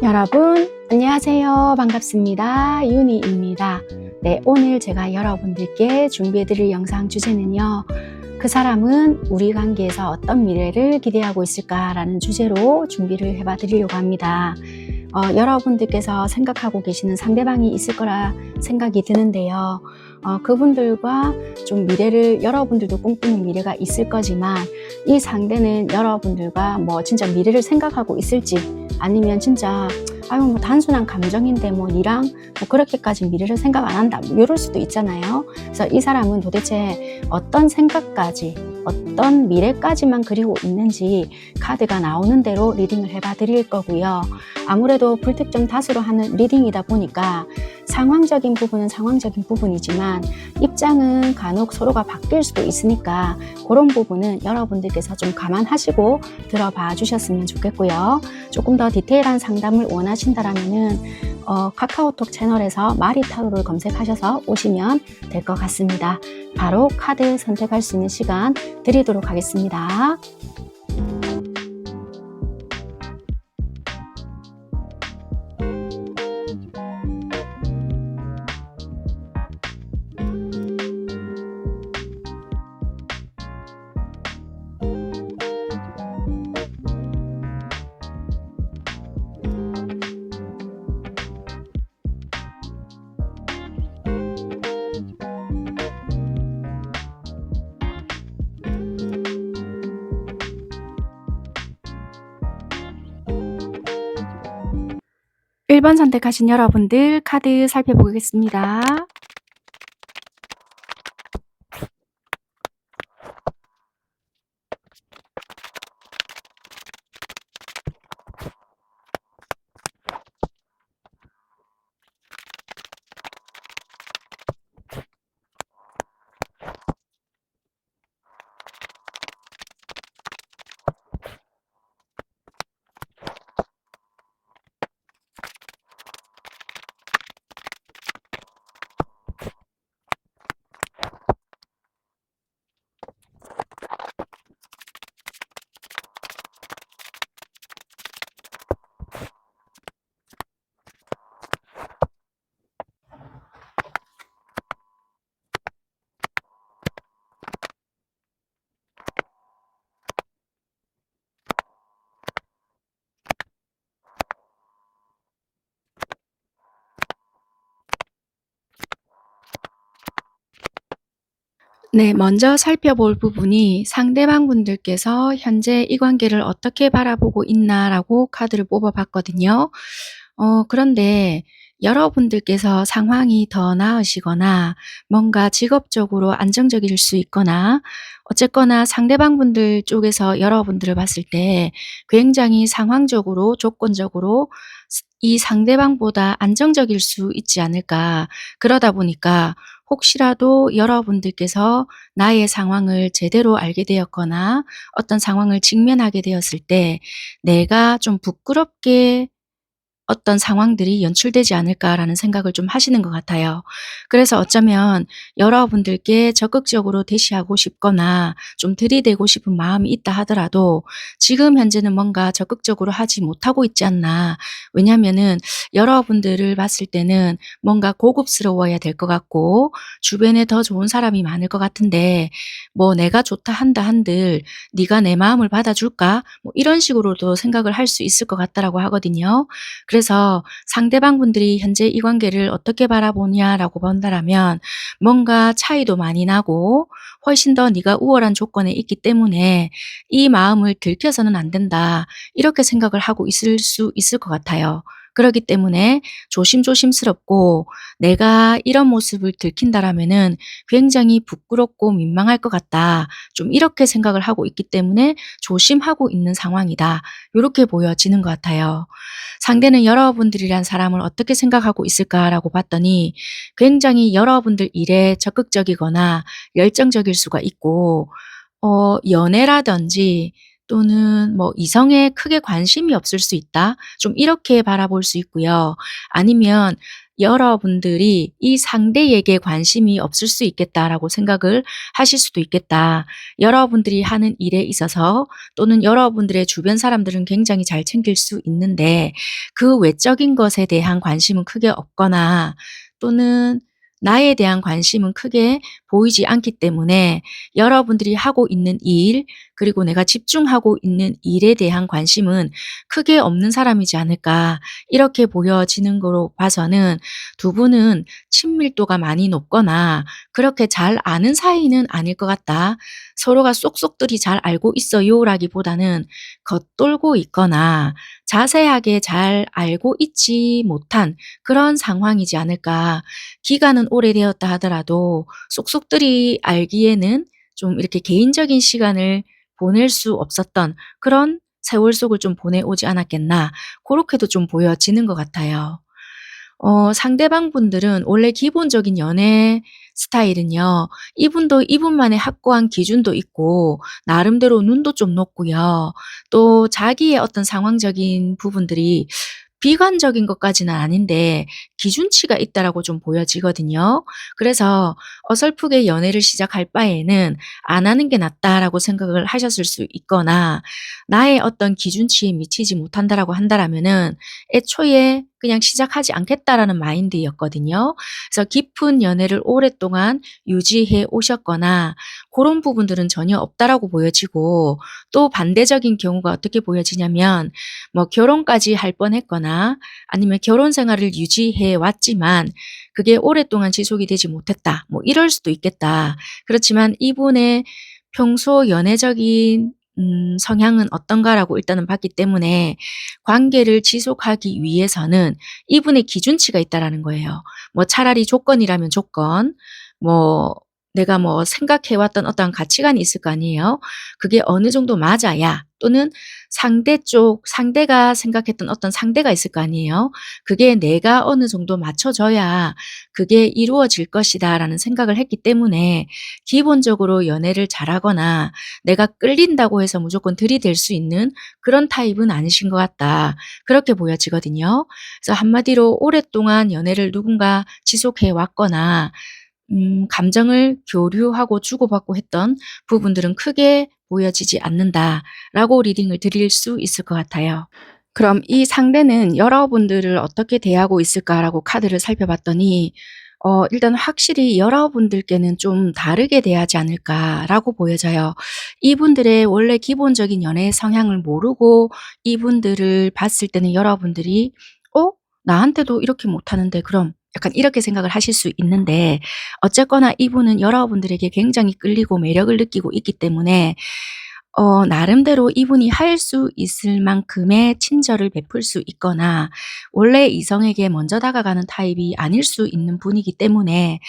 여러분, 안녕하세요. 반갑습니다. 윤희입니다. 네, 오늘 제가 여러분들께 준비해드릴 영상 주제는요. 그 사람은 우리 관계에서 어떤 미래를 기대하고 있을까라는 주제로 준비를 해봐 드리려고 합니다. 여러분들께서 생각하고 계시는 상대방이 있을 거라 생각이 드는데요. 그분들과 좀 미래를 여러분들도 꿈꾸는 미래가 있을 거지만 이 상대는 여러분들과 뭐 진짜 미래를 생각하고 있을지 아니면 진짜 뭐 단순한 감정인데 뭐 니랑 뭐 그렇게까지 미래를 생각 안 한다 뭐 이럴 수도 있잖아요. 그래서 이 사람은 도대체 어떤 생각까지 어떤 미래까지만 그리고 있는지 카드가 나오는 대로 리딩을 해봐 드릴 거고요. 아무래도 불특정 다수로 하는 리딩이다 보니까 상황적인 부분은 상황적인 부분이지만 입장은 간혹 서로가 바뀔 수도 있으니까 그런 부분은 여러분들께서 좀 감안하시고 들어봐 주셨으면 좋겠고요. 조금 더 디테일한 상담을 원하신다라면은 카카오톡 채널에서 마리타로를 검색하셔서 오시면 될 것 같습니다. 바로 카드 선택할 수 있는 시간 드리도록 하겠습니다. 일 번 선택하신 여러분들 카드 살펴보겠습니다. 네, 먼저 살펴볼 부분이 상대방 분들께서 현재 이 관계를 어떻게 바라보고 있나라고 카드를 뽑아봤거든요. 그런데 여러분들께서 상황이 더 나으시거나 뭔가 직업적으로 안정적일 수 있거나 어쨌거나 상대방 분들 쪽에서 여러분들을 봤을 때 굉장히 상황적으로 조건적으로 이 상대방보다 안정적일 수 있지 않을까. 그러다 보니까 혹시라도 여러분들께서 나의 상황을 제대로 알게 되었거나 어떤 상황을 직면하게 되었을 때 내가 좀 부끄럽게 어떤 상황들이 연출되지 않을까라는 생각을 좀 하시는 것 같아요. 그래서 어쩌면 여러분들께 적극적으로 대시하고 싶거나 좀 들이대고 싶은 마음이 있다 하더라도 지금 현재는 뭔가 적극적으로 하지 못하고 있지 않나. 왜냐면은 여러분들을 봤을 때는 뭔가 고급스러워야 될 것 같고 주변에 더 좋은 사람이 많을 것 같은데 뭐 내가 좋다 한다 한들 네가 내 마음을 받아줄까? 뭐 이런 식으로도 생각을 할 수 있을 것 같다라고 하거든요. 그래서 상대방 분들이 현재 이 관계를 어떻게 바라보냐라고 본다라면 뭔가 차이도 많이 나고 훨씬 더 네가 우월한 조건에 있기 때문에 이 마음을 들켜서는 안 된다. 이렇게 생각을 하고 있을 수 있을 것 같아요. 그렇기 때문에 조심조심스럽고 내가 이런 모습을 들킨다라면은 굉장히 부끄럽고 민망할 것 같다. 좀 이렇게 생각을 하고 있기 때문에 조심하고 있는 상황이다. 이렇게 보여지는 것 같아요. 상대는 여러분들이란 사람을 어떻게 생각하고 있을까라고 봤더니 굉장히 여러분들 일에 적극적이거나 열정적일 수가 있고 연애라든지 또는 뭐 이성에 크게 관심이 없을 수 있다. 좀 이렇게 바라볼 수 있고요. 아니면 여러분들이 이 상대에게 관심이 없을 수 있겠다라고 생각을 하실 수도 있겠다. 여러분들이 하는 일에 있어서 또는 여러분들의 주변 사람들은 굉장히 잘 챙길 수 있는데 그 외적인 것에 대한 관심은 크게 없거나 또는 나에 대한 관심은 크게 보이지 않기 때문에 여러분들이 하고 있는 일 그리고 내가 집중하고 있는 일에 대한 관심은 크게 없는 사람이지 않을까 이렇게 보여지는 거로 봐서는 두 분은 친밀도가 많이 높거나 그렇게 잘 아는 사이는 아닐 것 같다. 서로가 쏙쏙들이 잘 알고 있어요라기보다는 겉돌고 있거나 자세하게 잘 알고 있지 못한 그런 상황이지 않을까. 기간은 오래되었다 하더라도 쏙쏙들이 알기에는 좀 이렇게 개인적인 시간을 보낼 수 없었던 그런 세월 속을 좀 보내오지 않았겠나 그렇게도 좀 보여지는 것 같아요. 상대방 분들은 원래 기본적인 연애 스타일은요. 이분도 이분만의 확고한 기준도 있고 나름대로 눈도 좀 높고요. 또 자기의 어떤 상황적인 부분들이 비관적인 것까지는 아닌데 기준치가 있다라고 좀 보여지거든요. 그래서 어설프게 연애를 시작할 바에는 '안 하는 게 낫다.'라고 생각을 하셨을 수 있거나 나의 어떤 기준치에 미치지 못한다라고 한다라면은 애초에 그냥 '시작하지 않겠다.'라는 마인드였거든요. 그래서 깊은 연애를 오랫동안 유지해 오셨거나 고런 부분들은 전혀 없다라고 보여지고 또 반대적인 경우가 어떻게 보여지냐면 뭐 결혼까지 할 뻔했거나 아니면 결혼 생활을 유지해 왔지만 그게 오랫동안 지속이 되지 못했다. 뭐 이럴 수도 있겠다. 그렇지만 이분의 평소 연애적인 성향은 어떤가라고 일단은 봤기 때문에 관계를 지속하기 위해서는 이분의 기준치가 있다라는 거예요. 뭐 차라리 조건이라면 조건, 뭐 내가 뭐 생각해 왔던 어떠한 가치관이 있을 거 아니에요. 그게 어느 정도 맞아야 또는 상대가 생각했던 어떤 상대가 있을 거 아니에요. 그게 내가 어느 정도 맞춰져야 그게 이루어질 것이다라는 생각을 했기 때문에 기본적으로 연애를 잘하거나 내가 끌린다고 해서 무조건 들이댈 수 있는 그런 타입은 아니신 것 같다. 그렇게 보여지거든요. 그래서 한마디로 오랫동안 연애를 누군가 지속해 왔거나 감정을 교류하고 주고받고 했던 부분들은 크게 보여지지 않는다라고 리딩을 드릴 수 있을 것 같아요. 그럼 이 상대는 여러분들을 어떻게 대하고 있을까라고 카드를 살펴봤더니 일단 확실히 여러분들께는 좀 다르게 대하지 않을까라고 보여져요. 이분들의 원래 기본적인 연애 성향을 모르고 이분들을 봤을 때는 여러분들이 '어 나한테도 이렇게 못하는데 그럼' 약간 이렇게 생각을 하실 수 있는데 어쨌거나 이분은 여러분들에게 굉장히 끌리고 매력을 느끼고 있기 때문에 나름대로 이분이 할 수 있을 만큼의 친절을 베풀 수 있거나 원래 이성에게 먼저 다가가는 타입이 아닐 수 있는 분이기 때문에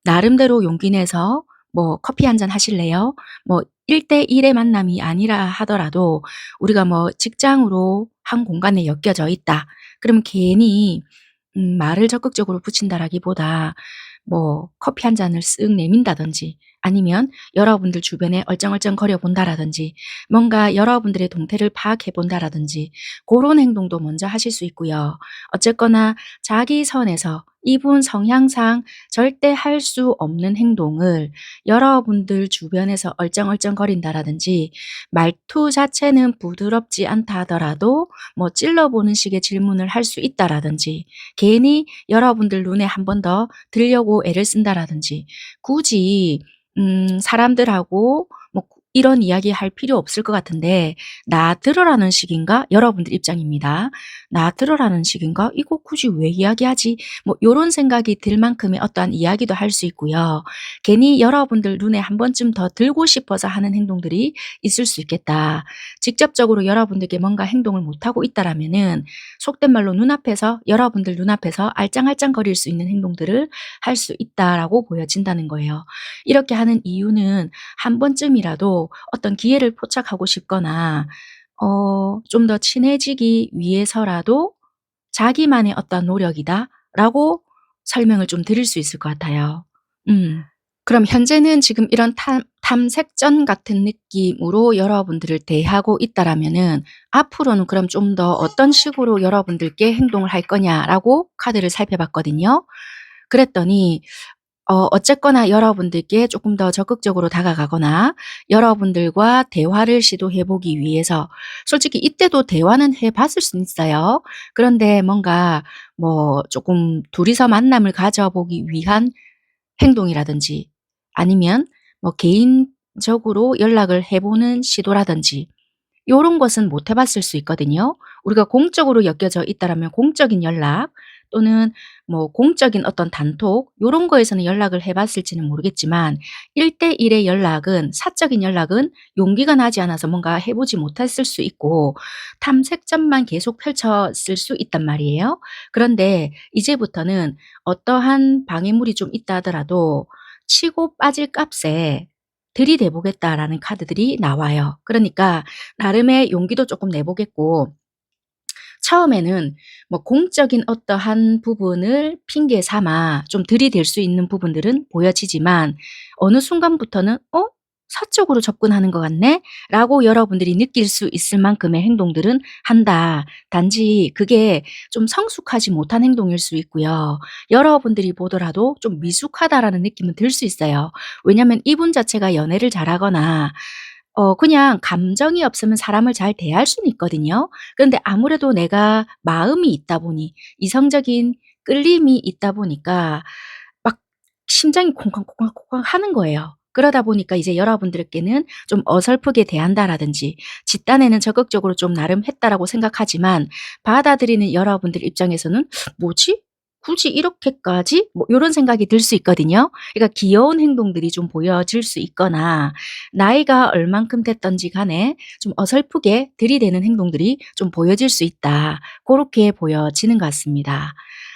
나름대로 용기 내서 뭐 "커피 한 잔 하실래요?" 뭐 1대 1의 만남이 아니라 하더라도 우리가 뭐 직장으로 한 공간에 엮여져 있다. 그러면 괜히 말을 적극적으로 붙인다라기보다 뭐 커피 한 잔을 쓱 내민다든지 아니면 여러분들 주변에 얼쩡얼쩡거려 본다라든지 뭔가 여러분들의 동태를 파악해 본다라든지 그런 행동도 먼저 하실 수 있고요. 어쨌거나 자기 선에서 이분 성향상 절대 할 수 없는 행동을 여러분들 주변에서 얼쩡얼쩡거린다라든지 말투 자체는 부드럽지 않다 하더라도 뭐 찔러보는 식의 질문을 할 수 있다라든지 괜히 여러분들 눈에 한 번 더 들려고 애를 쓴다라든지 굳이 사람들하고 뭐 이런 이야기할 필요 없을 것 같은데 '나 들으라는 식인가?' 여러분들 입장입니다. '나 들으라는 식인가? 이거 굳이 왜 이야기하지?' 뭐 요런 생각이 들 만큼의 어떠한 이야기도 할 수 있고요. 괜히 여러분들 눈에 한 번쯤 더 들고 싶어서 하는 행동들이 있을 수 있겠다. 직접적으로 여러분들께 뭔가 행동을 못하고 있다라면은 속된 말로 눈앞에서 여러분들 눈앞에서 알짱알짱거릴 수 있는 행동들을 할 수 있다라고 보여진다는 거예요. 이렇게 하는 이유는 한 번쯤이라도 어떤 기회를 포착하고 싶거나 좀 더 친해지기 위해서라도 자기만의 어떤 노력이다라고 설명을 좀 드릴 수 있을 것 같아요. 음. 그럼 현재는 지금 이런 탐색전 같은 느낌으로 여러분들을 대하고 있다라면은 앞으로는 그럼 좀 더 어떤 식으로 여러분들께 행동을 할 거냐라고 카드를 살펴봤거든요. 그랬더니 어쨌거나 여러분들께 조금 더 적극적으로 다가가거나 여러분들과 대화를 시도해 보기 위해서, 솔직히 이때도 대화는 해 봤을 수는 있어요. 그런데 뭔가 뭐 조금 둘이서 만남을 가져 보기 위한 행동이라든지, 아니면 뭐 개인적으로 연락을 해 보는 시도라든지, 요런 것은 못 해 봤을 수 있거든요. 우리가 공적으로 엮여져 있다라면 공적인 연락, 또는 뭐 공적인 어떤 단톡, 요런 거에서는 연락을 해 봤을지는 모르겠지만 1대 1의 연락은, 사적인 연락은 용기가 나지 않아서 뭔가 해 보지 못했을 수 있고 탐색전만 계속 펼쳤을 수 있단 말이에요. 그런데 이제부터는 어떠한 방해물이 좀 있다 하더라도 치고 빠질 값에 들이대 보겠다라는 카드들이 나와요. 그러니까 나름의 용기도 조금 내 보겠고, 처음에는 뭐 공적인 어떠한 부분을 핑계 삼아 좀 들이댈 수 있는 부분들은 보여지지만 어느 순간부터는 '어? 사적으로 접근하는 것 같네?' 라고 여러분들이 느낄 수 있을 만큼의 행동들은 한다. 단지 그게 좀 성숙하지 못한 행동일 수 있고요. 여러분들이 보더라도 좀 미숙하다라는 느낌은 들 수 있어요. 왜냐하면 이분 자체가 연애를 잘하거나 그냥 감정이 없으면 사람을 잘 대할 수는 있거든요. 그런데 아무래도 내가 마음이 있다 보니, 이성적인 끌림이 있다 보니까 막 심장이 콩쾅콩쾅콩쾅 하는 거예요. 그러다 보니까 이제 여러분들께는 좀 어설프게 대한다라든지 집단에는 적극적으로 좀 나름 했다라고 생각하지만 받아들이는 여러분들 입장에서는 '뭐지? 굳이 이렇게까지?' 뭐 요런 생각이 들 수 있거든요. 그러니까 귀여운 행동들이 좀 보여질 수 있거나 나이가 얼만큼 됐든지 간에 좀 어설프게 들이대는 행동들이 좀 보여질 수 있다. 고렇게 보여지는 것 같습니다.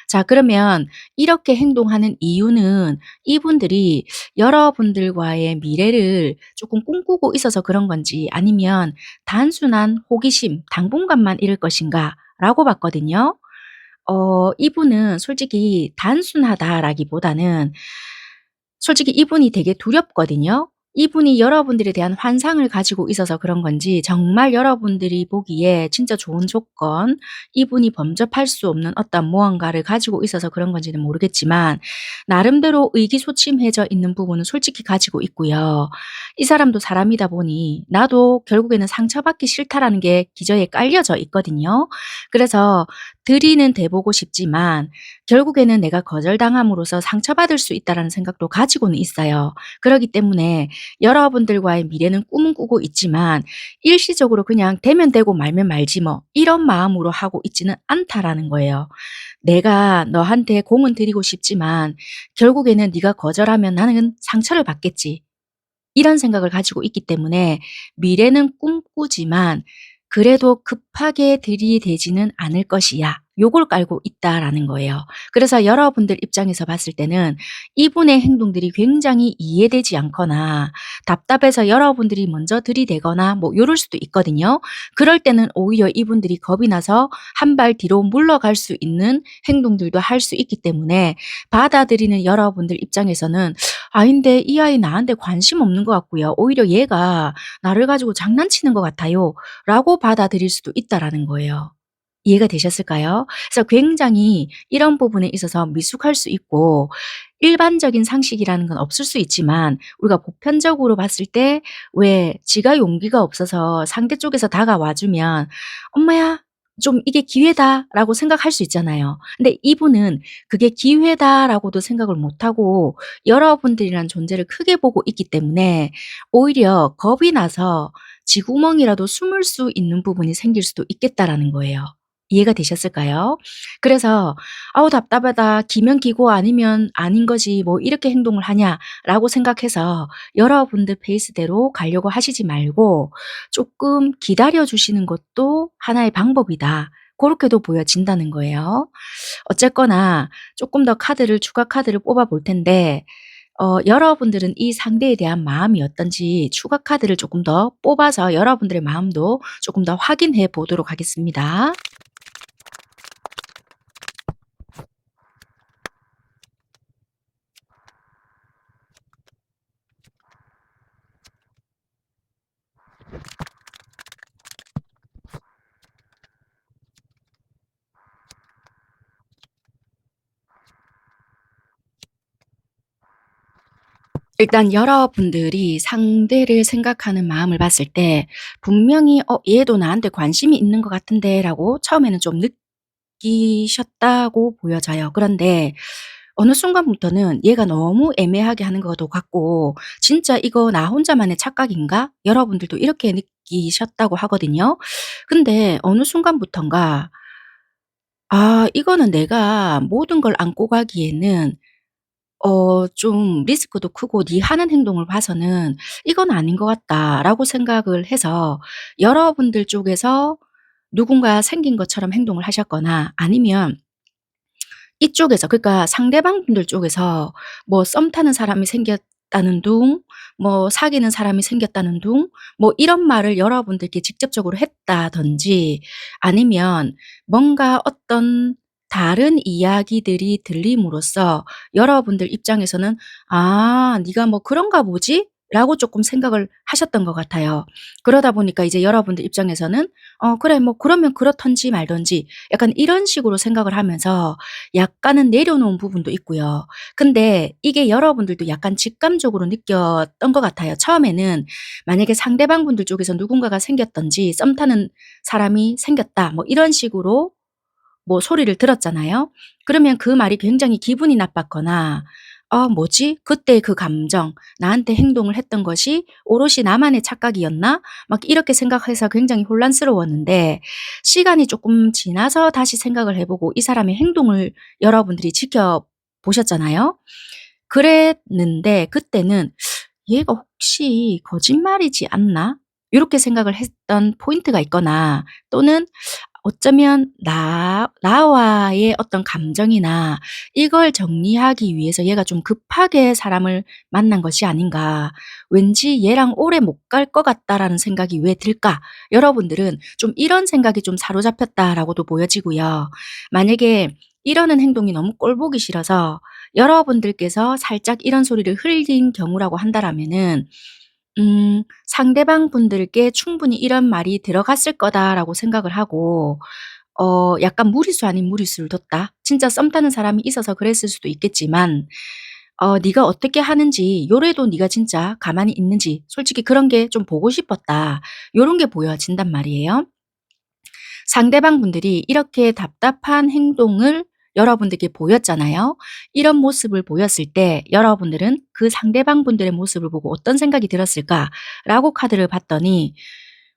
자, 그러면 이렇게 행동하는 이유는 이분들이 여러분들과의 미래를 조금 꿈꾸고 있어서 그런 건지, 아니면 단순한 호기심, 당분간만 이럴 것인가라고 봤거든요. 이분은 솔직히 단순하다라기보다는 솔직히 이분이 되게 두렵거든요. 이분이 여러분들에 대한 환상을 가지고 있어서 그런 건지, 정말 여러분들이 보기에 진짜 좋은 조건, 이분이 범접할 수 없는 어떤 무언가를 가지고 있어서 그런 건지는 모르겠지만 나름대로 의기소침해져 있는 부분은 솔직히 가지고 있고요. 이 사람도 사람이다 보니 나도 결국에는 상처받기 싫다라는 게 기저에 깔려져 있거든요. 그래서 들이는 대보고 싶지만 결국에는 내가 거절당함으로써 상처받을 수 있다라는 생각도 가지고는 있어요. 그러기 때문에 여러분들과의 미래는 꿈은 꾸고 있지만 일시적으로 그냥 되면 되고 말면 말지 뭐 이런 마음으로 하고 있지는 않다라는 거예요. 내가 너한테 공은 들이고 싶지만 결국에는 네가 거절하면 나는 상처를 받겠지, 이런 생각을 가지고 있기 때문에 미래는 꿈꾸지만 그래도 급하게 들이대지는 않을 것이야, 요걸 깔고 있다라는 거예요. 그래서 여러분들 입장에서 봤을 때는 이분의 행동들이 굉장히 이해되지 않거나 답답해서 여러분들이 먼저 들이대거나 뭐 요럴 수도 있거든요. 그럴 때는 오히려 이분들이 겁이 나서 한 발 뒤로 물러갈 수 있는 행동들도 할 수 있기 때문에 받아들이는 여러분들 입장에서는 '아닌데 이 아이 나한테 관심 없는 것 같고요. 오히려 얘가 나를 가지고 장난치는 것 같아요.'라고 받아들일 수도 있다라는 거예요. 이해가 되셨을까요? 그래서 굉장히 이런 부분에 있어서 미숙할 수 있고 일반적인 상식이라는 건 없을 수 있지만 우리가 보편적으로 봤을 때 왜 지가 용기가 없어서 상대 쪽에서 다가와 주면 '엄마야 좀 이게 기회다.'라고 생각할 수 있잖아요. 근데 이분은 그게 기회다라고도 생각을 못 하고 여러분들이란 존재를 크게 보고 있기 때문에 오히려 겁이 나서 쥐구멍이라도 숨을 수 있는 부분이 생길 수도 있겠다라는 거예요. 이해가 되셨을까요? 그래서 '아우 답답하다. 기면 기고 아니면 아닌 거지 뭐 이렇게 행동을 하냐.'라고 생각해서 여러분들 페이스대로 가려고 하시지 말고 쪼끔 기다려 주시는 것도 하나의 방법이다. 고렇게도 보여진다는 거예요. 어쨌거나 쪼끔 더 카드를 추가 카드를 뽑아 볼 텐데 여러분들은 이 상대에 대한 마음이 어떤지 추가 카드를 조금 더 뽑아서 여러분들의 마음도 조금 더 확인해 보도록 하겠습니다. 일단 여러분들이 상대를 생각하는 마음을 봤을 때 분명히 '어 얘도 나한테 관심이 있는 것 같은데.'라고 처음에는 좀 느끼셨다고 보여져요. 그런데 어느 순간부터는 얘가 너무 애매하게 하는 것도 같고 '진짜 이거 나 혼자만의 착각인가?' 여러분들도 이렇게 느끼셨다고 하거든요. 근데 어느 순간부턴가 '아 이거는 내가 모든 걸 안고 가기에는 좀 리스크도 크고 네 하는 행동을 봐서는 '이건 아닌 것 같다.'라고 생각을 해서 여러분들 쪽에서 누군가 생긴 것처럼 행동을 하셨거나 아니면 이쪽에서 그러니까 상대방 분들 쪽에서 뭐 썸 타는 사람이 생겼다는 둥 뭐 사귀는 사람이 생겼다는 둥 뭐 이런 말을 여러분들께 직접적으로 했다든지 아니면 뭔가 어떤 다른 이야기들이 들림으로써 여러분들 입장에서는 '아 네가 뭐 그런가 보지?'라고 쪼끔 생각을 하셨던 것 같아요. 그러다 보니까 이제 여러분들 입장에서는 '어 그래 뭐 그러면 그렇든지 말든지.' 약간 이런 식으로 생각을 하면서 약간은 내려놓은 부분도 있고요. 근데 이게 여러분들도 약간 직감적으로 느꼈던 것 같아요. 처음에는 만약에 상대방 분들 쪽에서 누군가가 생겼든지 "썸 타는 사람이 생겼다." 뭐 이런 식으로 뭐 소리를 들었잖아요. 그러면 그 말이 굉장히 기분이 나빴거나 '아 뭐지? 그때 그 감정, 나한테 행동을 했던 것이 오롯이 나만의 착각이었나?' 막 이렇게 생각해서 굉장히 혼란스러웠는데 시간이 쪼끔 지나서 다시 생각을 해 보고 이 사람의 행동을 여러분들이 지켜보셨잖아요. 그랬는데 그때는 '얘가 혹시 거짓말이지 않나?' 요렇게 생각을 했던 포인트가 있거나 또는 어쩌면 나와의 어떤 감정이나 이걸 정리하기 위해서 '얘가 좀 급하게 사람을 만난 것이 아닌가. 왠지 얘랑 오래 못 갈 것 같다.'라는 생각이 왜 들까? 여러분들은 좀 이런 생각이 좀 사로잡혔다라고도 보여지고요. 만약에 이러는 행동이 너무 꼴 보기 싫어서 여러분들께서 살짝 이런 소리를 흘린 경우라고 한다라면은 '상대방 분들께 충분히 이런 말이 들어갔을 거다.'라고 생각을 하고 약간 무리수 아닌 무리수를 뒀다. 진짜 썸 타는 사람이 있어서 그랬을 수도 있겠지만 네가 어떻게 하는지 요래도 네가 진짜 가만히 있는지 솔직히 그런 게 좀 보고 싶었다. 요런 게 보여진단 말이에요. 상대방 분들이 이렇게 답답한 행동을 여러분들께 보였잖아요. 이런 모습을 보였을 때 여러분들은 '그 상대방 분들의 모습을 보고 어떤 생각이 들었을까?'라고 카드를 봤더니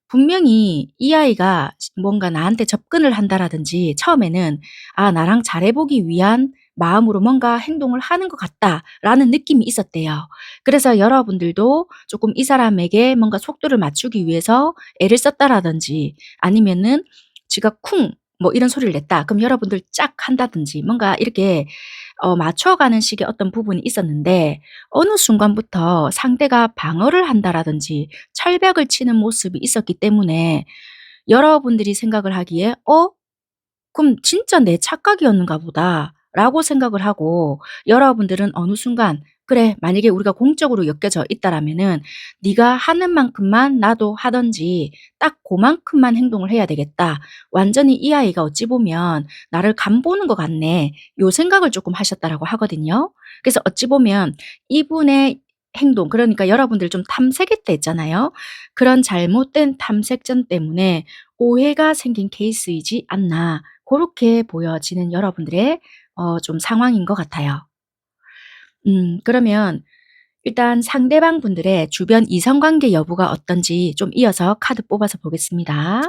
분명히 이 아이가 뭔가 나한테 접근을 한다라든지 처음에는 '아 나랑 잘해 보기 위한 마음으로 뭔가 행동을 하는 것 같다.'라는 느낌이 있었대요. 그래서 여러분들도 조금 이 사람에게 뭔가 속도를 맞추기 위해서 애를 썼다라든지 아니면은 지가 "쿵." 뭐 이런 소리를 냈다. 그럼 여러분들 짝 한다든지 뭔가 이렇게 맞춰가는 식의 어떤 부분이 있었는데 어느 순간부터 상대가 방어를 한다라든지 철벽을 치는 모습이 있었기 때문에 여러분들이 생각을 하기에 '어 그럼 진짜 내 착각이었는가 보다.'라고 생각을 하고 여러분들은 어느 순간 '그래 만약에 우리가 공적으로 엮여져 있다라면은 네가 하는 만큼만 나도 하든지 딱 고만큼만 행동을 해야 되겠다. 완전히 이 아이가 어찌 보면 나를 간보는 것 같네.' 요 생각을 쪼끔 하셨다라고 하거든요. 그래서 어찌 보면 이분의 행동 그러니까 여러분들 좀 탐색했다 했잖아요. 그런 잘못된 탐색전 때문에 오해가 생긴 케이스이지 않나 고렇게 보여지는 여러분들의 좀 상황인 것 같아요. 그러면 일단 상대방 분들의 주변 이성관계 여부가 어떤지 좀 이어서 카드 뽑아서 보겠습니다.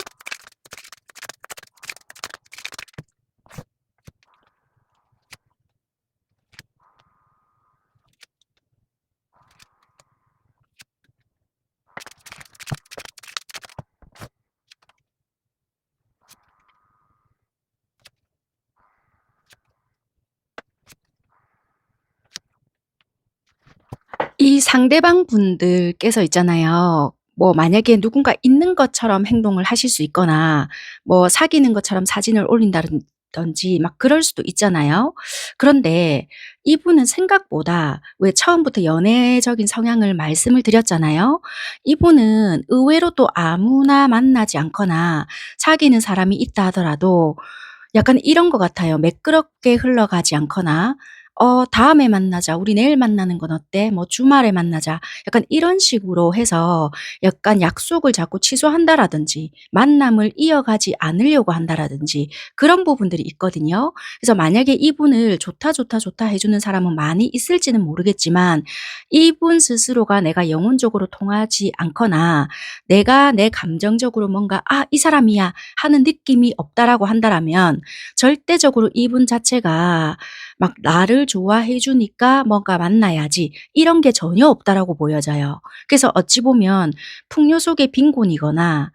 이 상대방 분들께서 있잖아요. 뭐 만약에 누군가 있는 것처럼 행동을 하실 수 있거나 뭐 사귀는 것처럼 사진을 올린다든 든지 막 그럴 수도 있잖아요. 그런데 이분은 생각보다 왜 처음부터 연애적인 성향을 말씀을 드렸잖아요. 이분은 의외로 또 아무나 만나지 않거나 사귀는 사람이 있다 하더라도 약간 이런 것 같아요. 매끄럽게 흘러가지 않거나 다음에 만나자. 우리 내일 만나는 건 어때? 뭐 주말에 만나자. 약간 이런 식으로 해서 약간 약속을 자꾸 취소한다라든지 만남을 이어가지 않으려고 한다라든지 그런 부분들이 있거든요. 그래서 만약에 이분을 좋다, 좋다, 좋다 해주는 사람은 많이 있을지는 모르겠지만 이분 스스로가 내가 영혼적으로 통하지 않거나 내가 내 감정적으로 뭔가 '아 이 사람이야.' 하는 느낌이 없다라고 한다라면 절대적으로 이분 자체가 막 '나를 좋아해 주니까 뭔가 만나야지.' 이런 게 전혀 없다라고 보여져요. 그래서 어찌 보면 풍요 속의 빈곤이거나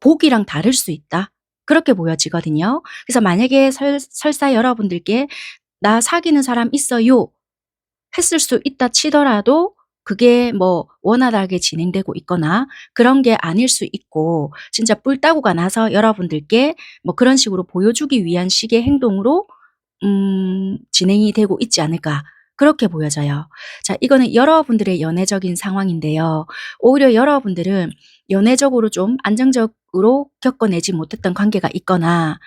복이랑 다를 수 있다. 그렇게 보여지거든요. 그래서 만약에 설사 여러분들께 "나 사귀는 사람 있어요." 했을 수 있다 치더라도 그게 뭐 원활하게 진행되고 있거나 그런 게 아닐 수 있고 진짜 뿔 따구가 나서 여러분들께 뭐 그런 식으로 보여주기 위한 식의 행동으로 진행이 되고 있지 않을까 그렇게 보여져요. 자 이거는 여러분들의 연애적인 상황인데요. 오히려 여러분들은 연애적으로 좀 안정적으로 겪어내지 못했던 관계가 있거나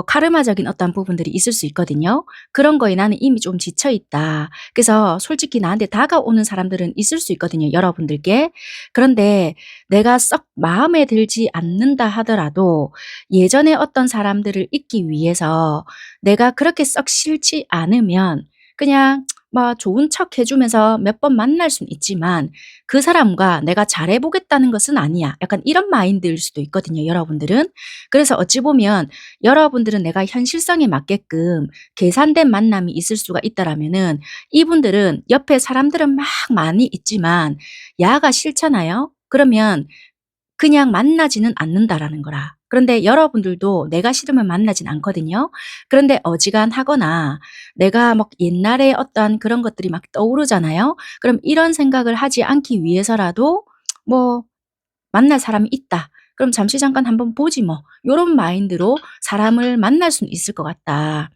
카르마적인 어떤 부분들이 있을 수 있거든요. 그런 거에 '나는 이미 좀 지쳐 있다.' 그래서 솔직히 나한테 다가오는 사람들은 있을 수 있거든요, 여러분들께. 그런데 내가 썩 마음에 들지 않는다 하더라도 예전에 어떤 사람들을 잊기 위해서 내가 그렇게 썩 싫지 않으면 그냥 뭐 좋은 척 해 주면서 몇 번 만날 수는 있지만 '그 사람과 내가 잘해 보겠다는 것은 아니야.' 약간 이런 마인드일 수도 있거든요, 여러분들은. 그래서 어찌 보면 여러분들은 내가 현실성에 맞게끔 계산된 만남이 있을 수가 있다라면은 이분들은 옆에 사람들은 막 많이 있지만 야가 싫잖아요. 그러면 그냥 만나지는 않는다라는 거라. 그런데 여러분들도 내가 싫으면 만나진 않거든요. 그런데 어지간하거나 내가 막 옛날에 어떠한 그런 것들이 막 떠오르잖아요. 그럼 이런 생각을 하지 않기 위해서라도 뭐 '만날 사람이 있다. 그럼 잠시 잠깐 한번 보지 뭐.' 요런 마인드로 사람을 만날 수는 있을 것 같다.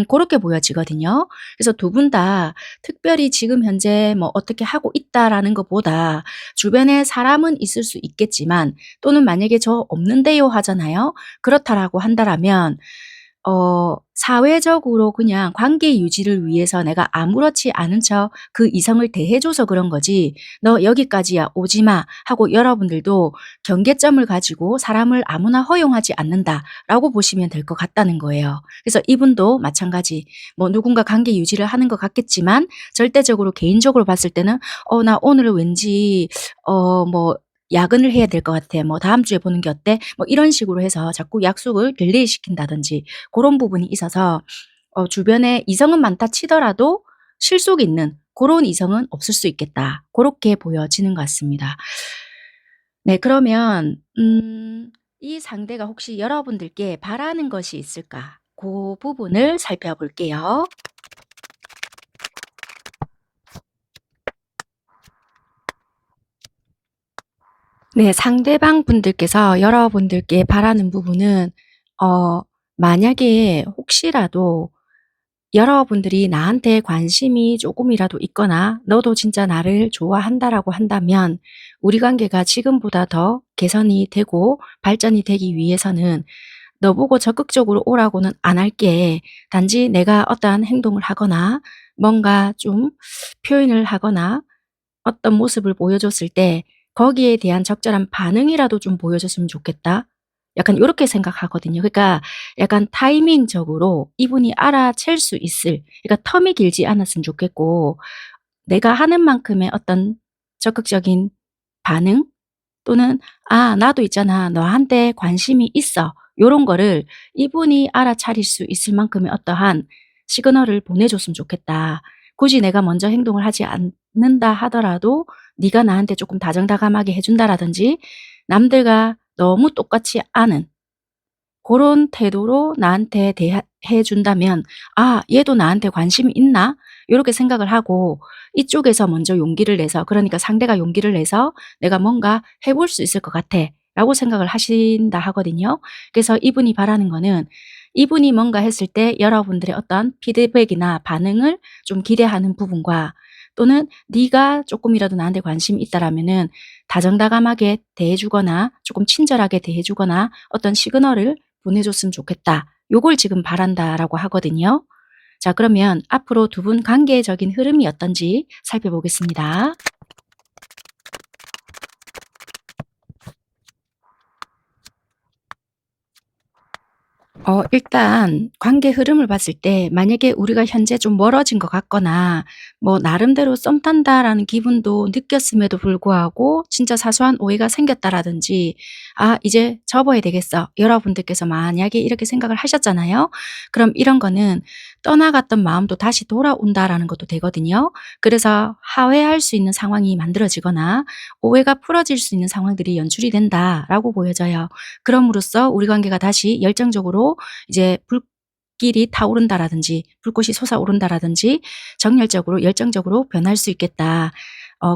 고렇게 보여지거든요. 그래서 두 분 다 특별히 지금 현재 뭐 '어떻게 하고 있다.'라는 것보다 주변에 사람은 있을 수 있겠지만 또는 만약에 "저 없는데요." 하잖아요. 그렇다라고 한다라면 사회적으로 그냥 관계 유지를 위해서 내가 아무렇지 않은 척 그 이성을 대해 줘서 그런 거지 "너 여기까지야. 오지 마." 하고 여러분들도 경계점을 가지고 '사람을 아무나 허용하지 않는다.'라고 보시면 될 것 같다는 거예요. 그래서 이분도 마찬가지 뭐 누군가 관계 유지를 하는 것 같겠지만 절대적으로 개인적으로 봤을 때는 나 오늘은 왠지 뭐 야근을 해야 될 것 같아. 뭐 다음 주에 보는 게 어때?" 뭐 이런 식으로 해서 자꾸 약속을 딜레이 시킨다든지 그런 부분이 있어서 주변에 이성은 많다 치더라도 실속 있는 그런 이성은 없을 수 있겠다. 그렇게 보여지는 것 같습니다. 네 그러면 이 상대가 혹시 여러분들께 바라는 것이 있을까? 그 부분을 살펴볼게요. 네. 상대방 분들께서 여러분들께 바라는 부분은 어 만약에 혹시라도 여러분들이 나한테 관심이 조금이라도 있거나 너도 진짜 나를 좋아한다라고 한다면 우리 관계가 지금보다 더 개선이 되고 발전이 되기 위해서는 "너 보고 적극적으로 오라고는 안 할게. 단지 내가 어떠한 행동을 하거나 뭔가 좀 표현을 하거나 어떤 모습을 보여줬을 때 거기에 대한 적절한 반응이라도 좀 보여줬으면 좋겠다." 약간 요렇게 생각하거든요. 그러니까 약간 타이밍적으로 이분이 알아챌 수 있을 그러니까 텀이 길지 않았으면 좋겠고 내가 하는 만큼의 어떤 적극적인 반응 또는 '아 나도 있잖아. 너한테 관심이 있어.' 요런 거를 이분이 알아차릴 수 있을 만큼의 어떠한 시그널을 보내줬으면 좋겠다. 굳이 내가 먼저 행동을 하지 않는다 하더라도 네가 나한테 조금 다정다감하게 해 준다라든지 남들과 너무 똑같지 않은 고런 태도로 나한테 대하 해 준다면 '아 얘도 나한테 관심이 있나?' 요렇게 생각을 하고 이쪽에서 먼저 용기를 내서 그러니까 상대가 용기를 내서 '내가 뭔가 해볼 수 있을 것 같아.'라고 생각을 하신다 하거든요. 그래서 이분이 바라는 거는 이분이 뭔가 했을 때 여러분들의 어떤 피드백이나 반응을 좀 기대하는 부분과 또는 네가 쪼끔이라도 나한테 관심이 있다라면은 다정다감하게 대해 주거나 쪼끔 친절하게 대해 주거나 어떤 시그널을 보내줬으면 좋겠다. 요걸 지금 바란다라고 하거든요. 자, 그러면 앞으로 두 분 관계적인 흐름이 어떤지 살펴보겠습니다. 일단 관계 흐름을 봤을 때 만약에 우리가 현재 좀 멀어진 것 같거나 뭐 나름대로 '썸 탄다.'라는 기분도 느꼈음에도 불구하고 진짜 사소한 오해가 생겼다라든지 '아 이제 접어야 되겠어.' 여러분들께서 만약에 이렇게 생각을 하셨잖아요. 그럼 이런 거는 '떠나갔던 마음도 다시 돌아온다.'라는 것도 되거든요. 그래서 화해할 수 있는 상황이 만들어지거나 '오해가 풀어질 수 있는 상황들이 연출이 된다.'라고 보여져요. 그럼으로써 우리 관계가 다시 열정적으로 이제 불길이 타오른다라든지 불꽃이 솟아오른다라든지 정열적으로 열정적으로 변할 수 있겠다.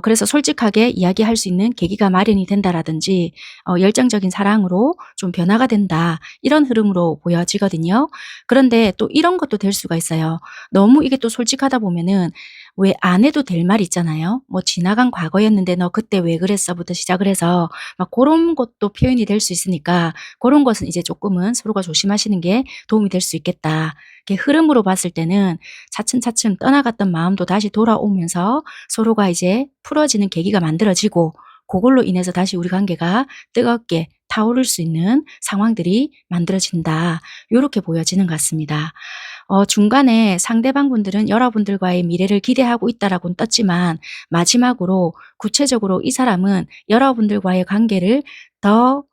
그래서 솔직하게 이야기할 수 있는 계기가 마련이 된다라든지 열정적인 사랑으로 좀 변화가 된다. 이런 흐름으로 보여지거든요. 그런데 또 이런 것도 될 수가 있어요. 너무 이게 또 솔직하다 보면은 왜 안 해도 될 말 있잖아요. 뭐 "지나간 과거였는데 너 그때 왜 그랬어?"부터 시작을 해서 막 고런 것도 표현이 될 수 있으니까 고런 것은 이제 쪼끔은 서로가 조심하시는 게 도움이 될 수 있겠다. 이렇게 흐름으로 봤을 때는 차츰차츰 떠나갔던 마음도 다시 돌아오면서 서로가 이제 풀어지는 계기가 만들어지고 고걸로 인해서 다시 우리 관계가 뜨겁게 타오를 수 있는 상황들이 만들어진다. 요렇게 보여지는 것 같습니다. 중간에 상대방분들은 여러분들과의 미래를 기대하고 있다라고는 떴지만 마지막으로 구체적으로 이 사람은 여러분들과의 관계를 더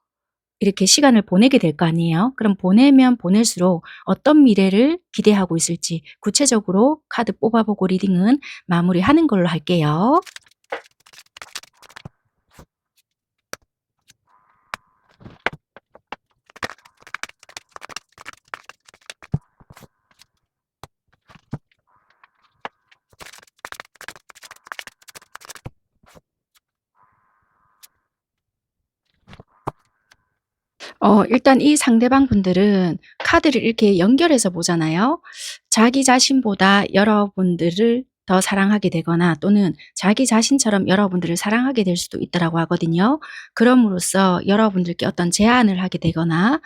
이렇게 시간을 보내게 될 거 아니에요. 그럼 보내면 보낼수록 어떤 미래를 기대하고 있을지 구체적으로 카드 뽑아 보고 리딩은 마무리하는 걸로 할게요. 일단 이 상대방 분들은 카드를 이렇게 연결해서 보잖아요. 자기 자신보다 여러분들을 더 사랑하게 되거나 또는 자기 자신처럼 여러분들을 사랑하게 될 수도 있다라고 하거든요. 그럼으로써 여러분들께 어떤 제안을 하게 되거나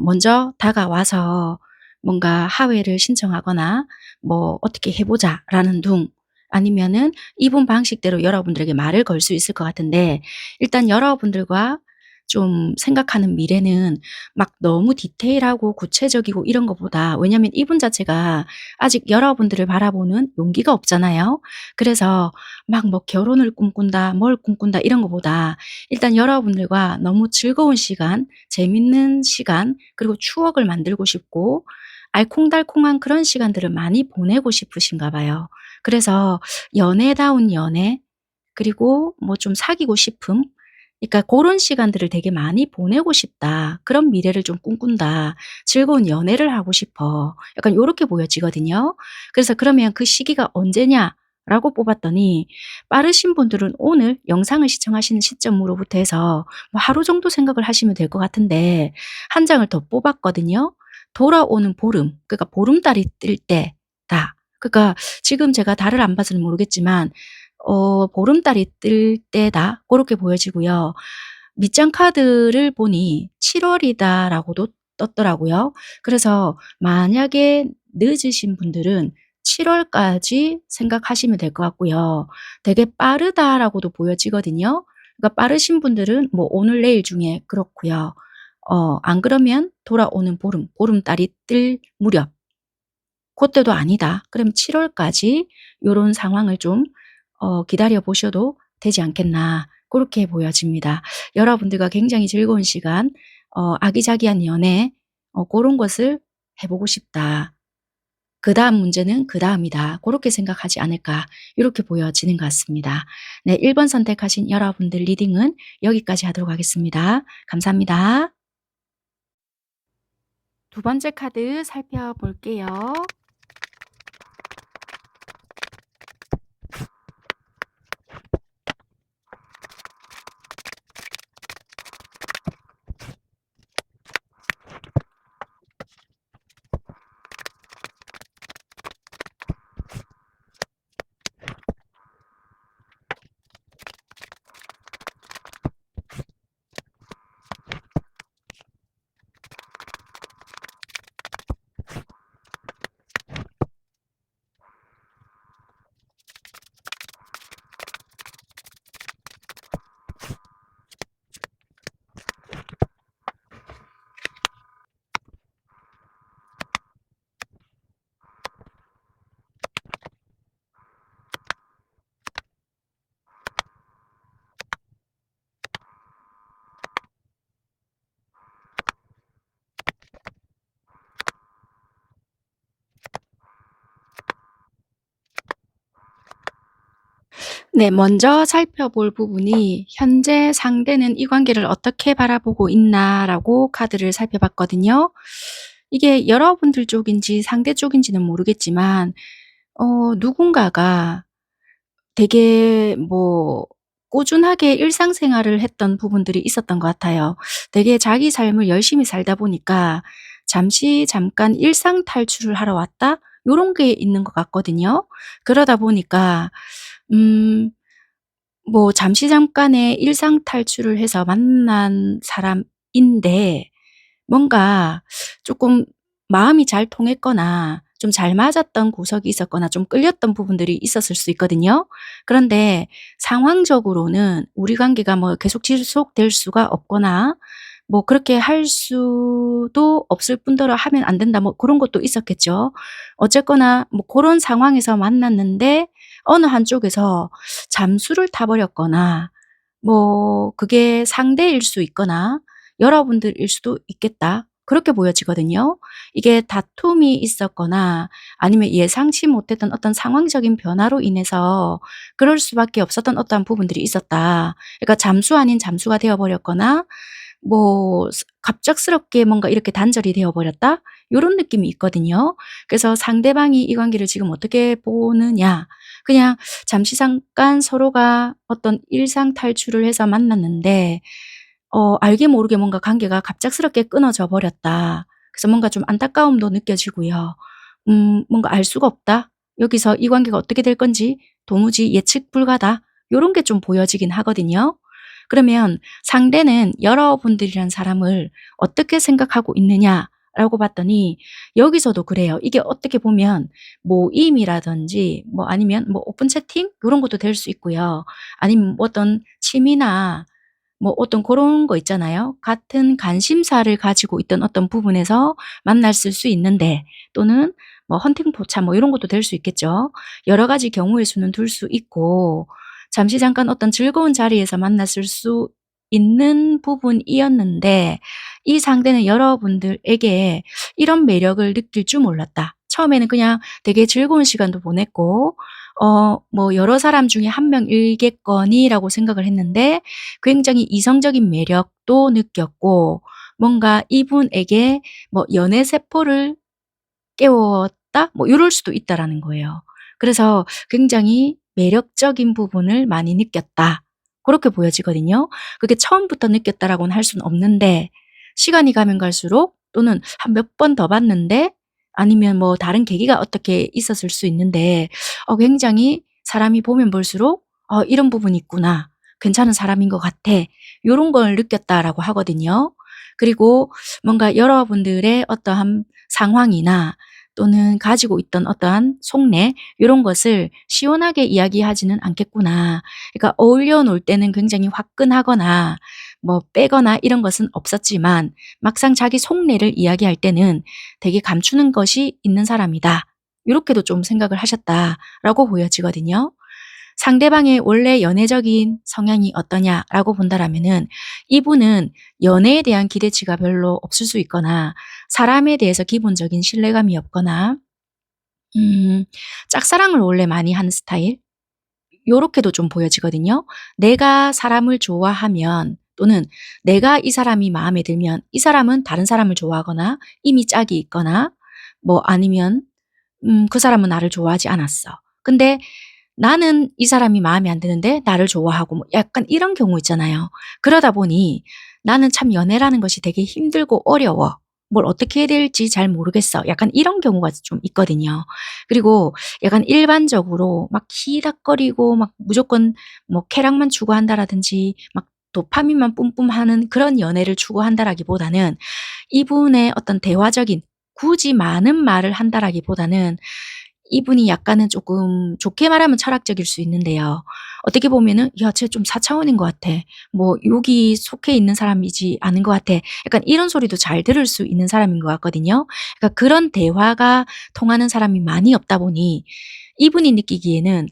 먼저 다가와서 뭔가 하회를 신청하거나 뭐 "어떻게 해 보자."라는 둥 아니면은 이분 방식대로 여러분들에게 말을 걸 수 있을 것 같은데 일단 여러분들과 좀 생각하는 미래는 막 너무 디테일하고 구체적이고 이런 것보다 왜냐하면 이분 자체가 아직 여러분들을 바라보는 용기가 없잖아요. 그래서 막 뭐 '결혼을 꿈꾼다. 뭘 꿈꾼다.' 이런 것보다 일단 여러분들과 너무 즐거운 시간, 재밌는 시간 그리고 추억을 만들고 싶고 알콩달콩한 그런 시간들을 많이 보내고 싶으신가 봐요. 그래서 연애다운 연애 그리고 뭐 좀 사귀고 싶음 그러니까 고런 시간들을 되게 많이 보내고 싶다. 그런 미래를 좀 꿈꾼다. 즐거운 연애를 하고 싶어. 약간 요렇게 보여지거든요. 그래서 그러면 그 시기가 언제냐라고 뽑았더니 빠르신 분들은 오늘 영상을 시청하시는 시점으로부터 해서 뭐 하루 정도 생각을 하시면 될 것 같은데 한 장을 더 뽑았거든요. 돌아오는 보름 그러니까 보름달이 뜰 때다. 그러니까 지금 제가 달을 안 봐서는 모르겠지만 보름달이 뜰 때다 고렇게 보여지고요. 밑장 카드를 보니 7 월이다라고도 떴더라고요. 그래서 만약에 늦으신 분들은 7 월까지 생각하시면 될 것 같고요. 되게 빠르다라고도 보여지거든요. 그러니까 빠르신 분들은 뭐 오늘 내일 중에 그렇고요. 안 그러면 돌아오는 보름, 보름달이 뜰 무렵 고때도 아니다. 그럼 7 월까지 요런 상황을 좀 기다려 보셔도 되지 않겠나 고렇게 보여집니다. 여러분들과 굉장히 즐거운 시간 아기자기한 연애 고런 것을 해 보고 싶다. 그다음 문제는 그다음이다. 고렇게 생각하지 않을까 요렇게 보여지는 것 같습니다. 네 1번 선택하신 여러분들 리딩은 여기까지 하도록 하겠습니다. 감사합니다. 두 번째 카드 살펴볼게요. 네. 먼저 살펴볼 부분이 '현재 상대는 이 관계를 어떻게 바라보고 있나.'라고 카드를 살펴봤거든요. 이게 여러분들 쪽인지 상대 쪽인지는 모르겠지만 누군가가 되게 뭐 꾸준하게 일상생활을 했던 부분들이 있었던 것 같아요. 되게 자기 삶을 열심히 살다 보니까 잠시 잠깐 일상 탈출을 하러 왔다 요런 게 있는 것 같거든요. 그러다 보니까 음 뭐 잠시 잠깐의 일상 탈출을 해서 만난 사람인데 뭔가 쪼끔 마음이 잘 통했거나 좀 잘 맞았던 구석이 있었거나 좀 끌렸던 부분들이 있었을 수 있거든요. 그런데 상황적으로는 우리 관계가 뭐 계속 지속될 수가 없거나 뭐 그렇게 할 수도 없을 뿐더러 '하면 안 된다.' 뭐 그런 것도 있었겠죠. 어쨌거나 뭐 고런 상황에서 만났는데 어느 한쪽에서 잠수를 타 버렸거나 뭐 그게 상대일 수 있거나 여러분들일 수도 있겠다. 그렇게 보여지거든요. 이게 다툼이 있었거나 아니면 예상치 못했던 어떤 상황적인 변화로 인해서 그럴 수밖에 없었던 어떠한 부분들이 있었다. 그러니까 잠수 아닌 잠수가 되어 버렸거나 뭐 갑작스럽게 뭔가 이렇게 단절이 되어 버렸다. 요런 느낌이 있거든요. 그래서 상대방이 이 관계를 지금 어떻게 보느냐. 그냥 잠시 잠깐 서로가 어떤 일상 탈출을 해서 만났는데 알게 모르게 뭔가 관계가 갑작스럽게 끊어져 버렸다. 그래서 뭔가 좀 안타까움도 느껴지고요. 뭔가 알 수가 없다. 여기서 이 관계가 어떻게 될 건지 도무지 예측 불가다. 요런 게 좀 보여지긴 하거든요. 그러면 상대는 여러분들이란 사람을 어떻게 생각하고 있느냐라고 봤더니 여기서도 그래요. 이게 어떻게 보면 모임이라든지 뭐 아니면 뭐 오픈 채팅 요런 것도 될 수 있고요. 아니면 뭐 어떤 취미나 뭐 어떤 고런 거 있잖아요. 같은 관심사를 가지고 있던 어떤 부분에서 만났을 수 있는데 또는 뭐 헌팅 포차 뭐 요런 것도 될 수 있겠죠. 여러 가지 경우의 수는 둘 수 있고 잠시 잠깐 어떤 즐거운 자리에서 만났을 수 있는 부분이었는데 이 상대는 여러분들에게 이런 매력을 느낄 줄 몰랐다. 처음에는 그냥 되게 즐거운 시간도 보냈고 뭐 '여러 사람 중에 한 명이겠거니.'라고 생각을 했는데 굉장히 이성적인 매력도 느꼈고 뭔가 이분에게 뭐 '연애 세포를 깨웠다.' 뭐 요럴 수도 있다라는 거예요. 그래서 굉장히 매력적인 부분을 많이 느꼈다. 고렇게 보여지거든요. 그게 '처음부터 느꼈다.'라고는 할 수는 없는데 시간이 가면 갈수록 또는 한 몇 번 더 봤는데 아니면 뭐 다른 계기가 어떻게 있었을 수 있는데 굉장히 사람이 보면 볼수록 '이런 부분이 있구나. 괜찮은 사람인 것 같아.' 요런 걸 느꼈다라고 하거든요. 그리고 뭔가 여러분들의 어떠한 상황이나 또는 가지고 있던 어떠한 속내 요런 것을 시원하게 이야기하지는 않겠구나. 그러니까 어울려 놓을 때는 굉장히 화끈하거나 뭐 빼거나 이런 것은 없었지만 막상 자기 속내를 이야기할 때는 되게 감추는 것이 있는 사람이다. 요렇게도 좀 생각을 하셨다라고 보여지거든요. 상대방의 원래 연애적인 성향이 어떠냐라고 본다라면은 이분은 연애에 대한 기대치가 별로 없을 수 있거나 사람에 대해서 기본적인 신뢰감이 없거나 짝사랑을 원래 많이 하는 스타일 요렇게도 좀 보여지거든요. 내가 사람을 좋아하면 또는 내가 이 사람이 마음에 들면 이 사람은 다른 사람을 좋아하거나 이미 짝이 있거나 뭐 아니면 그 사람은 나를 좋아하지 않았어. 근데 나는 이 사람이 마음에 안 드는데 나를 좋아하고 뭐 약간 이런 경우 있잖아요. 그러다 보니 '나는 참 연애라는 것이 되게 힘들고 어려워. 뭘 어떻게 해야 될지 잘 모르겠어.' 약간 이런 경우가 좀 있거든요. 그리고 약간 일반적으로 막 히닥거리고 막 무조건 뭐 쾌락만 추구한다라든지 막 도파민만 뿜뿜하는 그런 연애를 추구한다라기보다는 이분의 어떤 대화적인 굳이 많은 말을 한다라기보다는 이분이 약간은 쪼끔 좋게 말하면 철학적일 수 있는데요. 어떻게 보면은 '야 쟤 좀 4 차원인 것 같아. 뭐 여기 속해 있는 사람이지 않은 것 같아.' 약간 이런 소리도 잘 들을 수 있는 사람인 것 같거든요. 그러니까 그런 대화가 통하는 사람이 많이 없다 보니 이분이 느끼기에는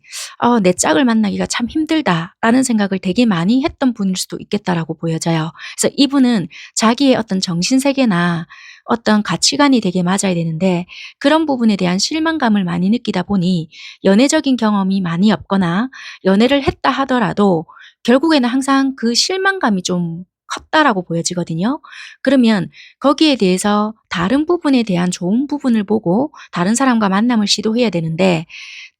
'내 짝을 만나기가 참 힘들다.'라는 생각을 되게 많이 했던 분일 수도 있겠다라고 보여져요. 그래서 이분은 자기의 어떤 정신 세계나 어떤 가치관이 되게 맞아야 되는데 그런 부분에 대한 실망감을 많이 느끼다 보니 연애적인 경험이 많이 없거나 연애를 했다 하더라도 결국에는 항상 그 실망감이 좀 컸다라고 보여지거든요. 그러면 거기에 대해서 다른 부분에 대한 좋은 부분을 보고 다른 사람과 만남을 시도해야 되는데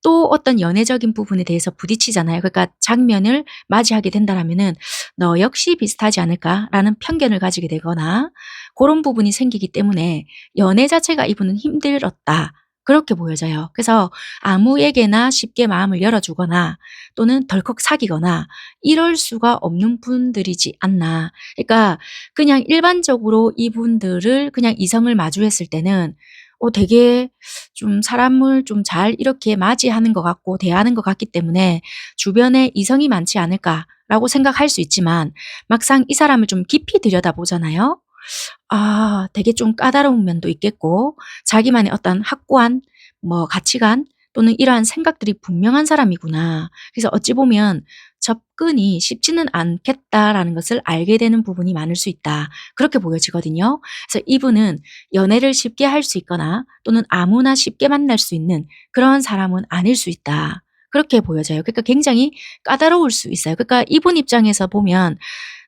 또 어떤 연애적인 부분에 대해서 부딪히잖아요. 그러니까 장면을 맞이하게 된다라면은 '너 역시 비슷하지 않을까?'라는 편견을 가지게 되거나 고런 부분이 생기기 때문에 '연애 자체가 이분은 힘들었다.' 그렇게 보여져요. 그래서 아무에게나 쉽게 마음을 열어주거나 또는 덜컥 사귀거나 이럴 수가 없는 분들이지 않나. 그러니까 그냥 일반적으로 이분들을 그냥 이성을 마주했을 때는 되게 좀 사람을 좀 잘 이렇게 맞이하는 것 같고 대하는 것 같기 때문에 '주변에 이성이 많지 않을까.'라고 생각할 수 있지만 막상 이 사람을 좀 깊이 들여다보잖아요. 되게 좀 까다로운 면도 있겠고 자기만의 어떤 확고한 가치관 또는 이러한 생각들이 분명한 사람이구나. 그래서 어찌 보면 '접근이 쉽지는 않겠다.'라는 것을 알게 되는 부분이 많을 수 있다. 그렇게 보여지거든요. 그래서 이분은 연애를 쉽게 할 수 있거나 또는 아무나 쉽게 만날 수 있는 그런 사람은 아닐 수 있다. 그렇게 보여져요. 그러니까 굉장히 까다로울 수 있어요. 그러니까 이분 입장에서 보면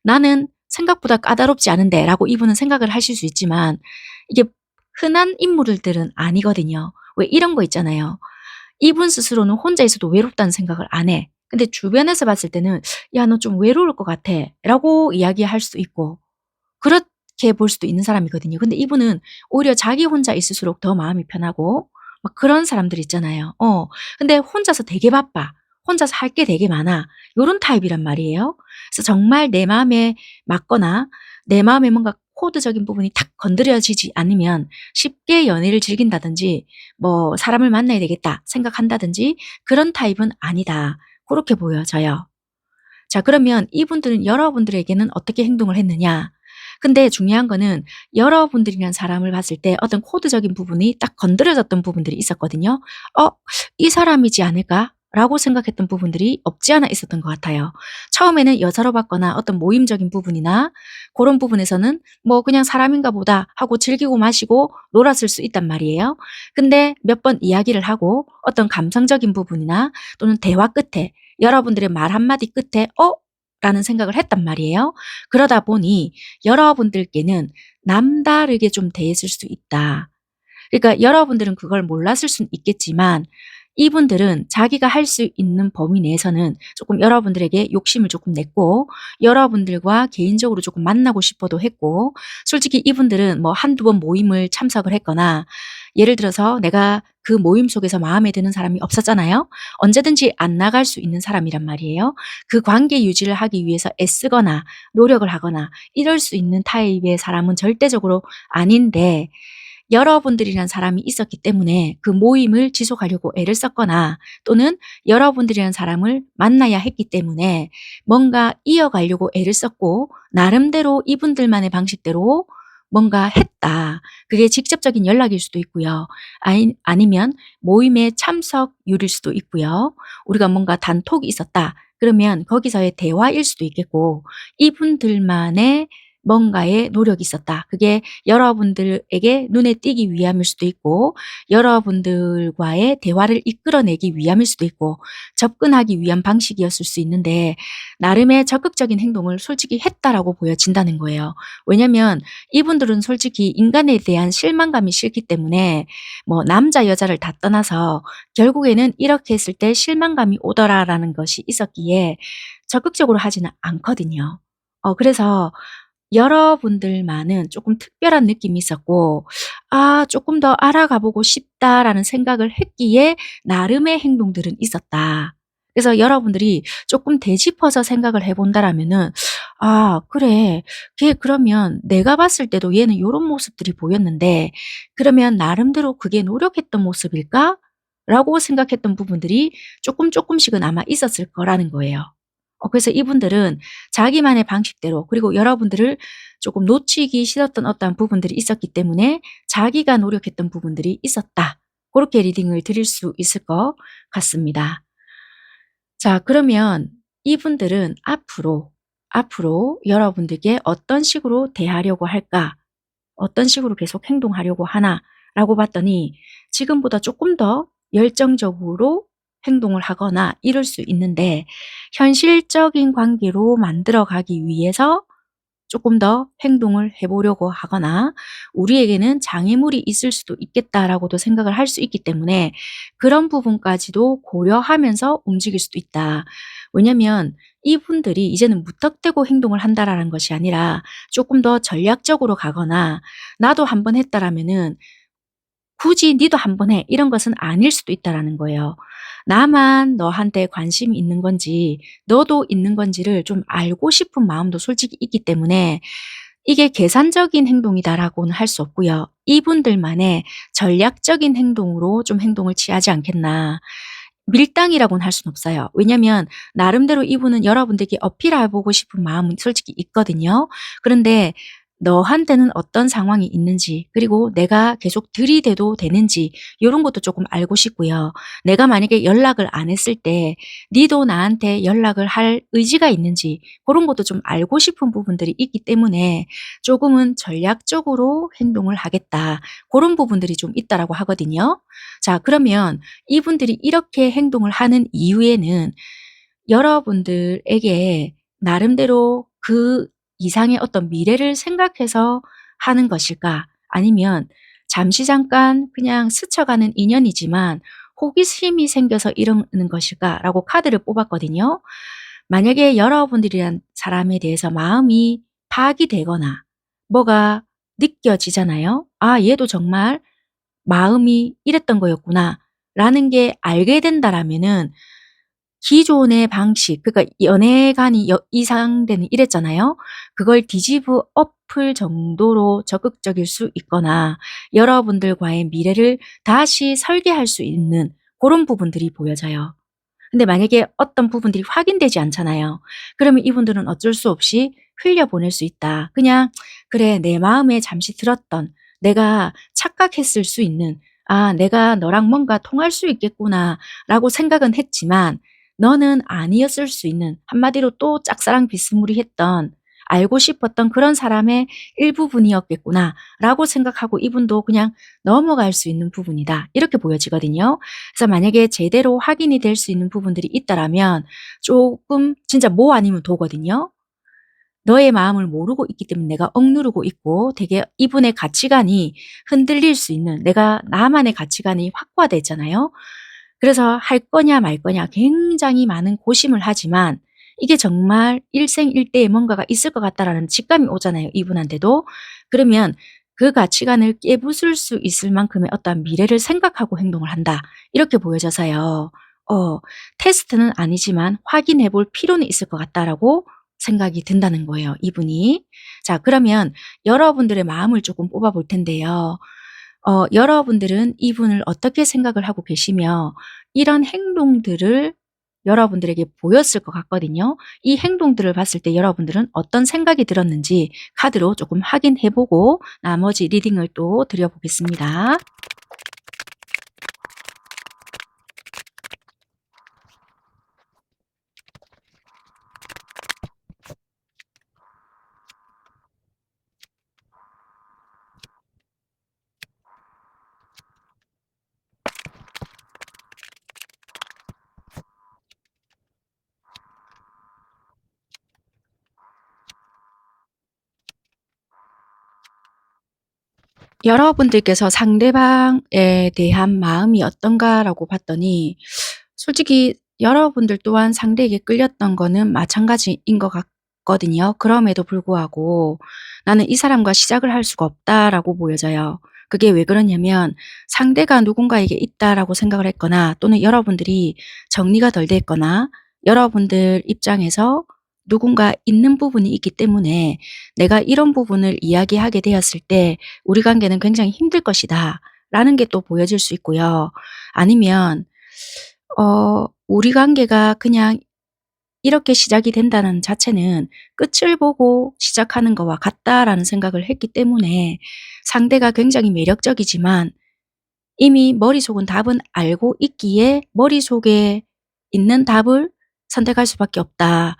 '나는 생각보다 까다롭지 않은데.'라고 이분은 생각을 하실 수 있지만 이게 흔한 인물들은 아니거든요. 왜 이런 거 있잖아요. 이분 스스로는 혼자 있어도 외롭다는 생각을 안 해. 근데 주변에서 봤을 때는 "야 너 좀 외로울 것 같아."라고 이야기할 수도 있고 그렇게 볼 수도 있는 사람이거든요. 근데 이분은 오히려 자기 혼자 있을수록 더 마음이 편하고 막 그런 사람들 있잖아요. 근데 혼자서 되게 바빠. 혼자서 할 게 되게 많아. 요런 타입이란 말이에요. 그래서 정말 내 마음에 맞거나 내 마음에 뭔가 코드적인 부분이 탁 건드려지지 않으면 쉽게 연애를 즐긴다든지 사람을 만나야 되겠다 생각한다든지 그런 타입은 아니다. 고렇게 보여져요. 자 그러면 이분들은 여러분들에게는 어떻게 행동을 했느냐? 근데 중요한 거는 여러분들이란 사람을 봤을 때 어떤 코드적인 부분이 딱 건드려졌던 부분들이 있었거든요. '어 이 사람이지 않을까?'라고 생각했던 부분들이 없지 않아 있었던 것 같아요. 처음에는 여자로 봤거나 어떤 모임적인 부분이나 고런 부분에서는 '뭐 그냥 사람인가 보다.' 하고 즐기고 마시고 놀았을 수 있단 말이에요. 근데 몇 번 이야기를 하고 어떤 감성적인 부분이나 또는 대화 끝에 여러분들의 말 한마디 끝에 '어?' 라는 생각을 했단 말이에요. 그러다 보니 여러분들께는 남다르게 좀 대했을 수 있다. 그러니까 여러분들은 그걸 몰랐을 수는 있겠지만 이분들은 자기가 할 수 있는 범위 내에서는 조금 여러분들에게 욕심을 조금 냈고 여러분들과 개인적으로 조금 만나고 싶어도 했고 솔직히 이분들은 뭐 한두 번 모임을 참석을 했거나 예를 들어서 내가 그 모임 속에서 마음에 드는 사람이 없었잖아요. 언제든지 안 나갈 수 있는 사람이란 말이에요. 그 관계 유지를 하기 위해서 애쓰거나 노력을 하거나 이럴 수 있는 타입의 사람은 절대적으로 아닌데 여러분들이란 사람이 있었기 때문에 그 모임을 지속하려고 애를 썼거나 또는 여러분들이란 사람을 만나야 했기 때문에 뭔가 이어가려고 애를 썼고 나름대로 이분들만의 방식대로 뭔가 했다. 그게 직접적인 연락일 수도 있고요. 아니면 모임의 참석률일 수도 있고요. 우리가 뭔가 단톡이 있었다. 그러면 거기서의 대화일 수도 있겠고 이분들만의 뭔가의 노력이 있었다. 그게 여러분들에게 눈에 띄기 위함일 수도 있고 여러분들과의 대화를 이끌어내기 위함일 수도 있고 접근하기 위한 방식이었을 수 있는데 나름의 적극적인 행동을 솔직히 했다라고 보여진다는 거예요. 왜냐면 이분들은 솔직히 인간에 대한 실망감이 싫기 때문에 남자 여자를 다 떠나서 결국에는 '이렇게 했을 때 실망감이 오더라.'라는 것이 있었기에 적극적으로 하지는 않거든요. 그래서 여러분들만은 조금 특별한 느낌이 있었고 '아 쪼끔 더 알아가 보고 싶다.'라는 생각을 했기에 나름의 행동들은 있었다. 그래서 여러분들이 쪼끔 되짚어서 생각을 해 본다라면은 '아 그래. 걔 그러면 내가 봤을 때도 얘는 요런 모습들이 보였는데 그러면 나름대로 그게 노력했던 모습일까?'라고 생각했던 부분들이 쪼끔씩은 아마 있었을 거라는 거예요. 그래서 이분들은 자기만의 방식대로 그리고 여러분들을 조금 놓치기 싫었던 어떠한 부분들이 있었기 때문에 자기가 노력했던 부분들이 있었다. 그렇게 리딩을 드릴 수 있을 것 같습니다. 자 그러면 이분들은 앞으로 여러분들께 어떤 식으로 대하려고 할까? 어떤 식으로 계속 행동하려고 하나?'라고 봤더니 지금보다 조금 더 열정적으로 행동을 하거나 이럴 수 있는데 현실적인 관계로 만들어 가기 위해서 조금 더 행동을 해 보려고 하거나 우리에게는 장애물이 있을 수도 있겠다라고도 생각을 할 수 있기 때문에 그런 부분까지도 고려하면서 움직일 수도 있다. 왜냐면 이분들이 이제는 무턱대고 행동을 한다라는 것이 아니라 조금 더 전략적으로 가거나 '나도 한번 했다.'라면은 '굳이 니도 한번 해.' 이런 것은 아닐 수도 있다라는 거예요. 나만 너한테 관심이 있는 건지 너도 있는 건지를 좀 알고 싶은 마음도 솔직히 있기 때문에 이게 '계산적인 행동이다.'라고는 할 수 없고요. 이분들만의 전략적인 행동으로 좀 행동을 취하지 않겠나. 밀당이라고는 할 수는 없어요. 왜냐면 나름대로 이분은 여러분들께 어필해 보고 싶은 마음은 솔직히 있거든요. 그런데 너한테는 어떤 상황이 있는지 그리고 내가 계속 들이대도 되는지 요런 것도 조금 알고 싶고요. 내가 만약에 연락을 안 했을 때 니도 나한테 연락을 할 의지가 있는지 고런 것도 좀 알고 싶은 부분들이 있기 때문에 조금은 '전략적으로 행동을 하겠다.' 고런 부분들이 좀 있다라고 하거든요. 자 그러면 이분들이 이렇게 행동을 하는 이유에는 여러분들에게 나름대로 그 이상의 어떤 미래를 생각해서 하는 것일까? 아니면 잠시 잠깐 그냥 스쳐가는 인연이지만 호기심이 생겨서 이러는 것일까?'라고 카드를 뽑았거든요. 만약에 여러분들이란 사람에 대해서 마음이 파악이 되거나 뭐가 느껴지잖아요. '아 얘도 정말 마음이 이랬던 거였구나.'라는 게 알게 된다라면은 기존의 방식 그러니까 연애관이 이상되는 이랬잖아요. 그걸 뒤집어 엎을 정도로 적극적일 수 있거나 여러분들과의 미래를 다시 설계할 수 있는 고런 부분들이 보여져요. 근데 만약에 어떤 부분들이 확인되지 않잖아요. 그러면 이분들은 어쩔 수 없이 흘려보낼 수 있다. 그냥 '그래 내 마음에 잠시 들었던 내가 착각했을 수 있는 '아 내가 너랑 뭔가 통할 수 있겠구나.'라고 생각은 했지만 너는 아니었을 수 있는 한마디로 또 짝사랑 비스무리했던 알고 싶었던 그런 사람의 일부분이었겠구나'라고 생각하고 이분도 그냥 넘어갈 수 있는 부분이다. 이렇게 보여지거든요. 그래서 만약에 제대로 확인이 될 수 있는 부분들이 있다라면 조금 진짜 뭐 아니면 도거든요. 너의 마음을 모르고 있기 때문에 내가 억누르고 있고 되게 이분의 가치관이 흔들릴 수 있는 내가 나만의 가치관이 확고화됐잖아요. 그래서 할 거냐 말 거냐 굉장히 많은 고심을 하지만 이게 정말 일생일대에 뭔가가 있을 것 같다라는 직감이 오잖아요, 이분한테도. 그러면 그 가치관을 깨부술 수 있을 만큼의 어떠한 미래를 생각하고 행동을 한다. 이렇게 보여져서요. 어, 테스트는 아니지만 확인해 볼 필요는 있을 것 같다라고 생각이 든다는 거예요, 이분이. 자, 그러면 여러분들의 마음을 조금 뽑아 볼 텐데요. 여러분들은 이분을 어떻게 생각을 하고 계시며 이런 행동들을 여러분들에게 보였을 것 같거든요. 이 행동들을 봤을 때 여러분들은 어떤 생각이 들었는지 카드로 조금 확인해 보고 나머지 리딩을 또 드려 보겠습니다. 여러분들께서 상대방에 대한 마음이 어떤가라고 봤더니 솔직히 여러분들 또한 상대에게 끌렸던 거는 마찬가지인 것 같거든요. 그럼에도 불구하고 '나는 이 사람과 시작을 할 수가 없다.'라고 보여져요. 그게 왜 그러냐면 상대가 누군가에게 있다라고 생각을 했거나 또는 여러분들이 정리가 덜 됐거나 여러분들 입장에서 누군가 있는 부분이 있기 때문에 '내가 이런 부분을 이야기하게 되었을 때 우리 관계는 굉장히 힘들 것이다.'라는 게 또 보여질 수 있고요. 아니면 '우리 관계가 그냥 이렇게 시작이 된다는 자체는 끝을 보고 시작하는 거와 같다.'라는 생각을 했기 때문에 상대가 굉장히 매력적이지만 이미 머릿속은 답은 알고 있기에 '머릿속에 있는 답을 선택할 수밖에 없다.'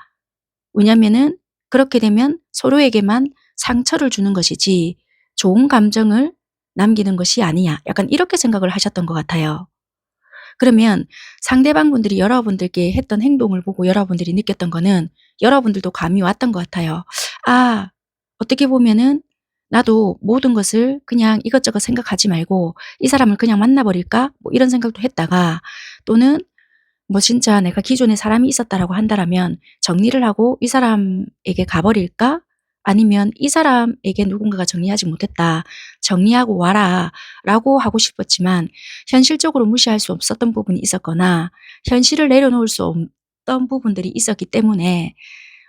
왜냐면은 그렇게 되면 서로에게만 상처를 주는 것이지 좋은 감정을 남기는 것이 아니냐. 약간 이렇게 생각을 하셨던 것 같아요. 그러면 상대방분들이 여러분들께 했던 행동을 보고 여러분들이 느꼈던 거는 여러분들도 감이 왔던 것 같아요. '아 어떻게 보면은 나도 모든 것을 그냥 이것저것 생각하지 말고 이 사람을 그냥 만나 버릴까?' 뭐 이런 생각도 했다가, 또는 뭐 진짜 내가 기존에 사람이 있었다라고 한다라면 '정리를 하고 이 사람에게 가 버릴까?' 아니면 '이 사람에게 누군가가 정리하지 못했다. 정리하고 와라.'라고 하고 싶었지만 현실적으로 무시할 수 없었던 부분이 있었거나 현실을 내려놓을 수 없던 부분들이 있었기 때문에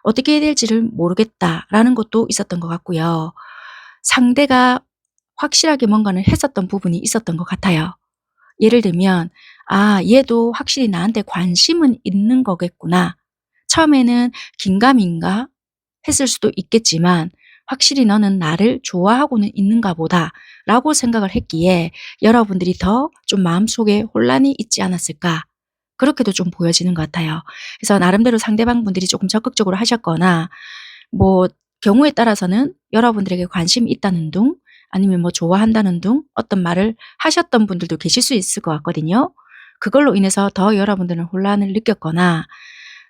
'어떻게 해야 될지를 모르겠다.'라는 것도 있었던 것 같고요. 상대가 확실하게 뭔가를 했었던 부분이 있었던 것 같아요. 예를 들면 '아 얘도 확실히 나한테 관심은 있는 거겠구나. 처음에는 긴가민가 했을 수도 있겠지만 확실히 너는 나를 좋아하고는 있는가 보다.'라고 생각을 했기에 여러분들이 더 좀 마음속에 혼란이 있지 않았을까, 그렇게도 좀 보여지는 것 같아요. 그래서 나름대로 상대방분들이 조금 적극적으로 하셨거나, 뭐 경우에 따라서는 여러분들에게 관심이 있다는 둥, 아니면 뭐 좋아한다는 둥 어떤 말을 하셨던 분들도 계실 수 있을 것 같거든요. 그걸로 인해서 더 여러분들은 혼란을 느꼈거나,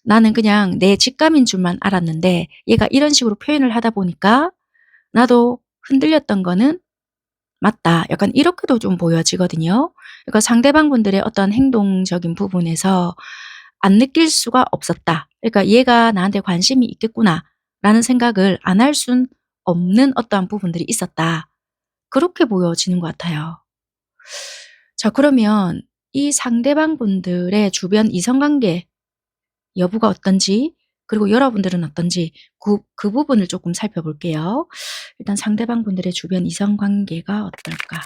나는 그냥 내 직감인 줄만 알았는데 얘가 이런 식으로 표현을 하다 보니까 나도 흔들렸던 거는 맞다. 약간 이렇게도 좀 보여지거든요. 그러니까 상대방분들의 어떤 행동적인 부분에서 안 느낄 수가 없었다. 그러니까 '얘가 나한테 관심이 있겠구나.'라는 생각을 안 할 순 없는 어떠한 부분들이 있었다. 그렇게 보여지는 것 같아요. 자, 그러면 이 상대방분들의 주변 이성관계 여부가 어떤지, 그리고 여러분들은 어떤지, 그 부분을 조금 살펴볼게요. 일단 상대방분들의 주변 이성관계가 어떨까?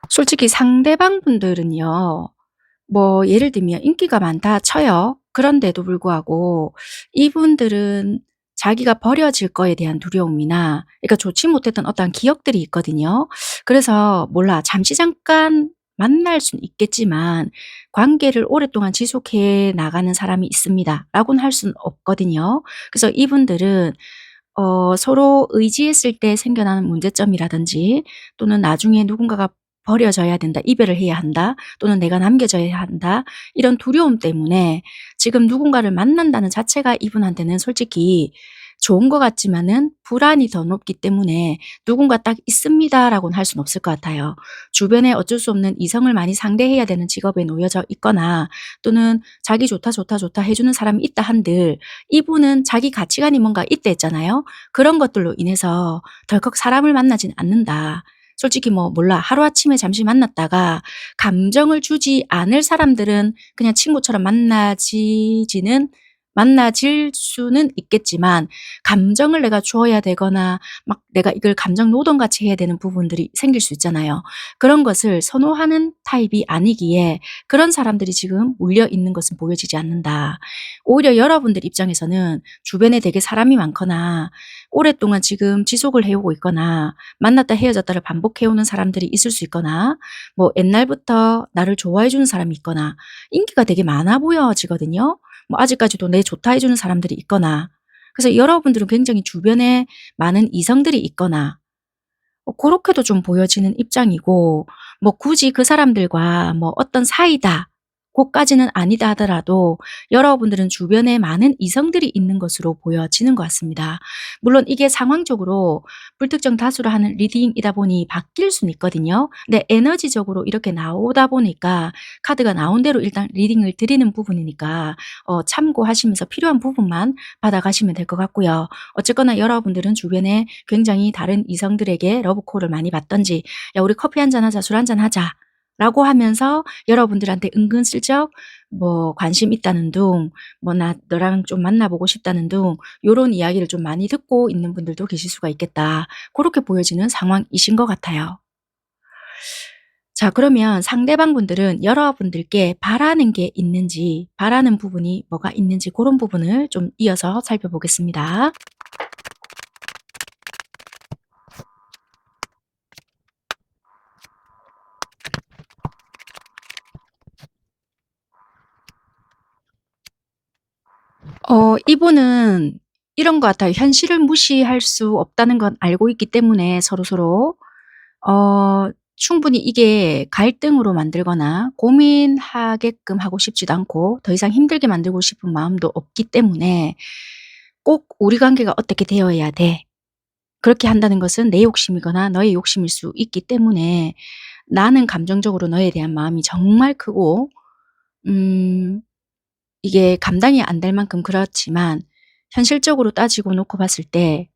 솔직히 상대방분들은요, 뭐 예를 들면 인기가 많다 쳐요. 그런데도 불구하고 이분들은 자기가 버려질 거에 대한 두려움이나, 그러니까 좋지 못했던 어떠한 기억들이 있거든요. 그래서 몰라 잠시 잠깐 만날 수는 있겠지만 관계를 오랫동안 지속해 나가는 사람이 있습니다.'라고는 할 수는 없거든요. 그래서 이분들은 서로 의지했을 때 생겨나는 문제점이라든지, 또는 나중에 누군가가 버려져야 된다, 이별을 해야 한다, 또는 내가 남겨져야 한다, 이런 두려움 때문에 지금 누군가를 만난다는 자체가 이분한테는 솔직히 좋은 것 같지만은 불안이 더 높기 때문에 '누군가 딱 있습니다.'라고는 할 수는 없을 것 같아요. 주변에 어쩔 수 없는 이성을 많이 상대해야 되는 직업에 놓여져 있거나, 또는 자기 "좋다, 좋다, 좋다." 해 주는 사람이 있다 한들 이분은 자기 가치관이 뭔가 있다 했잖아요. 그런 것들로 인해서 덜컥 사람을 만나진 않는다. 솔직히 뭐 몰라 하루아침에 잠시 만났다가 감정을 주지 않을 사람들은 그냥 친구처럼 만나질 수는 있겠지만, 감정을 내가 주어야 되거나 막 내가 이걸 감정 노동같이 해야 되는 부분들이 생길 수 있잖아요. 그런 것을 선호하는 타입이 아니기에 그런 사람들이 지금 몰려 있는 것은 보여지지 않는다. 오히려 여러분들 입장에서는 주변에 되게 사람이 많거나 오랫동안 지금 지속을 해 오고 있거나 만났다 헤어졌다를 반복해 오는 사람들이 있을 수 있거나, 뭐 옛날부터 나를 좋아해 주는 사람이 있거나 인기가 되게 많아 보여지거든요. 뭐 아직까지도 내 좋다 해 주는 사람들이 있거나, 그래서 여러분들은 굉장히 주변에 많은 이성들이 있거나 고렇게도 좀 보여지는 입장이고, 뭐 굳이 그 사람들과 뭐 어떤 사이다 고까지는 아니다 하더라도 여러분들은 주변에 많은 이성들이 있는 것으로 보여지는 것 같습니다. 물론 이게 상황적으로 불특정 다수로 하는 리딩이다 보니 바뀔 수는 있거든요. 근데 에너지적으로 이렇게 나오다 보니까 카드가 나온 대로 일단 리딩을 드리는 부분이니까 참고하시면서 필요한 부분만 받아가시면 될 것 같고요. 어쨌거나 여러분들은 주변에 굉장히 다른 이성들에게 러브콜을 많이 받든지 "야 우리 커피 한잔 하자. 술 한잔 하자." 라고 하면서 여러분들한테 은근슬쩍 뭐 관심 있다는 둥, 뭐 "나 너랑 좀 만나 보고 싶다."는 둥, 요런 이야기를 좀 많이 듣고 있는 분들도 계실 수가 있겠다. 고렇게 보여지는 상황이신 것 같아요. 자, 그러면 상대방분들은 여러분들께 바라는 게 있는지, 바라는 부분이 뭐가 있는지 고런 부분을 좀 이어서 살펴보겠습니다. 이분은 이런 것 같아요. 현실을 무시할 수 없다는 건 알고 있기 때문에 서로서로 충분히 이게 갈등으로 만들거나 고민하게끔 하고 싶지도 않고 더 이상 힘들게 만들고 싶은 마음도 없기 때문에 꼭 '우리 관계가 어떻게 되어야 돼.' 그렇게 한다는 것은 내 욕심이거나 너의 욕심일 수 있기 때문에 나는 감정적으로 너에 대한 마음이 정말 크고 음 이게 감당이 안 될 만큼 그렇지만 현실적으로 따지고 놓고 봤을 때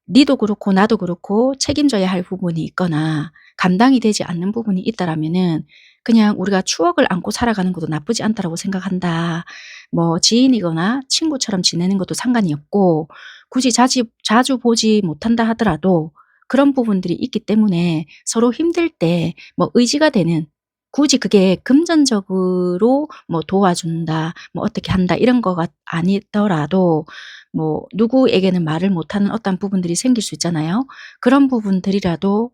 니도 그렇고 나도 그렇고 책임져야 할 부분이 있거나 감당이 되지 않는 부분이 있다라면은 그냥 우리가 추억을 안고 살아가는 것도 나쁘지 않다라고 생각한다. 뭐 지인이거나 친구처럼 지내는 것도 상관이 없고 굳이 자주 보지 못한다 하더라도 그런 부분들이 있기 때문에 서로 힘들 때 뭐 의지가 되는, 굳이 그게 금전적으로 뭐 도와준다, 뭐 어떻게 한다 이런 거가 아니더라도 뭐 누구에게는 말을 못하는 어떤 부분들이 생길 수 있잖아요. 그런 부분들이라도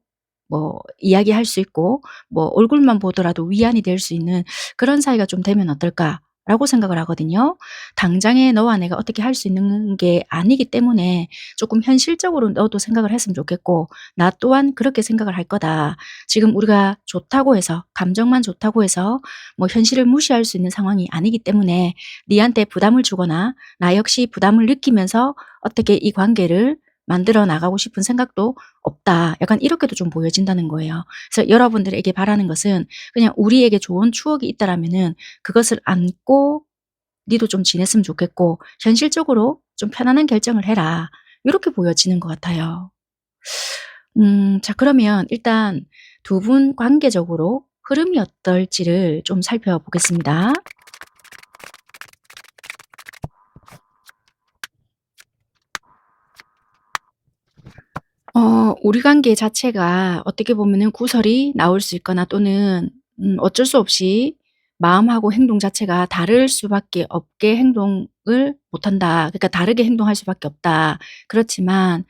뭐 이야기할 수 있고 뭐 얼굴만 보더라도 위안이 될 수 있는 그런 사이가 좀 되면 어떨까라고 생각을 하거든요. 당장에 너와 내가 어떻게 할 수 있는 게 아니기 때문에 조금 현실적으로 너도 생각을 했으면 좋겠고 나 또한 그렇게 생각을 할 거다. 지금 우리가 좋다고 해서 감정만 좋다고 해서 뭐 현실을 무시할 수 있는 상황이 아니기 때문에 니한테 부담을 주거나 나 역시 부담을 느끼면서 어떻게 이 관계를 만들어 나가고 싶은 생각도 없다. 약간 이렇게도 좀 보여진다는 거예요. 그래서 여러분들에게 바라는 것은 그냥 우리에게 좋은 추억이 있다라면은 그것을 안고 니도 좀 지냈으면 좋겠고 현실적으로 좀 편안한 결정을 해라. 요렇게 보여지는 것 같아요. 자 그러면 일단 두 분 관계적으로 흐름이 어떨지를 좀 살펴보겠습니다. 우리 관계 자체가 어떻게 보면은 구설이 나올 수 있거나 또는 어쩔 수 없이 마음하고 행동 자체가 다를 수밖에 없게 행동을 못한다. 그러니까 다르게 행동할 수밖에 없다. 그렇지만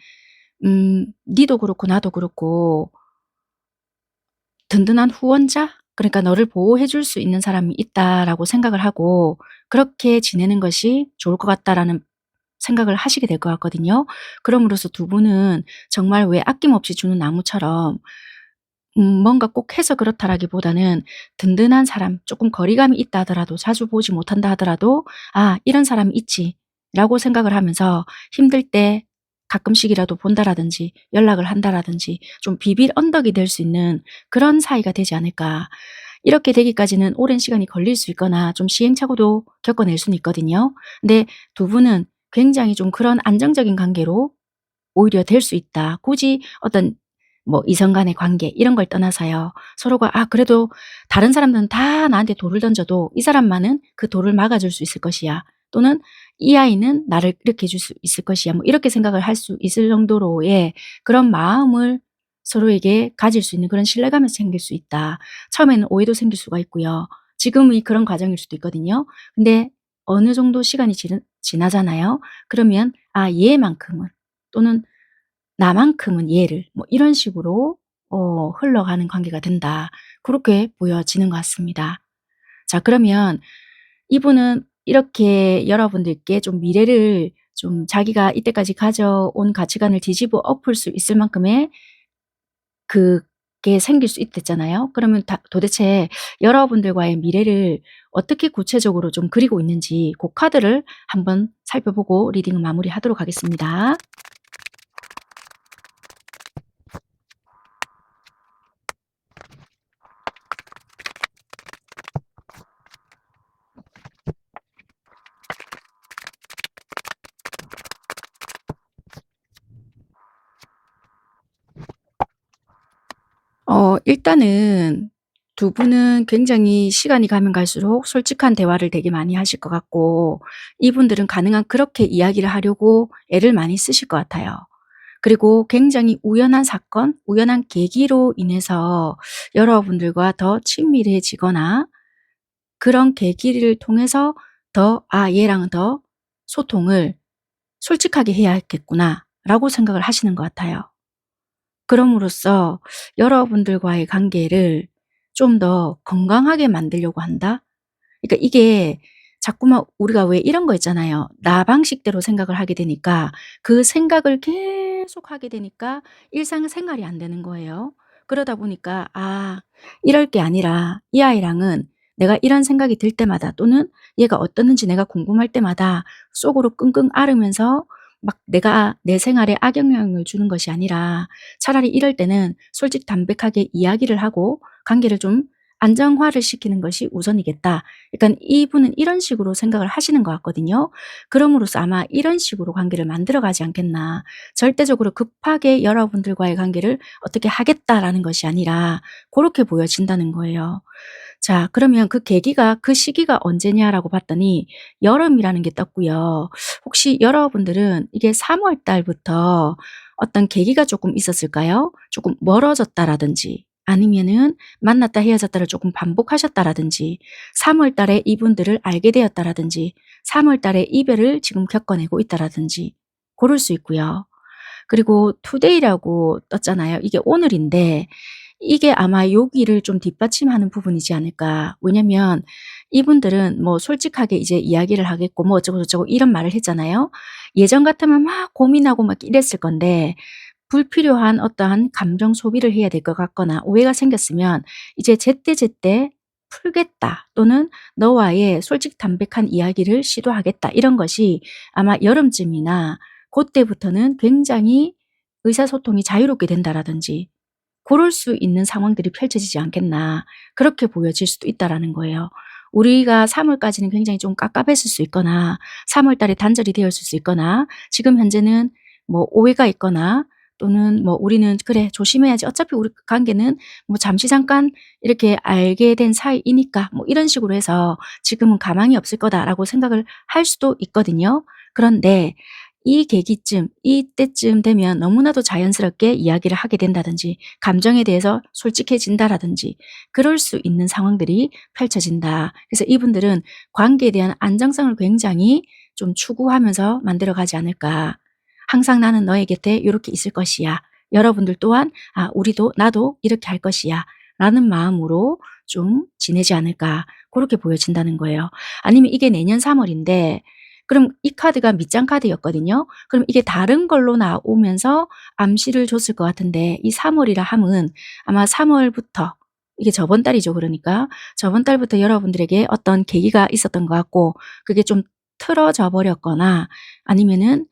니도 그렇고 나도 그렇고 든든한 후원자? 그러니까 너를 보호해 줄 수 있는 사람이 있다라고 생각을 하고 그렇게 지내는 것이 좋을 것 같다라는 생각을 하시게 될 것 같거든요. 그럼으로써 두 분은 정말 왜 아낌없이 주는 나무처럼 뭔가 꼭 해서 그렇다라기보다는 든든한 사람, 조금 거리감이 있다 하더라도 자주 보지 못한다 하더라도 '아 이런 사람이 있지.'라고 생각을 하면서 힘들 때 가끔씩이라도 본다라든지 연락을 한다라든지 좀 비빌 언덕이 될 수 있는 그런 사이가 되지 않을까. 이렇게 되기까지는 오랜 시간이 걸릴 수 있거나 좀 시행착오도 겪어낼 수는 있거든요. 근데 두 분은 굉장히 좀 그런 안정적인 관계로 오히려 될 수 있다. 굳이 어떤 뭐 이성 간의 관계 이런 걸 떠나서요. 서로가 '아 그래도 다른 사람들은 다 나한테 돌을 던져도 이 사람만은 그 돌을 막아 줄 수 있을 것이야.' 또는 '이 아이는 나를 이렇게 해줄 수 있을 것이야.' 뭐 이렇게 생각을 할 수 있을 정도로의 그런 마음을 서로에게 가질 수 있는 그런 신뢰감이 생길 수 있다. 처음에는 오해도 생길 수가 있고요. 지금이 그런 과정일 수도 있거든요. 근데 어느 정도 시간이 지나잖아요. 그러면 '아 얘만큼은' 또는 '나만큼은 얘를' 뭐 이런 식으로 흘러가는 관계가 된다. 그렇게 보여지는 것 같습니다. 자 그러면 이분은 이렇게 여러분들께 좀 미래를 좀 자기가 이때까지 가져온 가치관을 뒤집어 엎을 수 있을 만큼의 그게 생길 수 있댔잖아요. 그러면 도대체 여러분들과의 미래를 어떻게 구체적으로 좀 그리고 있는지 그 카드를 한번 살펴보고 리딩을 마무리하도록 하겠습니다. 일단은 두 분은 굉장히 시간이 가면 갈수록 솔직한 대화를 되게 많이 하실 것 같고 이분들은 가능한 그렇게 이야기를 하려고 애를 많이 쓰실 것 같아요. 그리고 굉장히 우연한 사건, 우연한 계기로 인해서 여러분들과 더 친밀해지거나 그런 계기를 통해서 더 '아 얘랑은 더 소통을 솔직하게 해야겠구나.'라고 생각을 하시는 것 같아요. 그럼으로써 여러분들과의 관계를 좀 더 건강하게 만들려고 한다? 그러니까 이게 자꾸만 우리가 왜 이런 거 있잖아요. 나 방식대로 생각을 하게 되니까 그 생각을 계속 하게 되니까 일상생활이 안 되는 거예요. 그러다 보니까 이럴 게 아니라 이 아이랑은 내가 이런 생각이 들 때마다 또는 얘가 어떻는지 내가 궁금할 때마다 속으로 끙끙 앓으면서 막 내가 내 생활에 악영향을 주는 것이 아니라 차라리 이럴 때는 솔직담백하게 이야기를 하고 관계를 좀 안정화를 시키는 것이 우선이겠다. 그러니까 이분은 이런 식으로 생각을 하시는 것 같거든요. 그럼으로써 아마 이런 식으로 관계를 만들어 가지 않겠나. 절대적으로 급하게 여러분들과의 관계를 어떻게 하겠다라는 것이 아니라 그렇게 보여진다는 거예요. 자, 그러면 그 계기가 그 시기가 언제냐라고 봤더니 여름이라는 게 떴고요. 혹시 여러분들은 이게 3월 달부터 어떤 계기가 조금 있었을까요? 조금 멀어졌다라든지 아니면은 만났다 헤어졌다를 조금 반복하셨다라든지 3월 달에 이분들을 알게 되었다라든지 3월 달에 이별을 지금 겪어내고 있다라든지 고를 수 있고요. 그리고 투데이라고 떴잖아요. 이게 오늘인데 이게 아마 여기를 좀 뒷받침하는 부분이지 않을까. 왜냐면 이분들은 뭐 솔직하게 이제 이야기를 하겠고 뭐 어쩌고 저쩌고 이런 말을 했잖아요. 예전 같으면 막 고민하고 막 이랬을 건데 불필요한 어떠한 감정 소비를 해야 될 것 같거나 오해가 생겼으면 이제 제때제때 풀겠다 또는 너와의 솔직담백한 이야기를 시도하겠다 이런 것이 아마 여름쯤이나 고때부터는 굉장히 의사소통이 자유롭게 된다라든지 고럴 수 있는 상황들이 펼쳐지지 않겠나 그렇게 보여질 수도 있다라는 거예요. 우리가 3 월까지는 굉장히 좀 깝깝했을 수 있거나 3월 달에 단절이 되었을 수 있거나 지금 현재는 뭐 오해가 있거나 또는 뭐 '우리는 그래 조심해야지. 어차피 우리 관계는 뭐 잠시 잠깐 이렇게 알게 된 사이이니까.' 뭐 이런 식으로 해서 '지금은 가망이 없을 거다.'라고 생각을 할 수도 있거든요. 그런데 이 계기쯤 이때쯤 되면 너무나도 자연스럽게 이야기를 하게 된다든지 감정에 대해서 솔직해진다라든지 그럴 수 있는 상황들이 펼쳐진다. 그래서 이분들은 관계에 대한 안정성을 굉장히 좀 추구하면서 만들어 가지 않을까. 항상 나는 너의 곁에 이렇게 있을 것이야. 여러분들 또한 우리도 나도 이렇게 할 것이야. 라는 마음으로 좀 지내지 않을까. 그렇게 보여진다는 거예요. 아니면 이게 내년 3 월인데 그럼 이 카드가 밑장 카드였거든요. 그럼 이게 다른 걸로 나오면서 암시를 줬을 것 같은데 이 3 월이라 함은 아마 3 월부터 이게 저번 달이죠 그러니까. 저번 달부터 여러분들에게 어떤 계기가 있었던 것 같고 그게 좀 틀어져 버렸거나 아니면은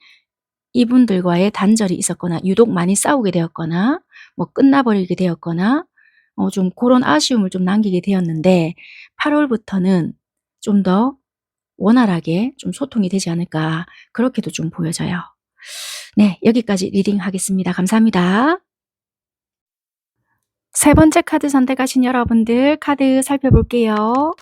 이분들과의 단절이 있었거나 유독 많이 싸우게 되었거나 뭐 끝나 버리게 되었거나 좀 고런 아쉬움을 좀 남기게 되었는데 8 월부터는 좀더 원활하게 좀 소통이 되지 않을까 그렇게도 좀 보여져요. 네. 여기까지 리딩하겠습니다. 감사합니다. 세 번째 카드 선택하신 여러분들 카드 살펴볼게요.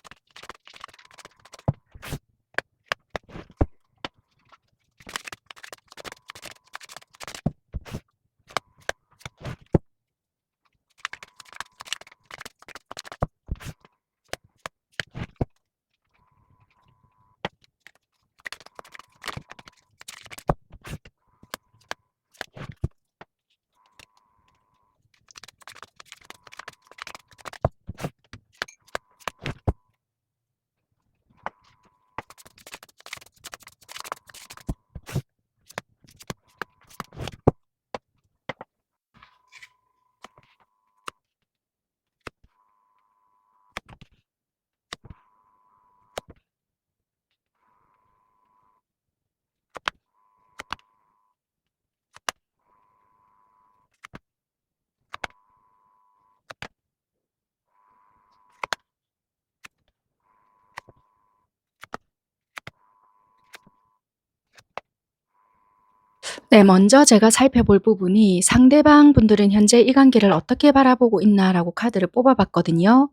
네. 먼저 제가 살펴볼 부분이 '상대방 분들은 현재 이 관계를 어떻게 바라보고 있나.'라고 카드를 뽑아 봤거든요.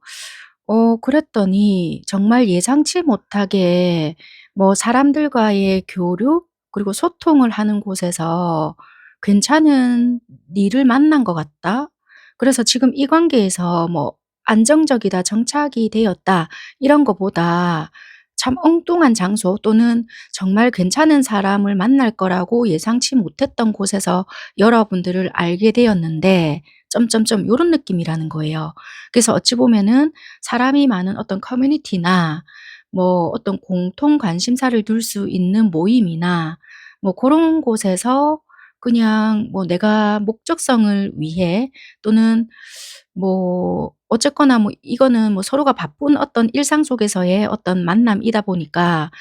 그랬더니 정말 예상치 못하게 뭐 사람들과의 교류 그리고 소통을 하는 곳에서 '괜찮은 일을 만난 것 같다.' 그래서 지금 이 관계에서 뭐 '안정적이다. 정착이 되었다.' 이런 거보다 참 엉뚱한 장소 또는 정말 괜찮은 사람을 만날 거라고 예상치 못했던 곳에서 여러분들을 알게 되었는데 점점점 요런 느낌이라는 거예요. 그래서 어찌 보면은 사람이 많은 어떤 커뮤니티나 뭐 어떤 공통 관심사를 둘 수 있는 모임이나 뭐 고런 곳에서 그냥 뭐 내가 목적성을 위해 또는 뭐 어쨌거나 뭐 이거는 뭐 서로가 바쁜 어떤 일상 속에서의 어떤 만남이다 보니까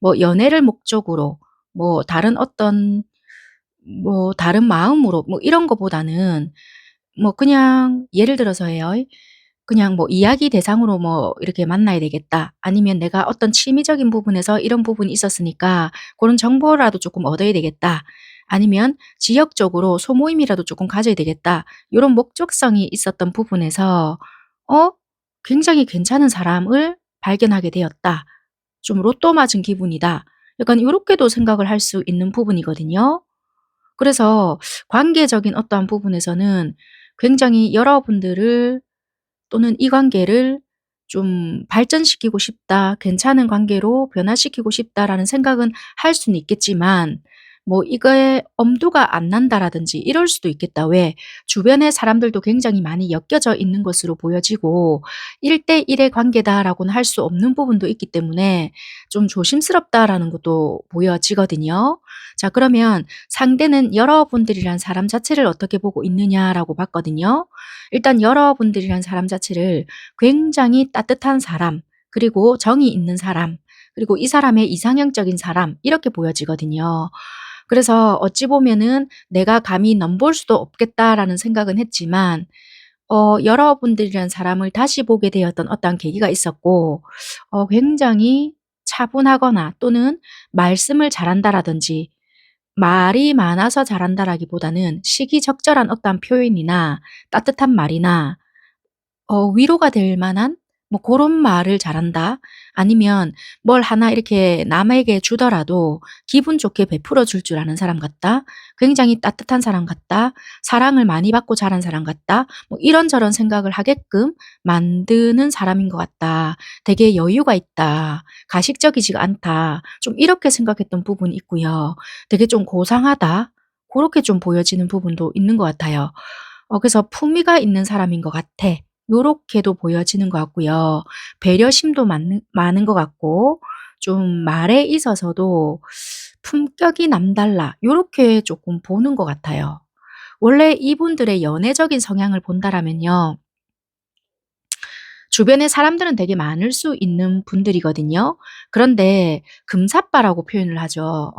뭐 연애를 목적으로 뭐 다른 어떤 뭐 다른 마음으로 뭐 이런 거보다는 뭐 그냥 예를 들어서요. 그냥 뭐 이야기 대상으로 뭐 이렇게 만나야 되겠다. 아니면 내가 어떤 취미적인 부분에서 이런 부분이 있었으니까 그런 정보라도 조금 얻어야 되겠다. 아니면 지역적으로 소모임이라도 조금 가져야 되겠다. 요런 목적성이 있었던 부분에서 어 굉장히 괜찮은 사람을 발견하게 되었다. 좀 로또 맞은 기분이다. 약간 요렇게도 생각을 할 수 있는 부분이거든요. 그래서 관계적인 어떠한 부분에서는 굉장히 여러분들을 또는 이 관계를 좀 '발전시키고 싶다. 괜찮은 관계로 변화시키고 싶다.'라는 생각은 할 수는 있겠지만 뭐 이거에 엄두가 안 난다라든지 이럴 수도 있겠다. 왜? 주변의 사람들도 굉장히 많이 엮여져 있는 것으로 보여지고 1대1의 관계다라고는 할 수 없는 부분도 있기 때문에 좀 조심스럽다라는 것도 보여지거든요. 자, 그러면 상대는 여러분들이란 사람 자체를 어떻게 보고 있느냐라고 봤거든요. 일단 여러분들이란 사람 자체를 굉장히 따뜻한 사람, 그리고 정이 있는 사람, 그리고 이 사람의 이상형적인 사람 이렇게 보여지거든요. 그래서 어찌 보면은 '내가 감히 넘볼 수도 없겠다.'라는 생각은 했지만 여러분들이란 사람을 다시 보게 되었던 어떠한 계기가 있었고 굉장히 차분하거나 또는 말씀을 잘한다라든지 말이 많아서 잘한다라기보다는 시기적절한 어떠한 표현이나 따뜻한 말이나 위로가 될 만한 뭐 고런 말을 잘한다. 아니면 뭘 하나 이렇게 남에게 주더라도 기분 좋게 베풀어 줄 줄 아는 사람 같다. 굉장히 따뜻한 사람 같다. 사랑을 많이 받고 자란 사람 같다. 뭐 이런저런 생각을 하게끔 만드는 사람인 것 같다. 되게 여유가 있다. 가식적이지가 않다. 좀 이렇게 생각했던 부분이 있고요. 되게 좀 고상하다. 고렇게 좀 보여지는 부분도 있는 것 같아요. 그래서 품위가 있는 사람인 것 같아. 요렇게도 보여지는 것 같고요. 배려심도 많은 것 같고 좀 말에 있어서도 품격이 남달라 요렇게 조금 보는 것 같아요. 원래 이분들의 연애적인 성향을 본다라면요. 주변에 사람들은 되게 많을 수 있는 분들이거든요. 그런데 금사빠라고 표현을 하죠.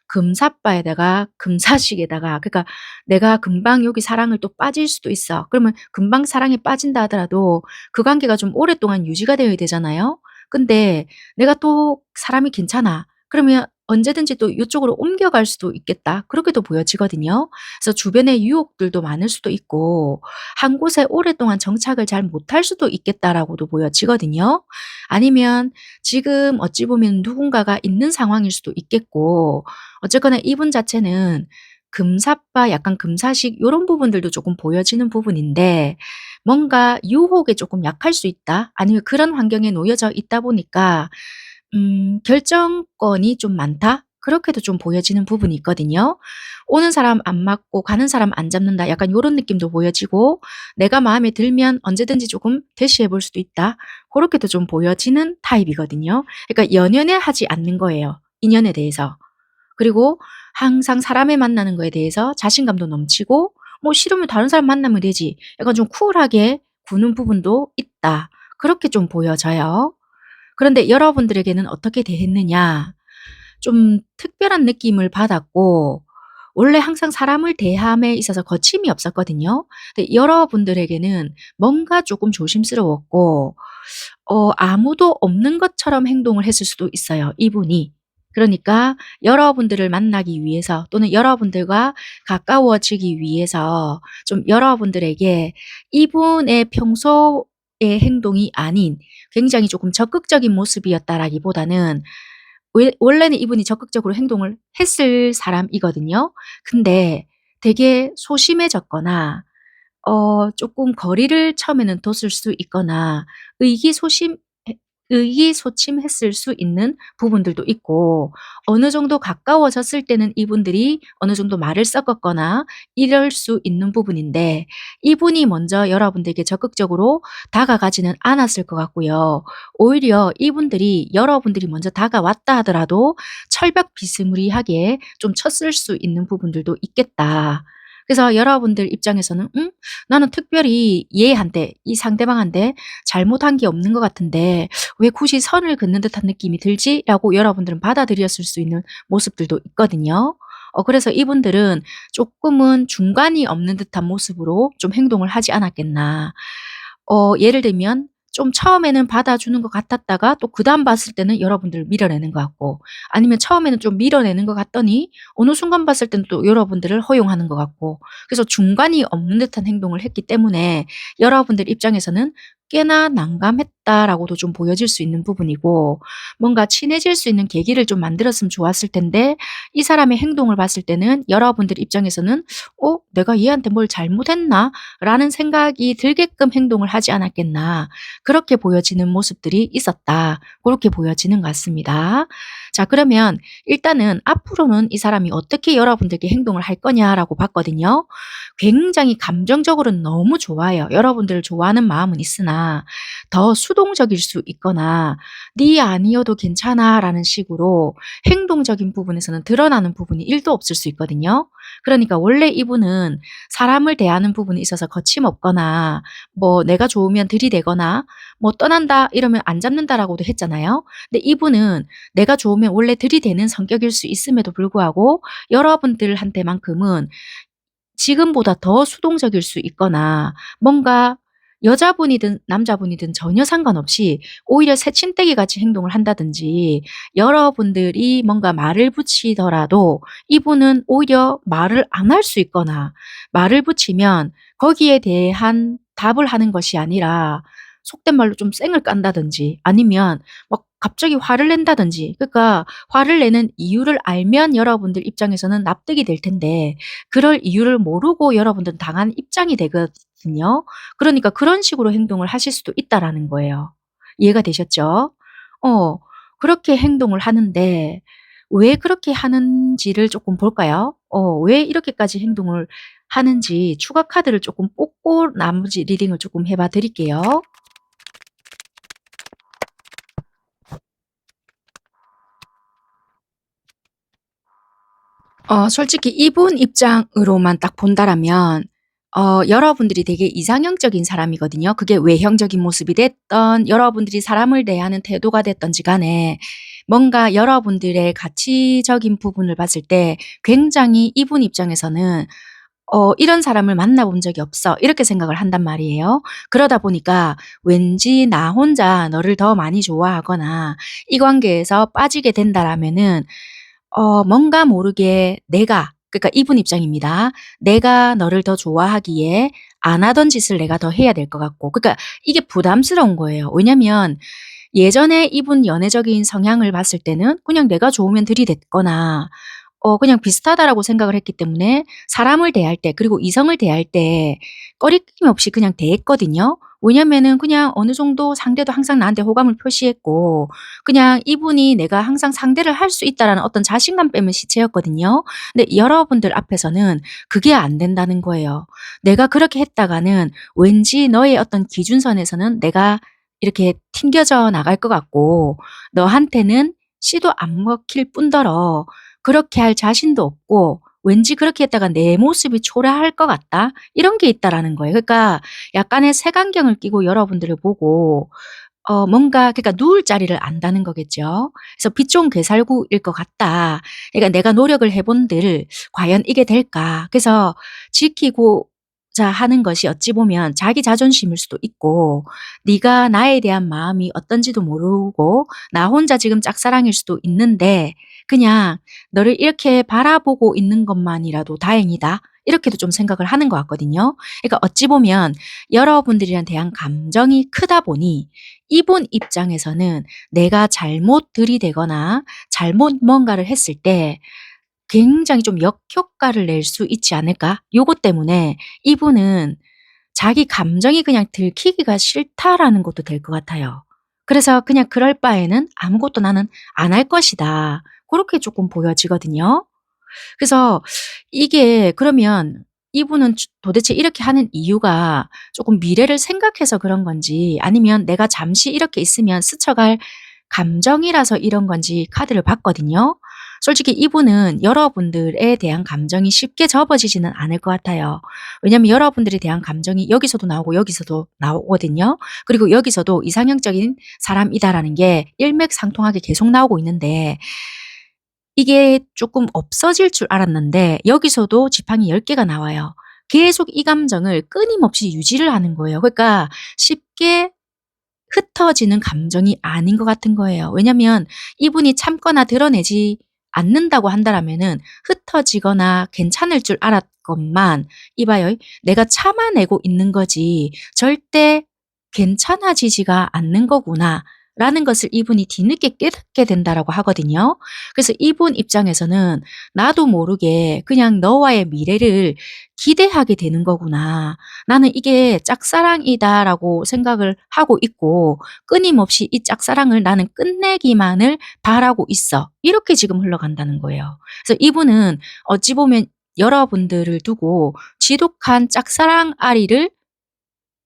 금사빠에다가 금사식에다가 그러니까 내가 금방 여기 사랑을 또 빠질 수도 있어. 그러면 금방 사랑에 빠진다 하더라도 그 관계가 좀 오랫동안 유지가 되어야 되잖아요. 근데 내가 또 사람이 괜찮아. 그러면 언제든지 또 요쪽으로 옮겨갈 수도 있겠다. 그렇게도 보여지거든요. 그래서 주변에 유혹들도 많을 수도 있고 한 곳에 오랫동안 정착을 잘 못할 수도 있겠다라고도 보여지거든요. 아니면 지금 어찌 보면 누군가가 있는 상황일 수도 있겠고 어쨌거나 이분 자체는 금사빠 약간 금사식 요런 부분들도 조금 보여지는 부분인데 뭔가 유혹에 조금 약할 수 있다. 아니면 그런 환경에 놓여져 있다 보니까 결정권이 좀 많다? 그렇게도 좀 보여지는 부분이 있거든요. 오는 사람 안 맞고 가는 사람 안 잡는다. 약간 요런 느낌도 보여지고 내가 마음에 들면 언제든지 조금 대시해 볼 수도 있다. 고렇게도 좀 보여지는 타입이거든요. 그러니까 연연해 하지 않는 거예요, 인연에 대해서. 그리고 항상 사람을 만나는 거에 대해서 자신감도 넘치고 뭐 싫으면 다른 사람 만나면 되지. 약간 좀 쿨하게 구는 부분도 있다. 그렇게 좀 보여져요. 그런데 여러분들에게는 어떻게 대했느냐? 좀 특별한 느낌을 받았고 원래 항상 사람을 대함에 있어서 거침이 없었거든요. 근데 여러분들에게는 뭔가 조금 조심스러웠고 아무도 없는 것처럼 행동을 했을 수도 있어요, 이분이. 그러니까 여러분들을 만나기 위해서 또는 여러분들과 가까워지기 위해서 좀 여러분들에게 이분의 평소의 행동이 아닌 굉장히 조금 적극적인 모습이었다라기보다는 원래는 이분이 적극적으로 행동을 했을 사람이거든요. 근데 되게 소심해졌거나 쪼끔 거리를 처음에는 뒀을 수 있거나 의기소침 의기소침했을 수 있는 부분들도 있고 어느 정도 가까워졌을 때는 이분들이 어느 정도 말을 섞었거나 이럴 수 있는 부분인데 이분이 먼저 여러분들에게 적극적으로 다가가지는 않았을 것 같고요. 오히려 이분들이 여러분들이 먼저 다가왔다 하더라도 철벽 비스무리하게 좀 쳤을 수 있는 부분들도 있겠다. 그래서 여러분들 입장에서는 나는 특별히 얘한테 이 상대방한테 잘못한 게 없는 것 같은데 왜 굳이 선을 긋는 듯한 느낌이 들지? 라고 여러분들은 받아들였을 수 있는 모습들도 있거든요. 그래서 이분들은 조금은 중간이 없는 듯한 모습으로 좀 행동을 하지 않았겠나. 예를 들면 좀 처음에는 받아주는 것 같았다가 또 그다음 봤을 때는 여러분들을 밀어내는 것 같고 아니면 처음에는 좀 밀어내는 것 같더니 어느 순간 봤을 때는 또 여러분들을 허용하는 것 같고 그래서 중간이 없는 듯한 행동을 했기 때문에 여러분들 입장에서는 꽤나 난감했다라고도 좀 보여질 수 있는 부분이고 뭔가 친해질 수 있는 계기를 좀 만들었으면 좋았을 텐데 이 사람의 행동을 봤을 때는 여러분들 입장에서는 내가 얘한테 뭘 잘못했나? 라는 생각이 들게끔 행동을 하지 않았겠나. 그렇게 보여지는 모습들이 있었다. 그렇게 보여지는 것 같습니다. 자, 그러면 일단은 앞으로는 이 사람이 어떻게 여러분들께 행동을 할 거냐라고 봤거든요. 굉장히 감정적으로는 너무 좋아요. 여러분들을 좋아하는 마음은 있으나 더 수동적일 수 있거나 네 아니어도 괜찮아 라는 식으로 행동적인 부분에서는 드러나는 부분이 1도 없을 수 있거든요. 그러니까 원래 이분은 사람을 대하는 부분에 있어서 거침없거나 뭐 내가 좋으면 들이대거나 뭐 떠난다 이러면 안 잡는다라고도 했잖아요. 근데 이분은 내가 좋으면 원래 들이대는 성격일 수 있음에도 불구하고 여러분들한테만큼은 지금보다 더 수동적일 수 있거나 뭔가 여자분이든 남자분이든 전혀 상관없이 오히려 새침대기 같이 행동을 한다든지 여러분들이 뭔가 말을 붙이더라도 이분은 오히려 말을 안 할 수 있거나 말을 붙이면 거기에 대한 답을 하는 것이 아니라 속된 말로 좀 쌩을 깐다든지 아니면 막 갑자기 화를 낸다든지 그러니까 화를 내는 이유를 알면 여러분들 입장에서는 납득이 될 텐데 그럴 이유를 모르고 여러분들은 당한 입장이 되거든요. 그러니까 그런 식으로 행동을 하실 수도 있다라는 거예요. 이해가 되셨죠? 어, 그렇게 행동을 하는데 왜 그렇게 하는지를 조금 볼까요? 왜 이렇게까지 행동을 하는지 추가 카드를 조금 뽑고 나머지 리딩을 조금 해봐 드릴게요. 솔직히 이분 입장으로만 딱 본다라면 여러분들이 되게 이상형적인 사람이거든요. 그게 외형적인 모습이 됐던 여러분들이 사람을 대하는 태도가 됐든지 간에 뭔가 여러분들의 가치적인 부분을 봤을 때 굉장히 이분 입장에서는 '이런 사람을 만나본 적이 없어.' 이렇게 생각을 한단 말이에요. 그러다 보니까 왠지 나 혼자 너를 더 많이 좋아하거나 이 관계에서 빠지게 된다라면은 뭔가 모르게 내가 그러니까 이분 입장입니다. 내가 너를 더 좋아하기에 안 하던 짓을 내가 더 해야 될 것 같고 그러니까 이게 부담스러운 거예요. 왜냐면 예전에 이분 연애적인 성향을 봤을 때는 그냥 내가 좋으면 들이댔거나 그냥 비슷하다라고 생각을 했기 때문에 사람을 대할 때 그리고 이성을 대할 때 꺼리낌 없이 그냥 대했거든요. 왜냐면은 그냥 어느 정도 상대도 항상 나한테 호감을 표시했고 그냥 이분이 내가 항상 상대를 할 수 있다라는 어떤 자신감 빼면 시체였거든요. 근데 여러분들 앞에서는 그게 안 된다는 거예요. 내가 그렇게 했다가는 왠지 너의 어떤 기준선에서는 내가 이렇게 튕겨져 나갈 것 같고 너한테는 씨도 안 먹힐 뿐더러 그렇게 할 자신도 없고 왠지 그렇게 했다가 내 모습이 초라할 것 같다? 이런 게 있다라는 거예요. 그러니까 약간의 색안경을 끼고 여러분들을 보고 뭔가 그러니까 누울 자리를 안다는 거겠죠. 그래서 빛 좋은 괴살구일 것 같다. 그러니까 내가 노력을 해 본들 과연 이게 될까? 그래서 지키고자 하는 것이 어찌 보면 자기 자존심일 수도 있고 네가 나에 대한 마음이 어떤지도 모르고 나 혼자 지금 짝사랑일 수도 있는데 그냥 너를 이렇게 바라보고 있는 것만이라도 다행이다. 이렇게도 좀 생각을 하는 것 같거든요. 그러니까 어찌 보면 여러분들이랑 대한 감정이 크다 보니 이분 입장에서는 내가 잘못 들이대거나 잘못 뭔가를 했을 때 굉장히 좀 역효과를 낼 수 있지 않을까? 요것 때문에 이분은 자기 감정이 그냥 들키기가 싫다라는 것도 될 것 같아요. 그래서 그냥 그럴 바에는 아무것도 나는 안 할 것이다. 고렇게 쪼끔 보여지거든요. 그래서 이게 그러면 이분은 도대체 이렇게 하는 이유가 쪼끔 미래를 생각해서 그런 건지 아니면 내가 잠시 이렇게 있으면 스쳐갈 감정이라서 이런 건지 카드를 봤거든요. 솔직히 이분은 여러분들에 대한 감정이 쉽게 접어지지는 않을 것 같아요. 왜냐하면 여러분들에 대한 감정이 여기서도 나오고 여기서도 나오거든요. 그리고 여기서도 이상형적인 사람이다라는 게 일맥상통하게 계속 나오고 있는데 이게 쪼끔 없어질 줄 알았는데 여기서도 지팡이 10 개가 나와요. 계속 이 감정을 끊임없이 유지를 하는 거예요. 그러니까 쉽게 흩어지는 감정이 아닌 것 같은 거예요. 왜냐면 이분이 참거나 드러내지 않는다고 한다라면은 흩어지거나 괜찮을 줄 알았건만 이봐요. 내가 참아내고 있는 거지 절대 괜찮아지지가 않는 거구나라는 것을 이분이 뒤늦게 깨닫게 된다라고 하거든요. 그래서 이분 입장에서는 '나도 모르게 그냥 너와의 미래를 기대하게 되는 거구나. 나는 이게 짝사랑이다.'라고 생각을 하고 있고 '끊임없이 이 짝사랑을 나는 끝내기만을 바라고 있어.' 이렇게 지금 흘러간다는 거예요. 그래서 이분은 어찌 보면 여러분들을 두고 지독한 짝사랑아리를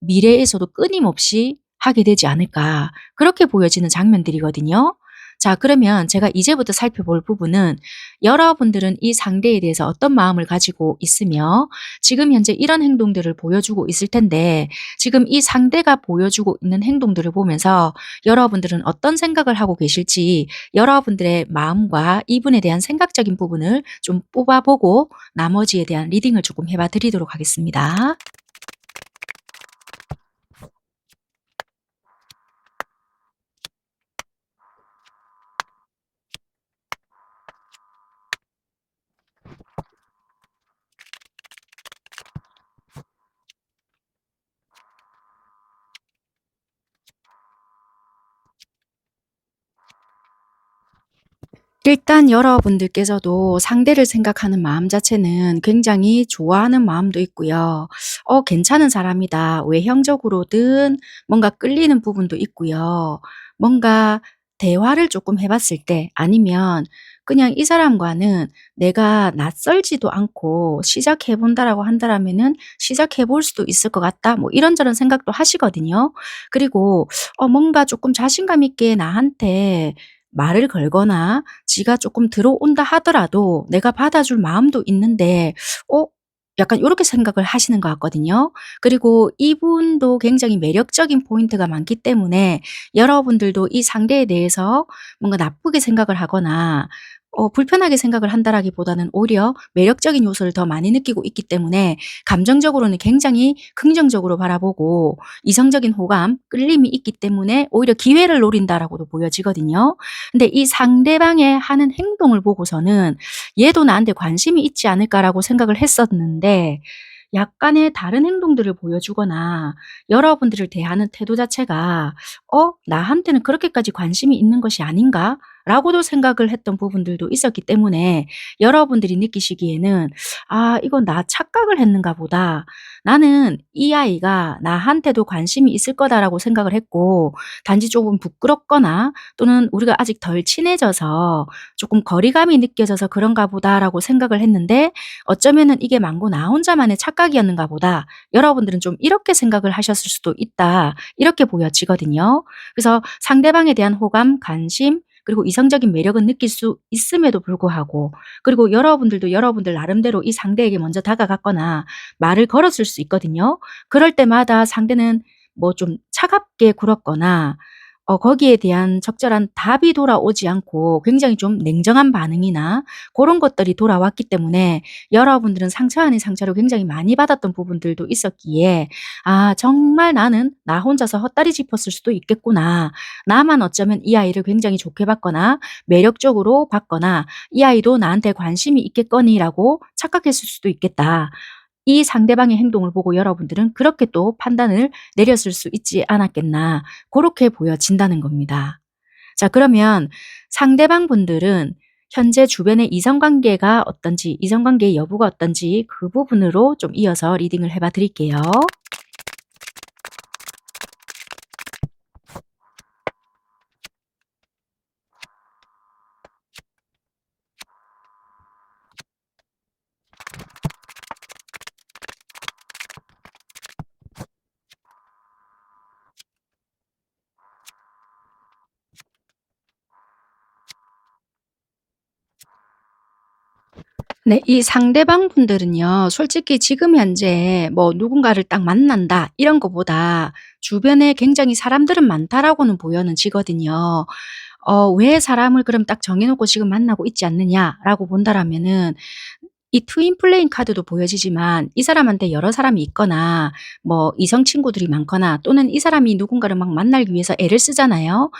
미래에서도 끊임없이 하게 되지 않을까 그렇게 보여지는 장면들이거든요. 자 그러면 제가 이제부터 살펴볼 부분은 여러분들은 이 상대에 대해서 어떤 마음을 가지고 있으며 지금 현재 이런 행동들을 보여주고 있을 텐데 지금 이 상대가 보여주고 있는 행동들을 보면서 여러분들은 어떤 생각을 하고 계실지 여러분들의 마음과 이분에 대한 생각적인 부분을 좀 뽑아 보고 나머지에 대한 리딩을 조금 해봐 드리도록 하겠습니다. 일단 여러분들께서도 상대를 생각하는 마음 자체는 굉장히 좋아하는 마음도 있고요. '괜찮은 사람이다.' 외형적으로든 뭔가 끌리는 부분도 있고요. 뭔가 대화를 쪼끔 해 봤을 때 아니면 그냥 '이 사람과는 내가 낯설지도 않고 시작해 본다.'라고 한다라면은 '시작해 볼 수도 있을 것 같다.' 뭐 이런저런 생각도 하시거든요. 그리고 뭔가 쪼끔 자신감 있게 나한테 말을 걸거나 지가 쪼끔 들어온다 하더라도 내가 받아줄 마음도 있는데 약간 요렇게 생각을 하시는 것 같거든요. 그리고 이분도 굉장히 매력적인 포인트가 많기 때문에 여러분들도 이 상대에 대해서 뭔가 나쁘게 생각을 하거나 불편하게 생각을 한다라기보다는 오히려 매력적인 요소를 더 많이 느끼고 있기 때문에 감정적으로는 굉장히 긍정적으로 바라보고 이성적인 호감, 끌림이 있기 때문에 오히려 '기회를 노린다.'라고도 보여지거든요. 근데 이 상대방의 하는 행동을 보고서는 '얘도 나한테 관심이 있지 않을까.'라고 생각을 했었는데 약간의 다른 행동들을 보여주거나 여러분들을 대하는 태도 자체가 '나한테는 그렇게까지 관심이 있는 것이 아닌가?'라고도 생각을 했던 부분들도 있었기 때문에 여러분들이 느끼시기에는 '아 이건 나 착각을 했는가 보다. 나는 이 아이가 나한테도 관심이 있을 거다.'라고 생각을 했고 단지 조금 부끄럽거나 또는 '우리가 아직 덜 친해져서 조금 거리감이 느껴져서 그런가 보다.'라고 생각을 했는데 어쩌면은 '이게 망고 나 혼자만의 착각이었는가 보다.' 여러분들은 좀 이렇게 생각을 하셨을 수도 있다. 이렇게 보여지거든요. 그래서 상대방에 대한 호감, 관심 그리고 이성적인 매력은 느낄 수 있음에도 불구하고 그리고 여러분들도 여러분들 나름대로 이 상대에게 먼저 다가갔거나 말을 걸었을 수 있거든요. 그럴 때마다 상대는 뭐 좀 차갑게 굴었거나 거기에 대한 적절한 답이 돌아오지 않고 굉장히 좀 냉정한 반응이나 고런 것들이 돌아왔기 때문에 여러분들은 상처 아닌 상처를 굉장히 많이 받았던 부분들도 있었기에 '아 정말 나는 나 혼자서 헛다리 짚었을 수도 있겠구나. 나만 어쩌면 이 아이를 굉장히 좋게 봤거나 매력적으로 봤거나 이 아이도 나한테 관심이 있겠거니.'라고 착각했을 수도 있겠다. 이 상대방의 행동을 보고 여러분들은 그렇게 또 판단을 내렸을 수 있지 않았겠나 고렇게 보여진다는 겁니다. 자 그러면 상대방 분들은 현재 주변의 이성관계가 어떤지 이성관계의 여부가 어떤지 그 부분으로 좀 이어서 리딩을 해봐 드릴게요. 네. 이 상대방 분들은요. 솔직히 지금 현재 뭐 '누군가를 딱 만난다.' 이런 거보다 '주변에 굉장히 사람들은 많다.'라고는 보여는 지거든요. 왜 사람을 그럼 딱 정해 놓고 지금 만나고 있지 않느냐라고 본다라면은 이 트윈 플레잉 카드도 보여지지만 이 사람한테 여러 사람이 있거나 뭐 이성 친구들이 많거나 또는 이 사람이 누군가를 막 만나기 위해서 애를 쓰잖아요.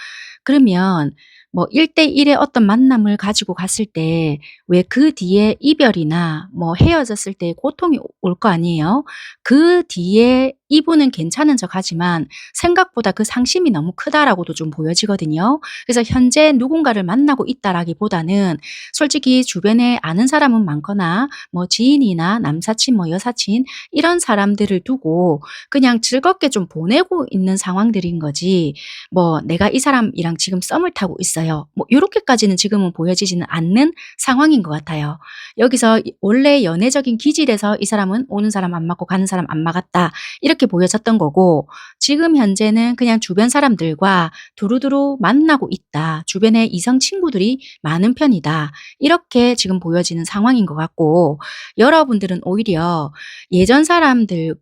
그러면 뭐 1대1의 어떤 만남을 가지고 갔을 때 왜 그 뒤에 이별이나 뭐 헤어졌을 때 고통이 올 거 아니에요. 그 뒤에 이분은 괜찮은 척하지만 생각보다 그 상심이 너무 크다라고도 좀 보여지거든요. 그래서 현재 누군가를 만나고 있다라기보다는 솔직히 주변에 아는 사람은 많거나 뭐 지인이나 남사친 뭐 여사친 이런 사람들을 두고 그냥 즐겁게 좀 보내고 있는 상황들인 거지 뭐 '내가 이 사람이랑 지금 썸을 타고 있어요.' 뭐 요렇게까지는 지금은 보여지지는 않는 상황인 것 같아요. 여기서 원래 연애적인 기질에서 '이 사람은 오는 사람 안 맞고 가는 사람 안 맞았다.' 이렇게 보여졌던 거고 지금 현재는 그냥 주변 사람들과 두루두루 만나고 있다. 주변에 이성 친구들이 많은 편이다. 이렇게 지금 보여지는 상황인 것 같고 여러분들은 오히려 예전 사람들이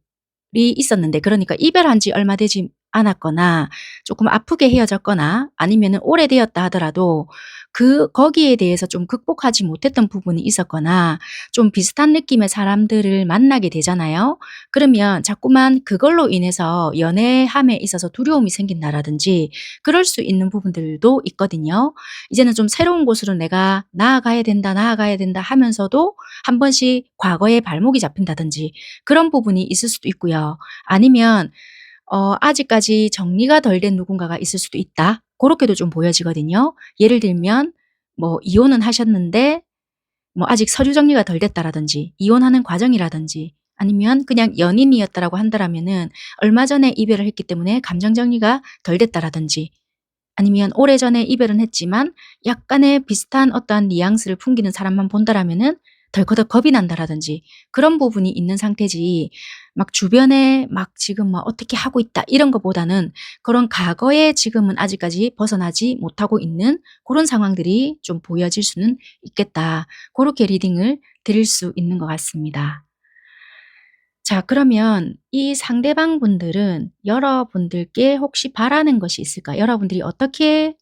있었는데 그러니까 이별한 지 얼마 되지 않았거나 조금 아프게 헤어졌거나 아니면은 오래되었다 하더라도 거기에 대해서 좀 극복하지 못했던 부분이 있었거나 좀 비슷한 느낌의 사람들을 만나게 되잖아요. 그러면 자꾸만 그걸로 인해서 연애함에 있어서 두려움이 생긴다라든지 그럴 수 있는 부분들도 있거든요. 이제는 좀 새로운 곳으로 내가 나아가야 된다, 나아가야 된다 하면서도 한 번씩 과거에 발목이 잡힌다든지 그런 부분이 있을 수도 있고요. 아니면 아직까지 정리가 덜 된 누군가가 있을 수도 있다. 고렇게도 좀 보여지거든요. 예를 들면 뭐 이혼은 하셨는데 뭐 아직 서류 정리가 덜 됐다라든지 이혼하는 과정이라든지 아니면 그냥 연인이었다라고 한다라면은 얼마 전에 이별을 했기 때문에 감정 정리가 덜 됐다라든지 아니면 오래전에 이별은 했지만 약간의 비슷한 어떠한 뉘앙스를 풍기는 사람만 본다라면은 덜커덕 겁이 난다라든지 그런 부분이 있는 상태지 막 주변에 막 지금 막 '어떻게 하고 있다.' 이런 것보다는 그런 과거에 지금은 아직까지 벗어나지 못하고 있는 고런 상황들이 좀 보여질 수는 있겠다. 고렇게 리딩을 드릴 수 있는 것 같습니다. 자 그러면 이 상대방 분들은 여러분들께 혹시 바라는 것이 있을까? 여러분들이 어떻게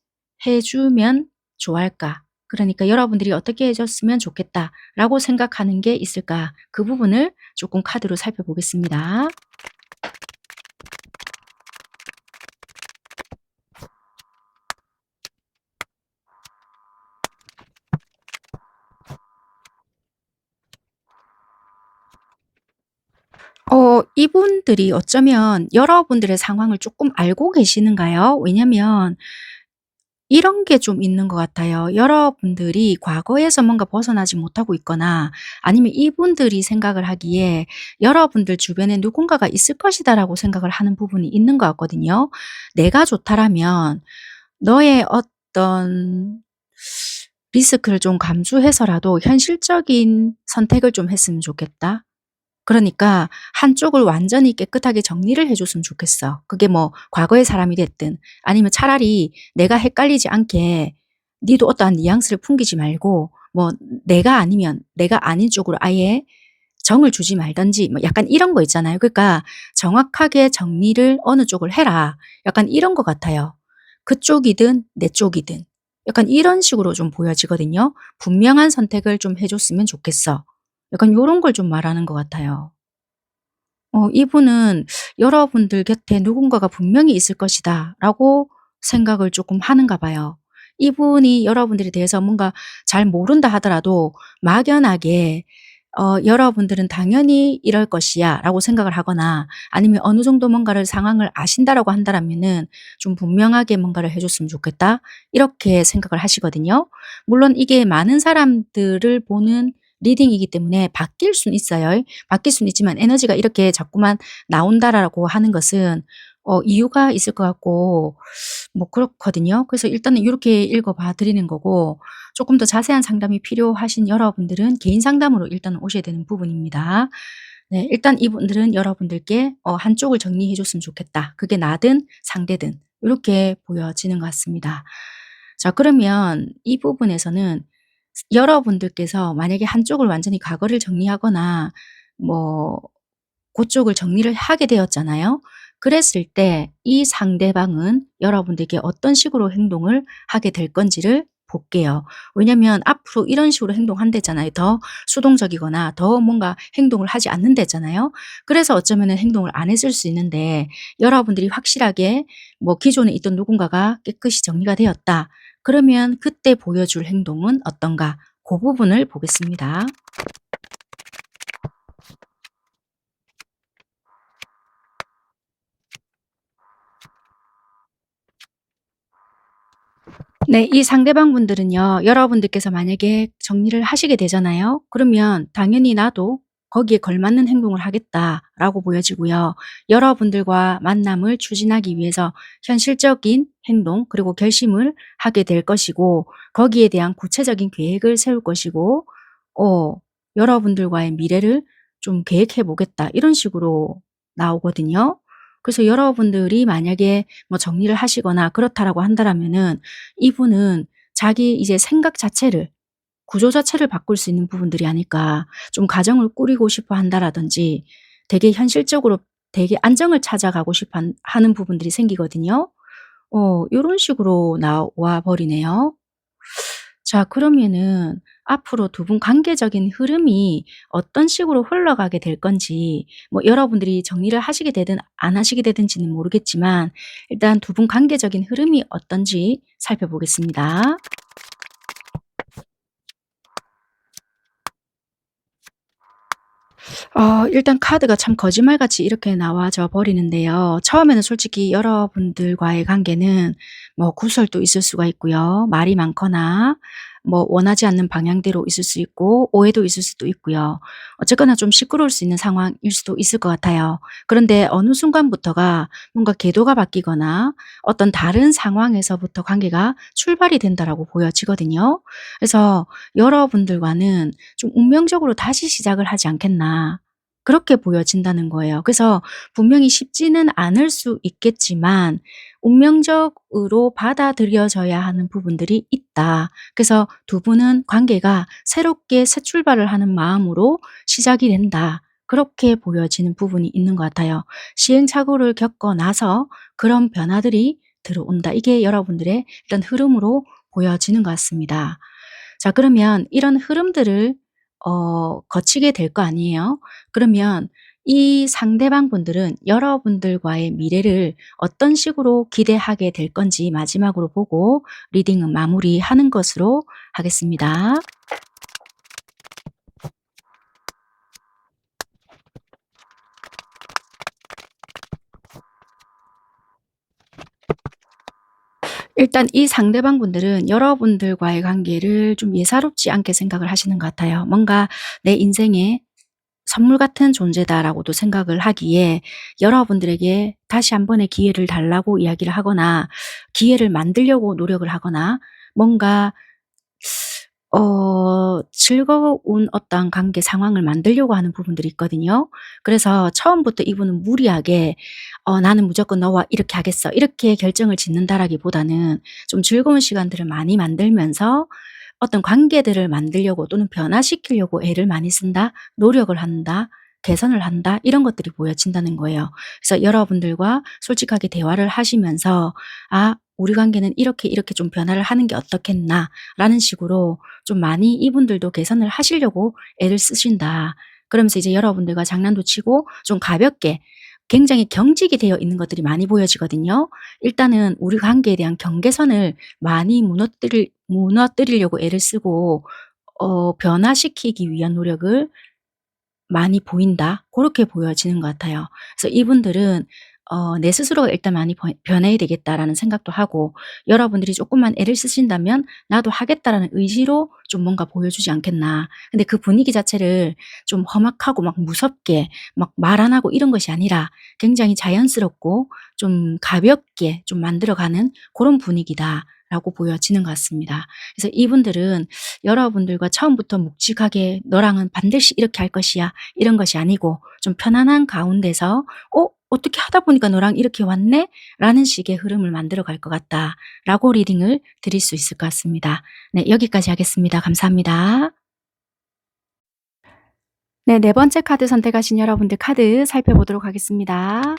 해 주면 좋아할까? 그러니까 '여러분들이 어떻게 해 줬으면 좋겠다.'라고 생각하는 게 있을까? 그 부분을 조금 카드로 살펴보겠습니다. 이분들이 어쩌면 여러분들의 상황을 조금 알고 계시는가요? 왜냐면 이런 게 좀 있는 것 같아요. 여러분들이 과거에서 뭔가 벗어나지 못하고 있거나 아니면 이분들이 생각을 하기에 '여러분들 주변에 누군가가 있을 것이다.'라고 생각을 하는 부분이 있는 것 같거든요. '내가 좋다라면 너의 어떤 리스크를 좀 감수해서라도 현실적인 선택을 좀 했으면 좋겠다.' 그러니까 한쪽을 완전히 깨끗하게 정리를 해 줬으면 좋겠어. 그게 뭐 과거의 사람이 됐든 아니면 차라리 내가 헷갈리지 않게 니도 어떠한 뉘앙스를 풍기지 말고 뭐 내가 아니면 내가 아닌 쪽으로 아예 정을 주지 말든지 뭐 약간 이런 거 있잖아요. 그러니까 정확하게 정리를 어느 쪽을 해라. 약간 이런 것 같아요. 그쪽이든 내 쪽이든. 약간 이런 식으로 좀 보여지거든요. "분명한 선택을 좀 해 줬으면 좋겠어." 약간 요런 걸 좀 말하는 것 같아요. 이분은 '여러분들 곁에 누군가가 분명히 있을 것이다.'라고 생각을 쪼끔 하는가 봐요. 이분이 여러분들에 대해서 뭔가 잘 모른다 하더라도 막연하게 '여러분들은 당연히 이럴 것이야.'라고 생각을 하거나 아니면 어느 정도 뭔가를 상황을 아신다라고 한다라면은 '좀 분명하게 뭔가를 해 줬으면 좋겠다.' 이렇게 생각을 하시거든요. 물론 이게 많은 사람들을 보는 리딩이기 때문에 바뀔 수는 있어요. 바뀔 수는 있지만 에너지가 이렇게 자꾸만 나온다라고 하는 것은 이유가 있을 것 같고 뭐 그렇거든요. 그래서 일단은 요렇게 읽어 봐 드리는 거고 조금 더 자세한 상담이 필요하신 여러분들은 개인 상담으로 일단은 오셔야 되는 부분입니다. 네 일단 이분들은 여러분들께 한쪽을 정리해 줬으면 좋겠다. 그게 나든 상대든 요렇게 보여지는 것 같습니다. 자 그러면 이 부분에서는 여러분들께서 만약에 한쪽을 완전히 과거를 정리하거나 뭐 고쪽을 정리를 하게 되었잖아요. 그랬을 때 이 상대방은 여러분들께 어떤 식으로 행동을 하게 될 건지를 볼게요. 왜냐면 앞으로 이런 식으로 행동한대잖아요. 더 수동적이거나 더 뭔가 행동을 하지 않는다잖아요. 그래서 어쩌면은 행동을 안 했을 수 있는데, 여러분들이 확실하게 뭐 기존에 있던 누군가가 깨끗이 정리가 되었다, 그러면 그때 보여줄 행동은 어떤가? 그 부분을 보겠습니다. 네. 이 상대방 분들은요, 여러분들께서 만약에 정리를 하시게 되잖아요. 그러면 당연히 '나도 거기에 걸맞는 행동을 하겠다.'라고 보여지고요. 여러분들과 만남을 추진하기 위해서 현실적인 행동 그리고 결심을 하게 될 것이고, 거기에 대한 구체적인 계획을 세울 것이고, 어 '여러분들과의 미래를 좀 계획해 보겠다.' 이런 식으로 나오거든요. 그래서 여러분들이 만약에 뭐 정리를 하시거나 그렇다라고 한다라면은, 이분은 자기 이제 생각 자체를, 구조 자체를 바꿀 수 있는 부분들이 아닐까. 좀 가정을 꾸리고 싶어 한다라든지 되게 현실적으로 되게 안정을 찾아가고 싶어 하는 부분들이 생기거든요. 요런 식으로 나와 버리네요. 자, 그러면은 앞으로 두 분 관계적인 흐름이 어떤 식으로 흘러가게 될 건지, 뭐 여러분들이 정리를 하시게 되든 안 하시게 되든지는 모르겠지만, 일단 두 분 관계적인 흐름이 어떤지 살펴보겠습니다. 일단 카드가 참 거짓말같이 이렇게 나와져 버리는데요. 처음에는 솔직히 여러분들과의 관계는 뭐 구설도 있을 수가 있고요. 말이 많거나 뭐 원하지 않는 방향대로 있을 수 있고, 오해도 있을 수도 있고요. 어쨌거나 좀 시끄러울 수 있는 상황일 수도 있을 것 같아요. 그런데 어느 순간부터가 뭔가 궤도가 바뀌거나 어떤 다른 상황에서부터 관계가 출발이 된다라고 보여지거든요. 그래서 여러분들과는 좀 운명적으로 다시 시작을 하지 않겠나, 그렇게 보여진다는 거예요. 그래서 분명히 쉽지는 않을 수 있겠지만 운명적으로 받아들여져야 하는 부분들이 있다. 그래서 두 분은 관계가 새롭게 새 출발을 하는 마음으로 시작이 된다, 그렇게 보여지는 부분이 있는 것 같아요. 시행착오를 겪고 나서 그런 변화들이 들어온다. 이게 여러분들의 일단 흐름으로 보여지는 것 같습니다. 자, 그러면 이런 흐름들을 거치게 될 거 아니에요. 그러면 이 상대방 분들은 여러분들과의 미래를 어떤 식으로 기대하게 될 건지 마지막으로 보고 리딩은 마무리하는 것으로 하겠습니다. 일단 이 상대방 분들은 여러분들과의 관계를 좀 예사롭지 않게 생각을 하시는 것 같아요. 뭔가 '내 인생에 선물 같은 존재다.'라고도 생각을 하기에, 여러분들에게 다시 한 번의 기회를 달라고 이야기를 하거나 기회를 만들려고 노력을 하거나, 뭔가 즐거운 어떤 관계 상황을 만들려고 하는 부분들이 있거든요. 그래서 처음부터 이분은 무리하게 '나는 무조건 너와 이렇게 하겠어.' 이렇게 결정을 짓는다라기보다는 좀 즐거운 시간들을 많이 만들면서 어떤 관계들을 만들려고 또는 변화시키려고 애를 많이 쓴다, 노력을 한다, 개선을 한다, 이런 것들이 보여진다는 거예요. 그래서 여러분들과 솔직하게 대화를 하시면서 '아, 우리 관계는 이렇게 이렇게 좀 변화를 하는 게 어떻겠나.'라는 식으로 좀 많이 이분들도 개선을 하시려고 애를 쓰신다. 그러면서 이제 여러분들과 장난도 치고 좀 가볍게, 굉장히 경직이 되어 있는 것들이 많이 보여지거든요. 일단은 우리 관계에 대한 경계선을 많이 무너뜨리려고 애를 쓰고 변화시키기 위한 노력을 많이 보인다, 그렇게 보여지는 것 같아요. 그래서 이분들은 '내 스스로가 일단 많이 변해야 되겠다.'라는 생각도 하고, 여러분들이 조금만 애를 쓰신다면 '나도 하겠다.'라는 의지로 좀 뭔가 보여주지 않겠나. 근데 그 분위기 자체를 좀 험악하고 막 무섭게 막 말 안 하고 이런 것이 아니라 굉장히 자연스럽고 좀 가볍게 좀 만들어가는 그런 분위기다라고 보여지는 것 같습니다. 그래서 이분들은 여러분들과 처음부터 묵직하게 '너랑은 반드시 이렇게 할 것이야.' 이런 것이 아니고, 좀 편안한 가운데서 어떻게 하다 보니까 너랑 이렇게 왔네? 라는 식의 흐름을 만들어 갈 것 같다. 라고 리딩을 드릴 수 있을 것 같습니다. 네, 여기까지 하겠습니다. 감사합니다. 네, 네 번째 카드 선택하신 여러분들 카드 살펴보도록 하겠습니다.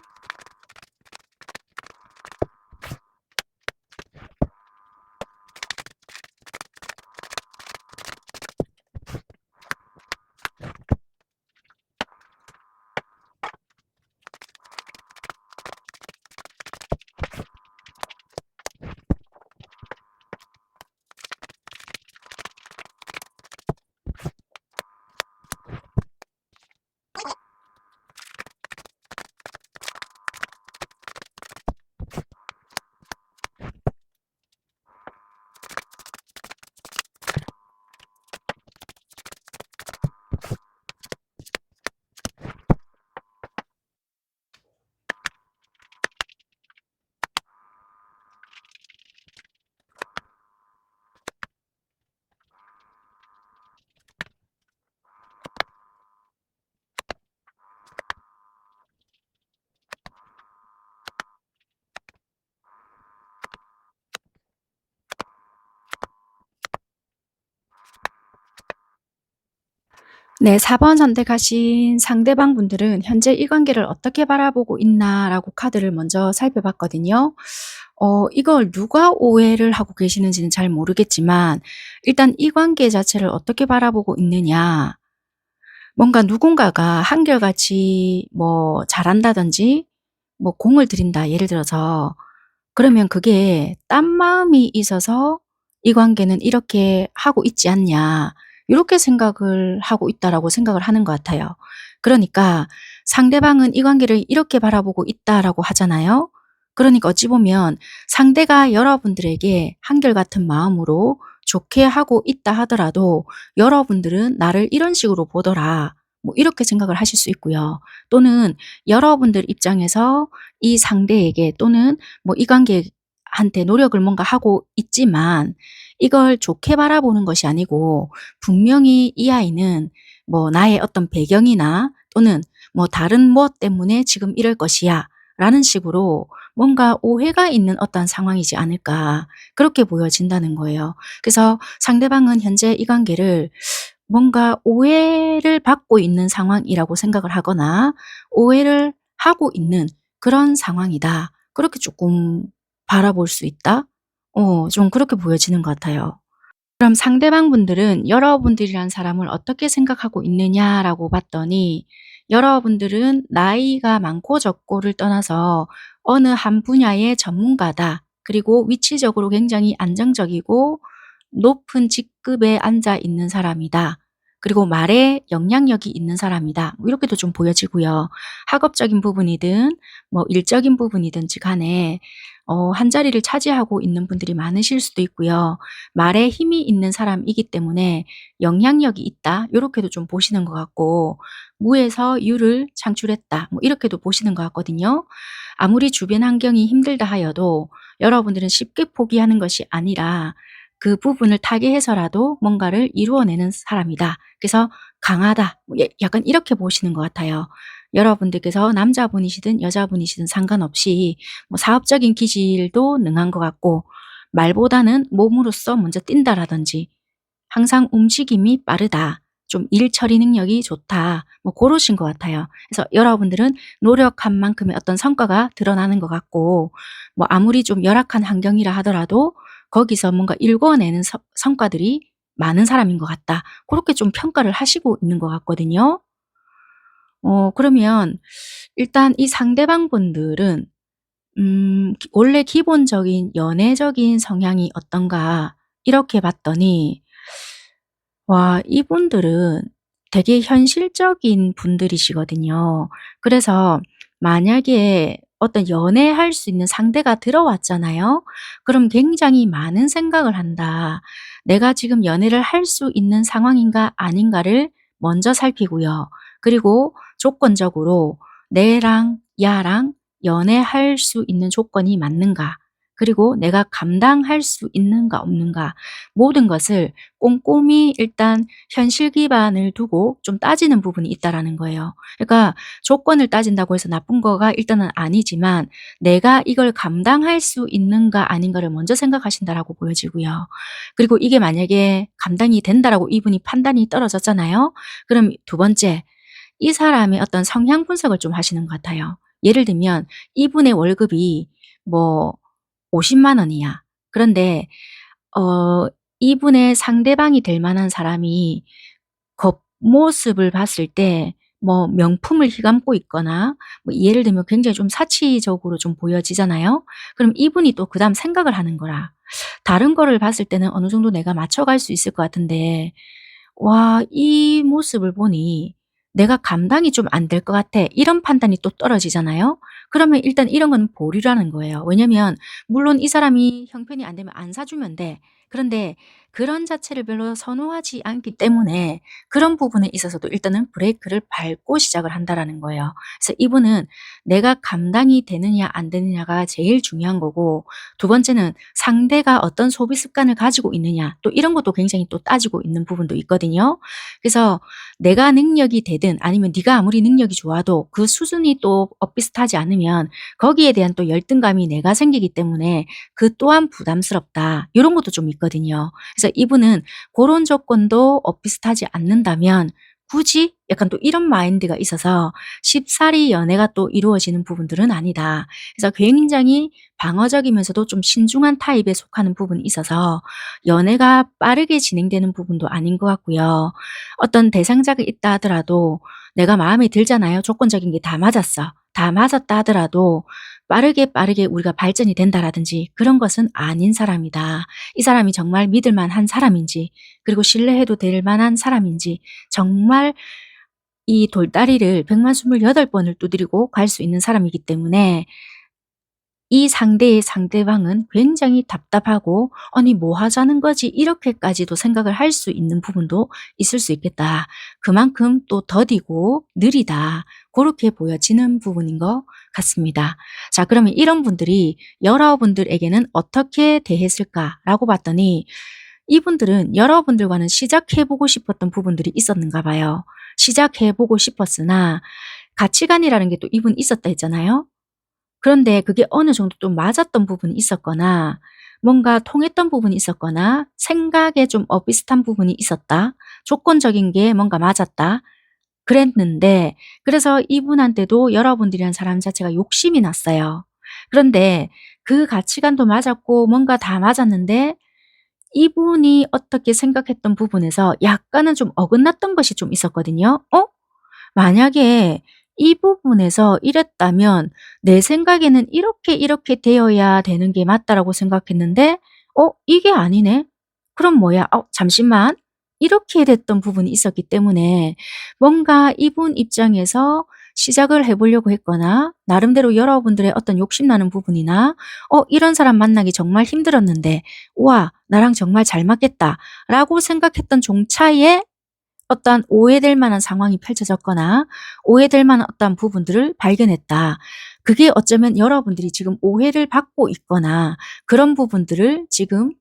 네, 4번 선택하신 상대방 분들은 현재 이 관계를 어떻게 바라보고 있나라고 카드를 먼저 살펴봤거든요. 이걸 누가 오해를 하고 계시는지는 잘 모르겠지만 일단 이 관계 자체를 어떻게 바라보고 있느냐. 뭔가 누군가가 한결같이 뭐 잘한다든지 뭐 공을 들인다 예를 들어서 그러면 그게 딴 마음이 있어서 '이 관계는 이렇게 하고 있지 않냐.' 요렇게 생각을 하고 있다라고 생각을 하는 것 같아요. 그러니까 상대방은 "이 관계를 이렇게 바라보고 있다."라고 하잖아요. 그러니까 어찌 보면 상대가 여러분들에게 한결같은 마음으로 좋게 하고 있다 하더라도 '여러분들은 나를 이런 식으로 보더라.' 뭐 이렇게 생각을 하실 수 있고요. 또는 여러분들 입장에서 이 상대에게 또는 뭐 이 관계한테 노력을 뭔가 하고 있지만 이걸 좋게 바라보는 것이 아니고 분명히 이 아이는 뭐 나의 어떤 배경이나 또는 뭐 다른 무엇 때문에 지금 이럴 것이야 라는 식으로 뭔가 오해가 있는 어떤 상황이지 않을까 그렇게 보여진다는 거예요. 그래서 상대방은 현재 이 관계를 뭔가 오해를 받고 있는 상황이라고 생각을 하거나 오해를 하고 있는 그런 상황이다. 그렇게 조금 바라볼 수 있다? 좀 그렇게 보여지는 것 같아요. 그럼 상대방 분들은 여러분들이란 사람을 어떻게 생각하고 있느냐라고 봤더니 여러분들은 나이가 많고 적고를 떠나서 어느 한 분야의 전문가다. 그리고 위치적으로 굉장히 안정적이고 높은 직급에 앉아 있는 사람이다. 그리고 말에 영향력이 있는 사람이다. 뭐 이렇게도 좀 보여지고요. 학업적인 부분이든 뭐 일적인 부분이든지 간에 한 자리를 차지하고 있는 분들이 많으실 수도 있고요. 말에 힘이 있는 사람이기 때문에 영향력이 있다. 요렇게도 좀 보시는 것 같고 무에서 유를 창출했다. 뭐 이렇게도 보시는 것 같거든요. 아무리 주변 환경이 힘들다 하여도 여러분들은 쉽게 포기하는 것이 아니라 그 부분을 타개해서라도 뭔가를 이루어내는 사람이다. 그래서 강하다. 뭐 약간 이렇게 보시는 것 같아요. 여러분들께서 남자분이시든 여자분이시든 상관없이 뭐 사업적인 기질도 능한 것 같고 말보다는 몸으로써 먼저 뛴다라든지 항상 움직임이 빠르다. 좀 일 처리 능력이 좋다. 뭐 고러신 것 같아요. 그래서 여러분들은 노력한 만큼의 어떤 성과가 드러나는 것 같고 뭐 아무리 좀 열악한 환경이라 하더라도 거기서 뭔가 일궈내는 성과들이 많은 사람인 것 같다. 그렇게 좀 평가를 하시고 있는 것 같거든요. 그러면 일단 이 상대방 분들은 원래 기본적인 연애적인 성향이 어떤가 이렇게 봤더니 와 이분들은 되게 현실적인 분들이시거든요. 그래서 만약에 어떤 연애할 수 있는 상대가 들어왔잖아요. 그럼 굉장히 많은 생각을 한다. 내가 지금 연애를 할 수 있는 상황인가 아닌가를 먼저 살피고요. 그리고 조건적으로 내랑 야랑 연애할 수 있는 조건이 맞는가. 그리고 내가 감당할 수 있는가 없는가 모든 것을 꼼꼼히 일단 현실 기반을 두고 좀 따지는 부분이 있다라는 거예요. 그러니까 조건을 따진다고 해서 나쁜 거가 일단은 아니지만 내가 이걸 감당할 수 있는가 아닌가를 먼저 생각하신다라고 보여지고요. 그리고 이게 만약에 감당이 된다라고 이분이 판단이 떨어졌잖아요. 그럼 두 번째, 이 사람의 어떤 성향 분석을 좀 하시는 것 같아요. 예를 들면 이분의 월급이 뭐 50만 원이야. 그런데 이분의 상대방이 될 만한 사람이 겉모습을 봤을 때 뭐 명품을 휘감고 있거나 뭐 예를 들면 굉장히 좀 사치적으로 좀 보여지잖아요. 그럼 이분이 또 그다음 생각을 하는 거라. 다른 거를 봤을 때는 어느 정도 내가 맞춰갈 수 있을 것 같은데 와 이 모습을 보니 '내가 감당이 좀 안 될 것 같아.' 이런 판단이 또 떨어지잖아요. 그러면 일단 이런 건 보류라는 거예요. 왜냐면 물론 이 사람이 형편이 안 되면 안 사주면 돼. 그런데 그런 자체를 별로 선호하지 않기 때문에 그런 부분에 있어서도 일단은 브레이크를 밟고 시작을 한다라는 거예요. 그래서 이분은 내가 감당이 되느냐 안 되느냐가 제일 중요한 거고 두 번째는 상대가 어떤 소비 습관을 가지고 있느냐 또 이런 것도 굉장히 또 따지고 있는 부분도 있거든요. 그래서 내가 능력이 되든 아니면 네가 아무리 능력이 좋아도 그 수준이 또 엇비슷하지 않으면 거기에 대한 또 열등감이 내가 생기기 때문에 그 또한 부담스럽다. 이런 것도 좀 있거든요. 그래서 이분은 그런 조건도 엇비슷하지 않는다면 굳이 약간 또 이런 마인드가 있어서 쉽사리 연애가 또 이루어지는 부분들은 아니다. 그래서 굉장히 방어적이면서도 좀 신중한 타입에 속하는 부분이 있어서 연애가 빠르게 진행되는 부분도 아닌 것 같고요. 어떤 대상자가 있다 하더라도 내가 마음에 들잖아요. 조건적인 게 다 맞았어. 다 맞았다 하더라도 빠르게 우리가 발전이 된다라든지 그런 것은 아닌 사람이다. 이 사람이 정말 믿을 만한 사람인지 그리고 신뢰해도 될 만한 사람인지 정말 이 돌다리를 128번을 두드리고 갈 수 있는 사람이기 때문에 이 상대의 상대방은 굉장히 답답하고 '아니 뭐 하자는 거지?' 이렇게까지도 생각을 할 수 있는 부분도 있을 수 있겠다. 그만큼 또 더디고 느리다. 고렇게 보여지는 부분인 것 같습니다. 자 그러면 이런 분들이 여러분들에게는 어떻게 대했을까라고 봤더니 이분들은 여러분들과는 시작해 보고 싶었던 부분들이 있었는가 봐요. 시작해 보고 싶었으나 가치관이라는 게 또 이분 있었다 했잖아요. 그런데 그게 어느 정도 좀 맞았던 부분이 있었거나 뭔가 통했던 부분이 있었거나 생각에 좀 비슷한 부분이 있었다. 조건적인 게 뭔가 맞았다. 그랬는데 그래서 이분한테도 여러분들이란 사람 자체가 욕심이 났어요. 그런데 그 가치관도 맞았고 뭔가 다 맞았는데 이분이 어떻게 생각했던 부분에서 약간은 좀 어긋났던 것이 좀 있었거든요. 만약에 이 부분에서 이랬다면 내 생각에는 이렇게 되어야 되는 게 맞다라고 생각했는데 이게 아니네. 그럼 뭐야? 잠시만. 이렇게 됐던 부분이 있었기 때문에 뭔가 이분 입장에서 시작을 해 보려고 했거나 나름대로 여러분들의 어떤 욕심나는 부분이나 '이런 사람 만나기 정말 힘들었는데 우와 나랑 정말 잘 맞겠다.'라고 생각했던 종차에 어떠한 오해될 만한 상황이 펼쳐졌거나 오해될 만한 어떠한 부분들을 발견했다. 그게 어쩌면 여러분들이 지금 오해를 받고 있거나 그런 부분들을 지금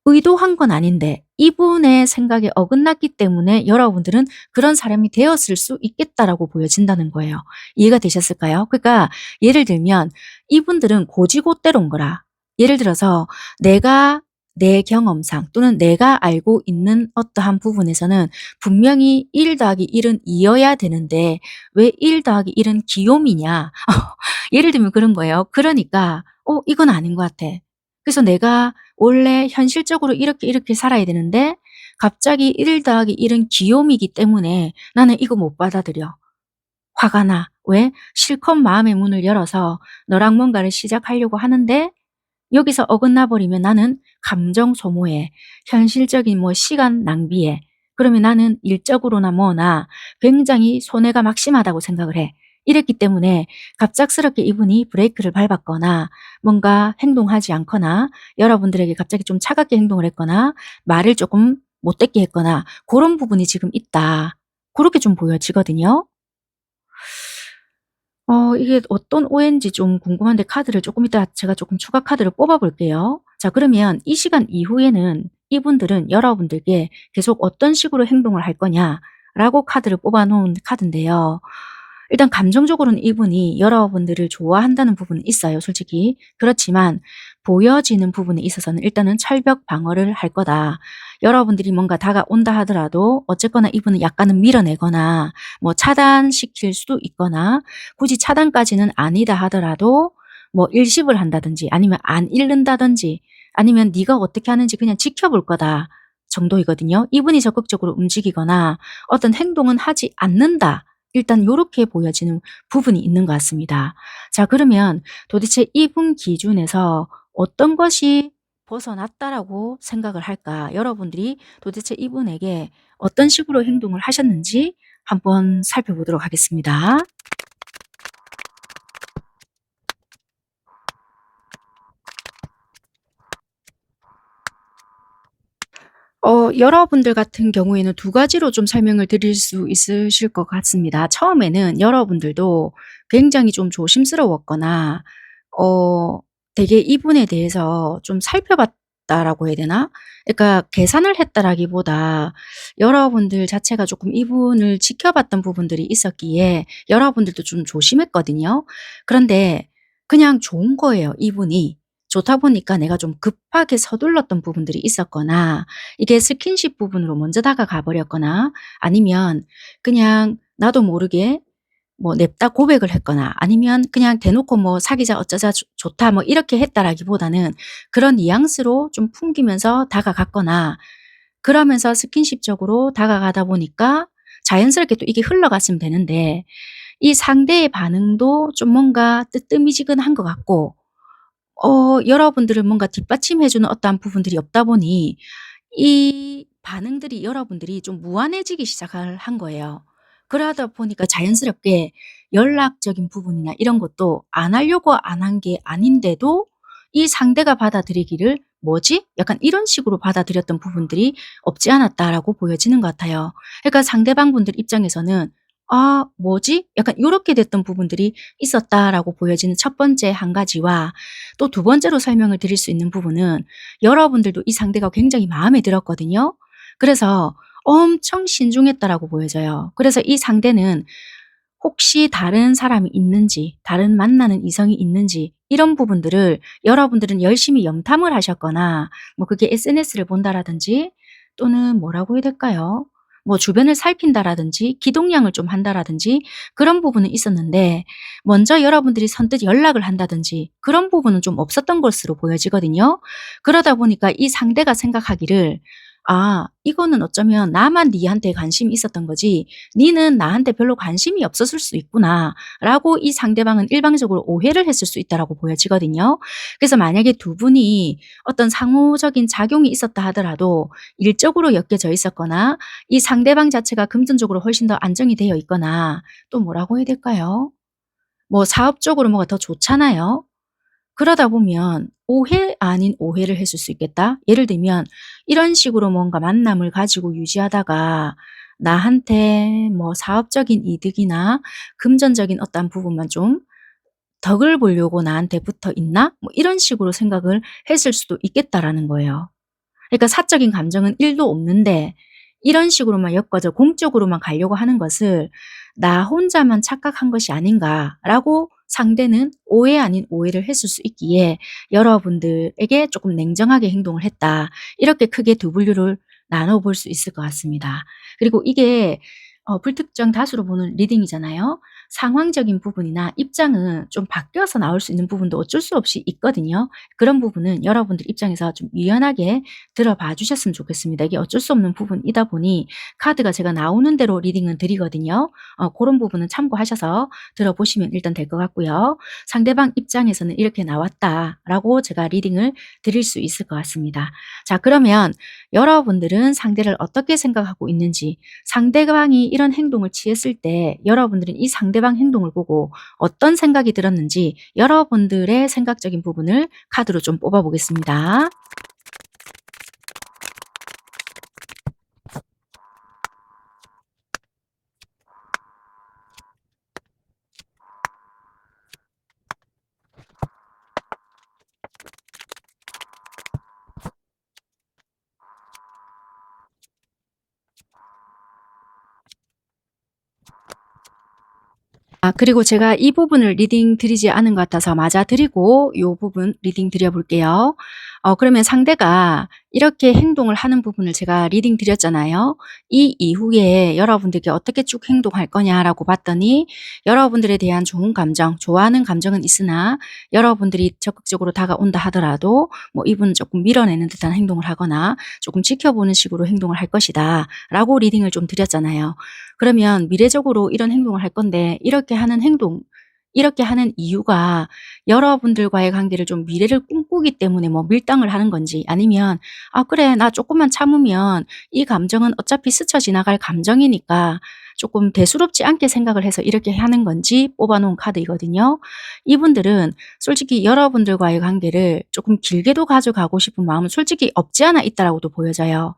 의도한 건 아닌데 이분의 생각에 어긋났기 때문에 여러분들은 그런 사람이 되었을 수 있겠다라고 보여진다는 거예요. 이해가 되셨을까요? 그러니까 예를 들면 이분들은 고지고대로인 거라. 예를 들어서 내가 내 경험상 또는 내가 알고 있는 어떠한 부분에서는 분명히 1 더하기 1은 2 여야 되는데 왜 1 더하기 1은 귀요미냐. 예를 들면 그런 거예요. 그러니까 이건 아닌 것 같아. 그래서 내가 원래 현실적으로 이렇게 살아야 되는데 갑자기 1 더하기 1은 귀요미이기 때문에 나는 이거 못 받아들여. 화가 나. 왜? 실컷 마음의 문을 열어서 너랑 뭔가를 시작하려고 하는데 여기서 어긋나 버리면 나는 감정 소모해. 현실적인 뭐 시간 낭비해. 그러면 나는 일적으로나 뭐나 굉장히 손해가 막심하다고 생각을 해. 이랬기 때문에 갑작스럽게 이분이 브레이크를 밟았거나 뭔가 행동하지 않거나 여러분들에게 갑자기 좀 차갑게 행동을 했거나 말을 조금 못되게 했거나 그런 부분이 지금 있다. 그렇게 좀 보여지거든요. 이게 어떤 오해인지 좀 궁금한데 카드를 조금 이따 제가 조금 추가 카드를 뽑아 볼게요. 자, 그러면 이 시간 이후에는 이분들은 여러분들께 계속 어떤 식으로 행동을 할 거냐라고 카드를 뽑아 놓은 카드인데요. 일단 감정적으로는 이분이 여러분들을 좋아한다는 부분은 있어요, 솔직히. 그렇지만 보여지는 부분에 있어서는 일단은 철벽 방어를 할 거다. 여러분들이 뭔가 다가온다 하더라도 어쨌거나 이분은 약간은 밀어내거나 뭐 차단시킬 수도 있거나, 굳이 차단까지는 아니다 하더라도 뭐 일십을 한다든지 아니면 안 읽는다든지 아니면 네가 어떻게 하는지 그냥 지켜볼 거다 정도이거든요. 이분이 적극적으로 움직이거나 어떤 행동은 하지 않는다. 일단 요렇게 보여지는 부분이 있는 것 같습니다. 자, 그러면 도대체 이분 기준에서 어떤 것이 벗어났다라고 생각을 할까? 여러분들이 도대체 이분에게 어떤 식으로 행동을 하셨는지 한번 살펴보도록 하겠습니다. 여러분들 같은 경우에는 두 가지로 좀 설명을 드릴 수 있으실 것 같습니다. 처음에는 여러분들도 굉장히 좀 조심스러웠거나 어 되게 이분에 대해서 좀 살펴봤다라고 해야 되나? 그러니까 계산을 했다라기보다 여러분들 자체가 조금 이분을 지켜봤던 부분들이 있었기에 여러분들도 좀 조심했거든요. 그런데 그냥 좋은 거예요, 이분이. 좋다 보니까 내가 좀 급하게 서둘렀던 부분들이 있었거나, 이게 스킨십 부분으로 먼저 다가가 버렸거나, 아니면 그냥 나도 모르게 뭐 냅다 고백을 했거나, 아니면 그냥 대놓고 뭐 "사귀자. 어쩌자. 좋다." 뭐 이렇게 했다라기보다는 그런 뉘앙스로 좀 풍기면서 다가갔거나, 그러면서 스킨십적으로 다가가다 보니까 자연스럽게 또 이게 흘러갔으면 되는데 이 상대의 반응도 좀 뭔가 뜨뜨미지근한 것 같고, 여러분들을 뭔가 뒷받침해 주는 어떠한 부분들이 없다 보니 이 반응들이 여러분들이 좀 무한해지기 시작을 한 거예요. 그러다 보니까 자연스럽게 연락적인 부분이나 이런 것도 안 하려고 안 한 게 아닌데도 이 상대가 받아들이기를 '뭐지?' 약간 이런 식으로 받아들였던 부분들이 없지 않았다라고 보여지는 것 같아요. 그러니까 상대방 분들 입장에서는 '아 뭐지?' 약간 요렇게 됐던 부분들이 있었다라고 보여지는 첫 번째 한 가지와, 또 두 번째로 설명을 드릴 수 있는 부분은 여러분들도 이 상대가 굉장히 마음에 들었거든요. 그래서 엄청 신중했다라고 보여져요. 그래서 이 상대는 혹시 다른 사람이 있는지, 다른 만나는 이성이 있는지 이런 부분들을 여러분들은 열심히 염탐을 하셨거나, 뭐 그게 SNS를 본다라든지 또는 뭐라고 해야 될까요? 뭐 주변을 살핀다라든지 기동량을 좀 한다라든지 그런 부분은 있었는데, 먼저 여러분들이 선뜻 연락을 한다든지 그런 부분은 좀 없었던 것으로 보여지거든요. 그러다 보니까 이 상대가 생각하기를 '아 이거는 어쩌면 나만 니한테 관심이 있었던 거지 니는 나한테 별로 관심이 없었을 수 있구나.'라고 이 상대방은 일방적으로 오해를 했을 수 있다라고 보여지거든요. 그래서 만약에 두 분이 어떤 상호적인 작용이 있었다 하더라도 일적으로 엮여져 있었거나, 이 상대방 자체가 금전적으로 훨씬 더 안정이 되어 있거나, 또 뭐라고 해야 될까요? 뭐 사업적으로 뭐가 더 좋잖아요. 그러다 보면 오해 아닌 오해를 했을 수 있겠다. 예를 들면 이런 식으로 뭔가 만남을 가지고 유지하다가 나한테 뭐 사업적인 이득이나 금전적인 어떠한 부분만 좀 덕을 보려고 나한테 붙어 있나? 뭐 이런 식으로 생각을 했을 수도 있겠다라는 거예요. 그러니까 사적인 감정은 1도 없는데 이런 식으로만 엮어져 공적으로만 가려고 하는 것을 '나 혼자만 착각한 것이 아닌가.'라고 상대는 오해 아닌 오해를 했을 수 있기에 여러분들에게 조금 냉정하게 행동을 했다. 이렇게 크게 두 분류를 나눠 볼 수 있을 것 같습니다. 그리고 이게 불특정 다수로 보는 리딩이잖아요. 상황적인 부분이나 입장은 좀 바뀌어서 나올 수 있는 부분도 어쩔 수 없이 있거든요. 그런 부분은 여러분들 입장에서 좀 유연하게 들어봐 주셨으면 좋겠습니다. 이게 어쩔 수 없는 부분이다 보니 카드가 제가 나오는 대로 리딩은 드리거든요. 그런 부분은 참고하셔서 들어보시면 일단 될 것 같고요. 상대방 입장에서는 이렇게 나왔다라고 제가 리딩을 드릴 수 있을 것 같습니다. 자, 그러면 여러분들은 상대를 어떻게 생각하고 있는지, 상대방이 이런 행동을 취했을 때 여러분들은 이 상대방 행동을 보고 어떤 생각이 들었는지 여러분들의 생각적인 부분을 카드로 좀 뽑아 보겠습니다. 그리고 제가 이 부분을 리딩 드리지 않은 것 같아서 맞아 드리고 요 부분 리딩 드려 볼게요. 그러면 상대가 이렇게 행동을 하는 부분을 제가 리딩 드렸잖아요. 이 이후에 여러분들께 어떻게 쭉 행동할 거냐라고 봤더니 여러분들에 대한 좋은 감정, 좋아하는 감정은 있으나 여러분들이 적극적으로 다가온다 하더라도 뭐 이분은 조금 밀어내는 듯한 행동을 하거나 조금 지켜보는 식으로 행동을 할 것이다 라고 리딩을 좀 드렸잖아요. 그러면 미래적으로 이런 행동을 할 건데 이렇게 하는 행동, 이렇게 하는 이유가 여러분들과의 관계를 좀 미래를 꿈꾸기 때문에 뭐 밀당을 하는 건지, 아니면 그래 나 조금만 참으면 이 감정은 어차피 스쳐 지나갈 감정이니까 조금 대수롭지 않게 생각을 해서 이렇게 하는 건지 뽑아 놓은 카드이거든요. 이분들은 솔직히 여러분들과의 관계를 조금 길게도 가져가고 싶은 마음은 솔직히 없지 않아 있다라고도 보여져요.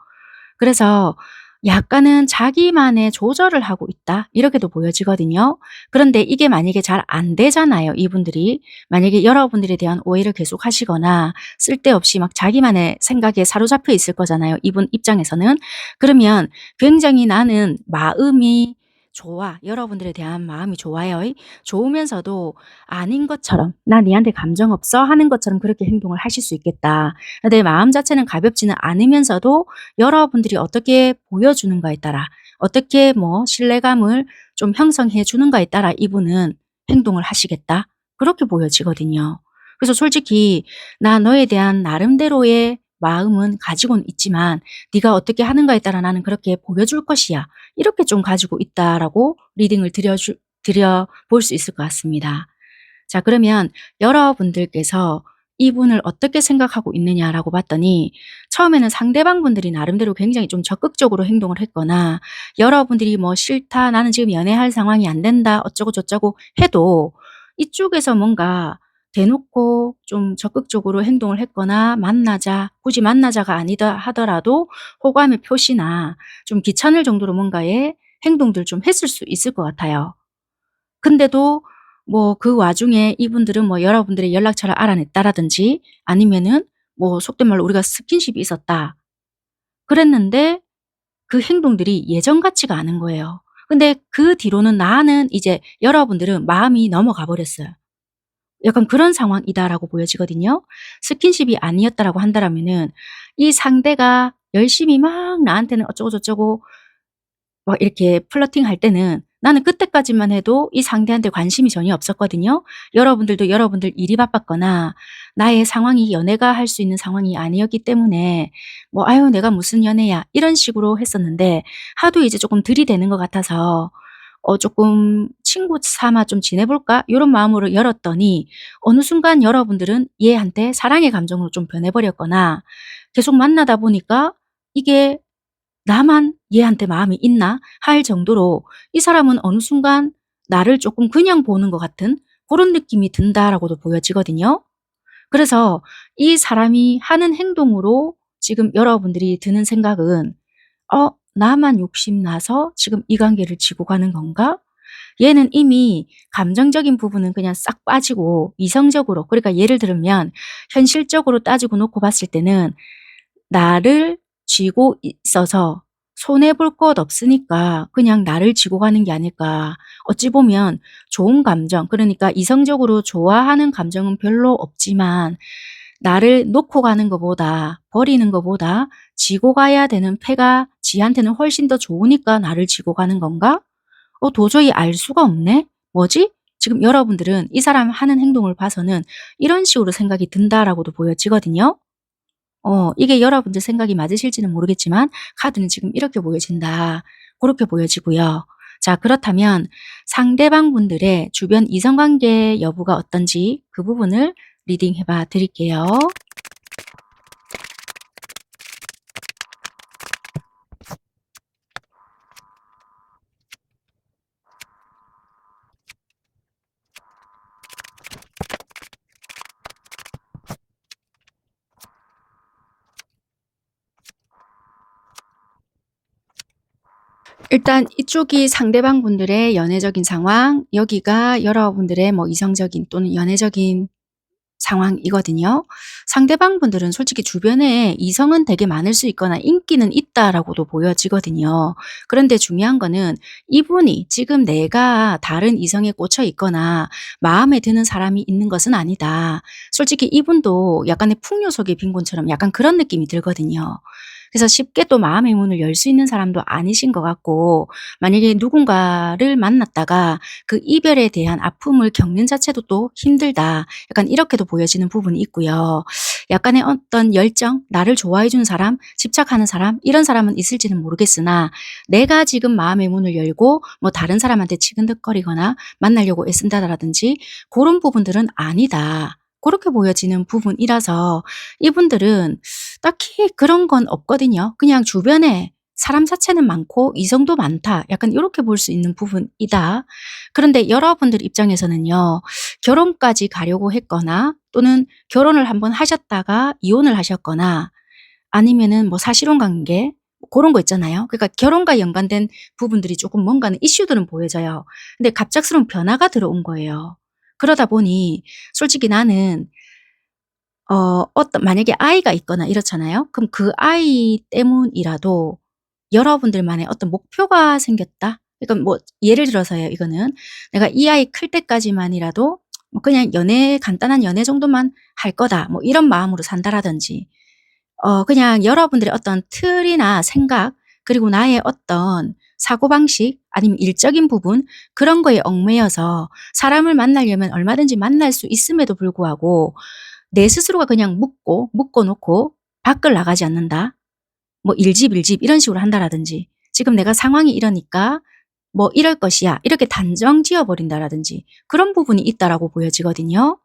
그래서 약간은 자기만의 조절을 하고 있다 이렇게도 보여지거든요. 그런데 이게 만약에 잘 안 되잖아요, 이분들이. 만약에 여러분들에 대한 오해를 계속 하시거나 쓸데없이 막 자기만의 생각에 사로잡혀 있을 거잖아요, 이분 입장에서는. 그러면 굉장히 나는 마음이 좋아. 여러분들에 대한 마음이 좋아요. 좋으면서도 아닌 것처럼 "나 니한테 감정 없어." 하는 것처럼 그렇게 행동을 하실 수 있겠다. 내 마음 자체는 가볍지는 않으면서도 여러분들이 어떻게 보여주는가에 따라, 어떻게 뭐 신뢰감을 좀 형성해 주는가에 따라 이분은 행동을 하시겠다. 그렇게 보여지거든요. 그래서 솔직히 나 너에 대한 나름대로의 마음은 가지고는 있지만 네가 어떻게 하는가에 따라 나는 그렇게 보여줄 것이야. 이렇게 좀 가지고 있다라고 리딩을 드려 볼 수 있을 것 같습니다. 자, 그러면 여러분들께서 이분을 어떻게 생각하고 있느냐라고 봤더니 처음에는 상대방 분들이 나름대로 굉장히 좀 적극적으로 행동을 했거나 여러분들이 뭐 "싫다. 나는 지금 연애할 상황이 안 된다." 어쩌고 저쩌고 해도 이쪽에서 뭔가 대놓고 좀 적극적으로 행동을 했거나 "만나자." 굳이 만나자가 아니다 하더라도 호감의 표시나 좀 귀찮을 정도로 뭔가의 행동들 좀 했을 수 있을 것 같아요. 근데도 뭐 그 와중에 이분들은 뭐 여러분들의 연락처를 알아냈다라든지 아니면은 뭐 속된 말로 "우리가 스킨십이 있었다." 그랬는데 그 행동들이 예전 같지가 않은 거예요. 근데 그 뒤로는 나는 이제 여러분들은 마음이 넘어가 버렸어요. 약간 그런 상황이다라고 보여지거든요. 스킨십이 아니었다라고 한다라면은 이 상대가 열심히 막 나한테는 어쩌고 저쩌고 막 이렇게 플러팅할 때는 나는 그때까지만 해도 이 상대한테 관심이 전혀 없었거든요. 여러분들도 여러분들 일이 바빴거나 나의 상황이 연애가 할 수 있는 상황이 아니었기 때문에 뭐 "아유 내가 무슨 연애야." 이런 식으로 했었는데 하도 이제 조금 들이대는 것 같아서 조금 '친구 삼아 좀 지내 볼까?' 요런 마음으로 열었더니 어느 순간 여러분들은 얘한테 사랑의 감정으로 좀 변해 버렸거나 계속 만나다 보니까 이게 '나만 얘한테 마음이 있나?' 할 정도로 이 사람은 어느 순간 나를 조금 그냥 보는 것 같은 고런 느낌이 든다라고도 보여지거든요. 그래서 이 사람이 하는 행동으로 지금 여러분들이 드는 생각은 '나만 욕심나서 지금 이 관계를 지고 가는 건가?' 얘는 이미 감정적인 부분은 그냥 싹 빠지고 이성적으로, 그러니까 예를 들면 현실적으로 따지고 놓고 봤을 때는 나를 쥐고 있어서 손해 볼 것 없으니까 그냥 나를 쥐고 가는 게 아닐까. 어찌 보면 좋은 감정, 그러니까 이성적으로 좋아하는 감정은 별로 없지만 나를 놓고 가는 것보다, 버리는 것보다 지고 가야 되는 패가 지한테는 훨씬 더 좋으니까 나를 지고 가는 건가? 도저히 알 수가 없네. 뭐지? 지금 여러분들은 이 사람 하는 행동을 봐서는 이런 식으로 생각이 든다라고도 보여지거든요. 이게 여러분들 생각이 맞으실지는 모르겠지만 카드는 지금 이렇게 보여진다. 그렇게 보여지고요. 자, 그렇다면 상대방 분들의 주변 이성관계 여부가 어떤지 그 부분을 리딩해 봐 드릴게요. 일단 이쪽이 상대방 분들의 연애적인 상황, 여기가 여러분들의 뭐 이성적인 또는 연애적인 상황이거든요. 상대방 분들은 솔직히 주변에 이성은 되게 많을 수 있거나 인기는 있다라고도 보여지거든요. 그런데 중요한 거는 이분이 지금 내가 다른 이성에 꽂혀 있거나 마음에 드는 사람이 있는 것은 아니다. 솔직히 이분도 약간의 풍요 속의 빈곤처럼 약간 그런 느낌이 들거든요. 그래서 쉽게 또 마음의 문을 열 수 있는 사람도 아니신 것 같고, 만약에 누군가를 만났다가 그 이별에 대한 아픔을 겪는 자체도 또 힘들다. 약간 이렇게도 보여지는 부분이 있고요. 약간의 어떤 열정, 나를 좋아해 주는 사람, 집착하는 사람, 이런 사람은 있을지는 모르겠으나 내가 지금 마음의 문을 열고 뭐 다른 사람한테 치근덕거리거나 만나려고 애쓴다라든지 그런 부분들은 아니다. 그렇게 보여지는 부분이라서 이분들은 딱히 그런 건 없거든요. 그냥 주변에 사람 자체는 많고 이성도 많다. 약간 이렇게 볼 수 있는 부분이다. 그런데 여러분들 입장에서는요. 결혼까지 가려고 했거나 또는 결혼을 한번 하셨다가 이혼을 하셨거나 아니면은 뭐 사실혼 관계 그런 거 있잖아요. 그러니까 결혼과 연관된 부분들이 조금 뭔가는 이슈들은 보여져요. 근데 갑작스러운 변화가 들어온 거예요. 그러다 보니 솔직히 나는 어떤 만약에 아이가 있거나 이렇잖아요. 그럼 그 아이 때문이라도 여러분들만의 어떤 목표가 생겼다? 그러니까 뭐 예를 들어서요 이거는. '내가 이 아이 클 때까지만이라도 뭐 그냥 연애 간단한 연애 정도만 할 거다.' 뭐 이런 마음으로 산다라든지 그냥 여러분들의 어떤 틀이나 생각 그리고 나의 어떤 사고방식 아니면 일적인 부분 그런 거에 얽매여서 사람을 만나려면 얼마든지 만날 수 있음에도 불구하고 내 스스로가 그냥 묶어 놓고 밖을 나가지 않는다. 뭐 일집 이런 식으로 한다라든지 지금 내가 상황이 이러니까 뭐 이럴 것이야 이렇게 단정 지어 버린다라든지 그런 부분이 있다라고 보여지거든요.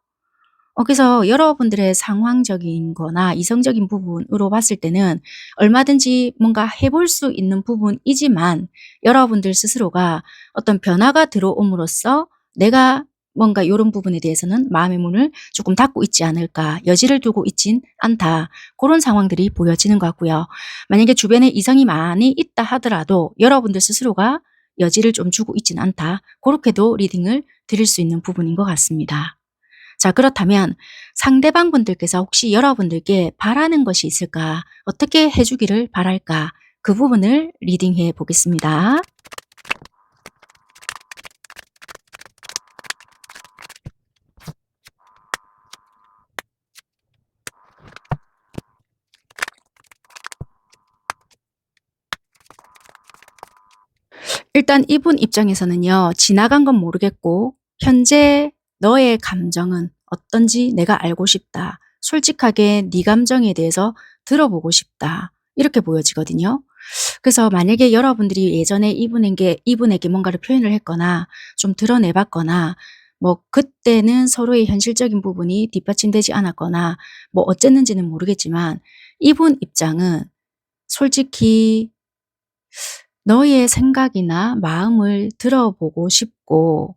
그래서 여러분들의 상황적인 거나 이성적인 부분으로 봤을 때는 얼마든지 뭔가 해볼 수 있는 부분이지만 여러분들 스스로가 어떤 변화가 들어옴으로써 내가 뭔가 이런 부분에 대해서는 마음의 문을 조금 닫고 있지 않을까, 여지를 두고 있진 않다. 그런 상황들이 보여지는 것 같고요. 만약에 주변에 이성이 많이 있다 하더라도 여러분들 스스로가 여지를 좀 주고 있진 않다. 그렇게도 리딩을 드릴 수 있는 부분인 것 같습니다. 자, 그렇다면 상대방 분들께서 혹시 여러분들께 바라는 것이 있을까? 어떻게 해 주기를 바랄까? 그 부분을 리딩해 보겠습니다. 일단 이분 입장에서는요. 지나간 건 모르겠고 현재 너의 감정은 어떤지 내가 알고 싶다. 솔직하게 네 감정에 대해서 들어보고 싶다. 이렇게 보여지거든요. 그래서 만약에 여러분들이 예전에 이분에게 뭔가를 표현을 했거나 좀 드러내 봤거나 뭐 그때는 서로의 현실적인 부분이 뒷받침되지 않았거나 뭐 어쨌는지는 모르겠지만 이분 입장은 솔직히 너의 생각이나 마음을 들어보고 싶고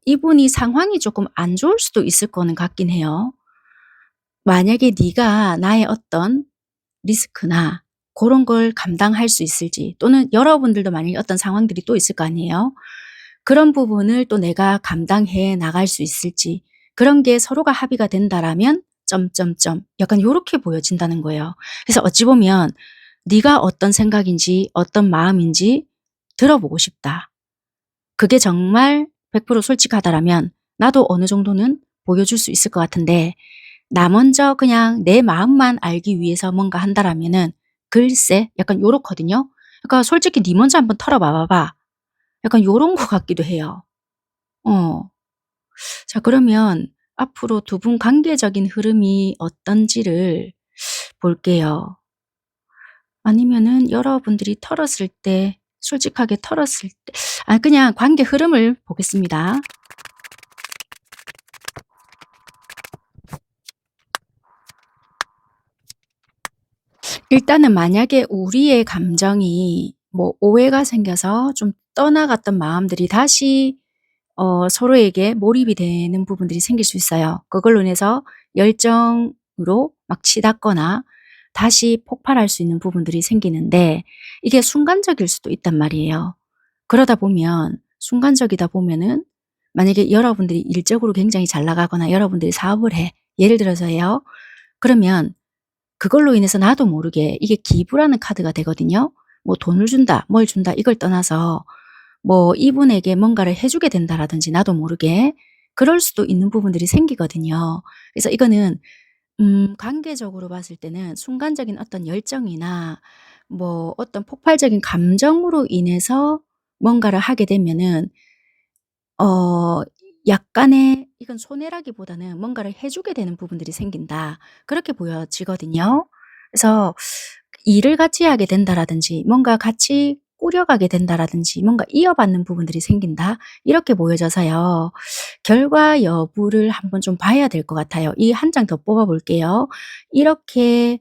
이분이 상황이 조금 안 좋을 수도 있을 거는 같긴 해요. 만약에 네가 나의 어떤 리스크나 그런 걸 감당할 수 있을지 또는 여러분들도 만약에 어떤 상황들이 또 있을 거 아니에요. 그런 부분을 또 내가 감당해 나갈 수 있을지 그런 게 서로가 합의가 된다라면 점점점 약간 요렇게 보여진다는 거예요. 그래서 어찌 보면 네가 어떤 생각인지 어떤 마음인지 들어보고 싶다. 그게 정말 100% 솔직하다라면 나도 어느 정도는 보여줄 수 있을 것 같은데 나 먼저 그냥 내 마음만 알기 위해서 뭔가 한다라면은 글쎄 약간 요렇거든요. 그러니까 솔직히 "네 먼저 한번 털어봐 봐봐." 약간 요런 것 같기도 해요. 어. 자, 그러면 앞으로 두 분 관계적인 흐름이 어떤지를 볼게요. 아니면은 여러분들이 털었을 때 솔직하게 털었을 때 그냥 관계 흐름을 보겠습니다. 일단은 만약에 우리의 감정이 뭐 오해가 생겨서 좀 떠나갔던 마음들이 다시 서로에게 몰입이 되는 부분들이 생길 수 있어요. 그걸로 인해서 열정으로 막 치닫거나 다시 폭발할 수 있는 부분들이 생기는데 이게 순간적일 수도 있단 말이에요. 그러다 보면 순간적이다 보면은 만약에 여러분들이 일적으로 굉장히 잘 나가거나 여러분들이 사업을 해. 예를 들어서요. 그러면 그걸로 인해서 나도 모르게 이게 기부라는 카드가 되거든요. 뭐 돈을 준다, 뭘 준다 이걸 떠나서 뭐 이분에게 뭔가를 해주게 된다라든지 나도 모르게 그럴 수도 있는 부분들이 생기거든요. 그래서 이거는 관계적으로 봤을 때는 순간적인 어떤 열정이나 뭐 어떤 폭발적인 감정으로 인해서 뭔가를 하게 되면은 약간의 이건 손해라기보다는 뭔가를 해주게 되는 부분들이 생긴다. 그렇게 보여지거든요. 그래서 일을 같이 하게 된다라든지 뭔가 같이 꾸려가게 된다라든지 뭔가 이어받는 부분들이 생긴다. 이렇게 보여져서요. 결과 여부를 한번 좀 봐야 될 것 같아요. 이 한 장 더 뽑아 볼게요. 이렇게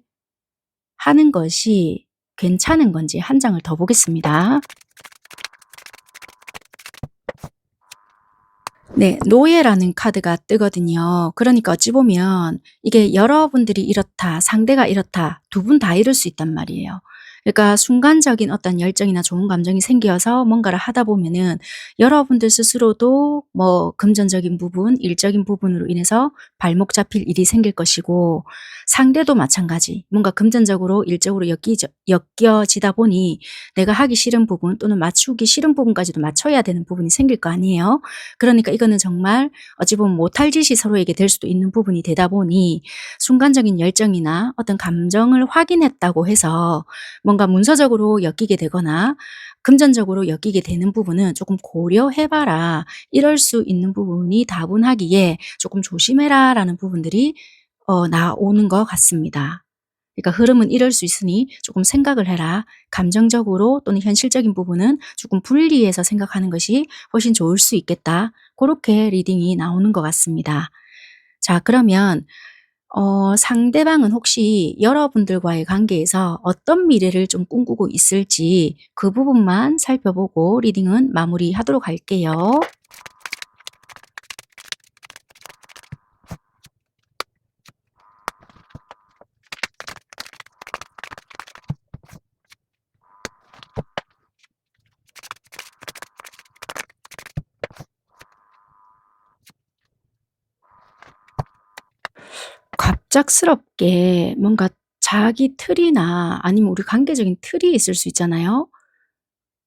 하는 것이 괜찮은 건지 한 장을 더 보겠습니다. 네. 노예라는 카드가 뜨거든요. 그러니까 어찌 보면 이게 여러분들이 이렇다, 상대가 이렇다, 두 분 다 이럴 수 있단 말이에요. 그러니까 순간적인 어떤 열정이나 좋은 감정이 생겨서 뭔가를 하다 보면은 여러분들 스스로도 뭐 금전적인 부분, 일적인 부분으로 인해서 발목 잡힐 일이 생길 것이고 상대도 마찬가지. 뭔가 금전적으로, 일적으로 엮여지다 보니 내가 하기 싫은 부분 또는 맞추기 싫은 부분까지도 맞춰야 되는 부분이 생길 거 아니에요. 그러니까 이거는 정말 어찌 보면 못할 짓이 서로에게 될 수도 있는 부분이 되다 보니 순간적인 열정이나 어떤 감정을 확인했다고 해서 뭔가 문서적으로 엮이게 되거나 금전적으로 엮이게 되는 부분은 조금 고려해 봐라. 이럴 수 있는 부분이 다분하기에 조금 조심해라 라는 부분들이 나오는 것 같습니다. 그러니까 흐름은 이럴 수 있으니 조금 생각을 해라. 감정적으로 또는 현실적인 부분은 조금 분리해서 생각하는 것이 훨씬 좋을 수 있겠다. 그렇게 리딩이 나오는 것 같습니다. 자, 그러면 상대방은 혹시 여러분들과의 관계에서 어떤 미래를 좀 꿈꾸고 있을지 그 부분만 살펴보고 리딩은 마무리하도록 할게요. 갑작스럽게 뭔가 자기 틀이나 아니면 우리 관계적인 틀이 있을 수 있잖아요.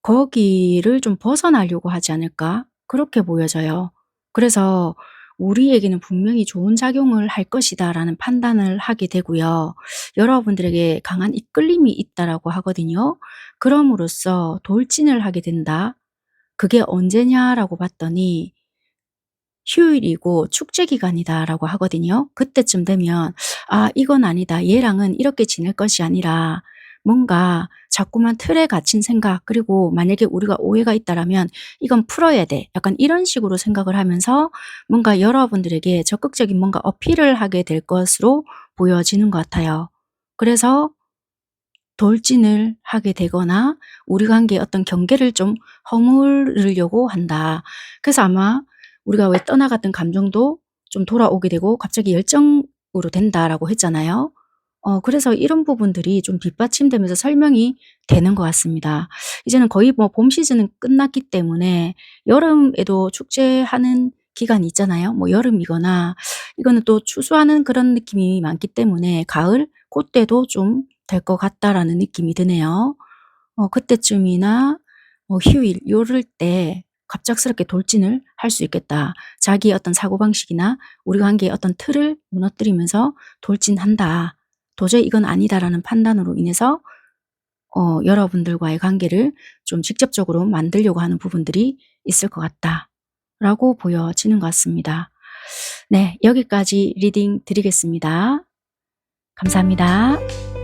거기를 좀 벗어나려고 하지 않을까? 그렇게 보여져요. 그래서 우리에게는 분명히 좋은 작용을 할 것이다라는 판단을 하게 되고요. 여러분들에게 강한 이끌림이 있다라고 하거든요. 그럼으로써 돌진을 하게 된다. 그게 언제냐라고 봤더니 휴일이고 축제 기간이다라고 하거든요. 그때쯤 되면 '아 이건 아니다. 얘랑은 이렇게 지낼 것이 아니라 뭔가 자꾸만 틀에 갇힌 생각 그리고 만약에 우리가 오해가 있다라면 이건 풀어야 돼.' 약간 이런 식으로 생각을 하면서 뭔가 여러분들에게 적극적인 뭔가 어필을 하게 될 것으로 보여지는 것 같아요. 그래서 돌진을 하게 되거나 우리 관계의 어떤 경계를 좀 허무르려고 한다. 그래서 아마 우리가 왜 떠나갔던 감정도 좀 돌아오게 되고 갑자기 열정으로 된다라고 했잖아요. 그래서 이런 부분들이 좀 뒷받침되면서 설명이 되는 것 같습니다. 이제는 거의 뭐 봄 시즌은 끝났기 때문에 여름에도 축제하는 기간이 있잖아요. 뭐 여름이거나 이거는 또 추수하는 그런 느낌이 많기 때문에 가을 고때도 좀 될 것 같다라는 느낌이 드네요. 그때쯤이나 휴일 요럴 때 갑작스럽게 돌진을 할 수 있겠다. 자기의 어떤 사고방식이나 우리 관계의 어떤 틀을 무너뜨리면서 돌진한다. 도저히 이건 아니다라는 판단으로 인해서 여러분들과의 관계를 좀 직접적으로 만들려고 하는 부분들이 있을 것 같다라고 보여지는 것 같습니다. 네, 여기까지 리딩 드리겠습니다. 감사합니다.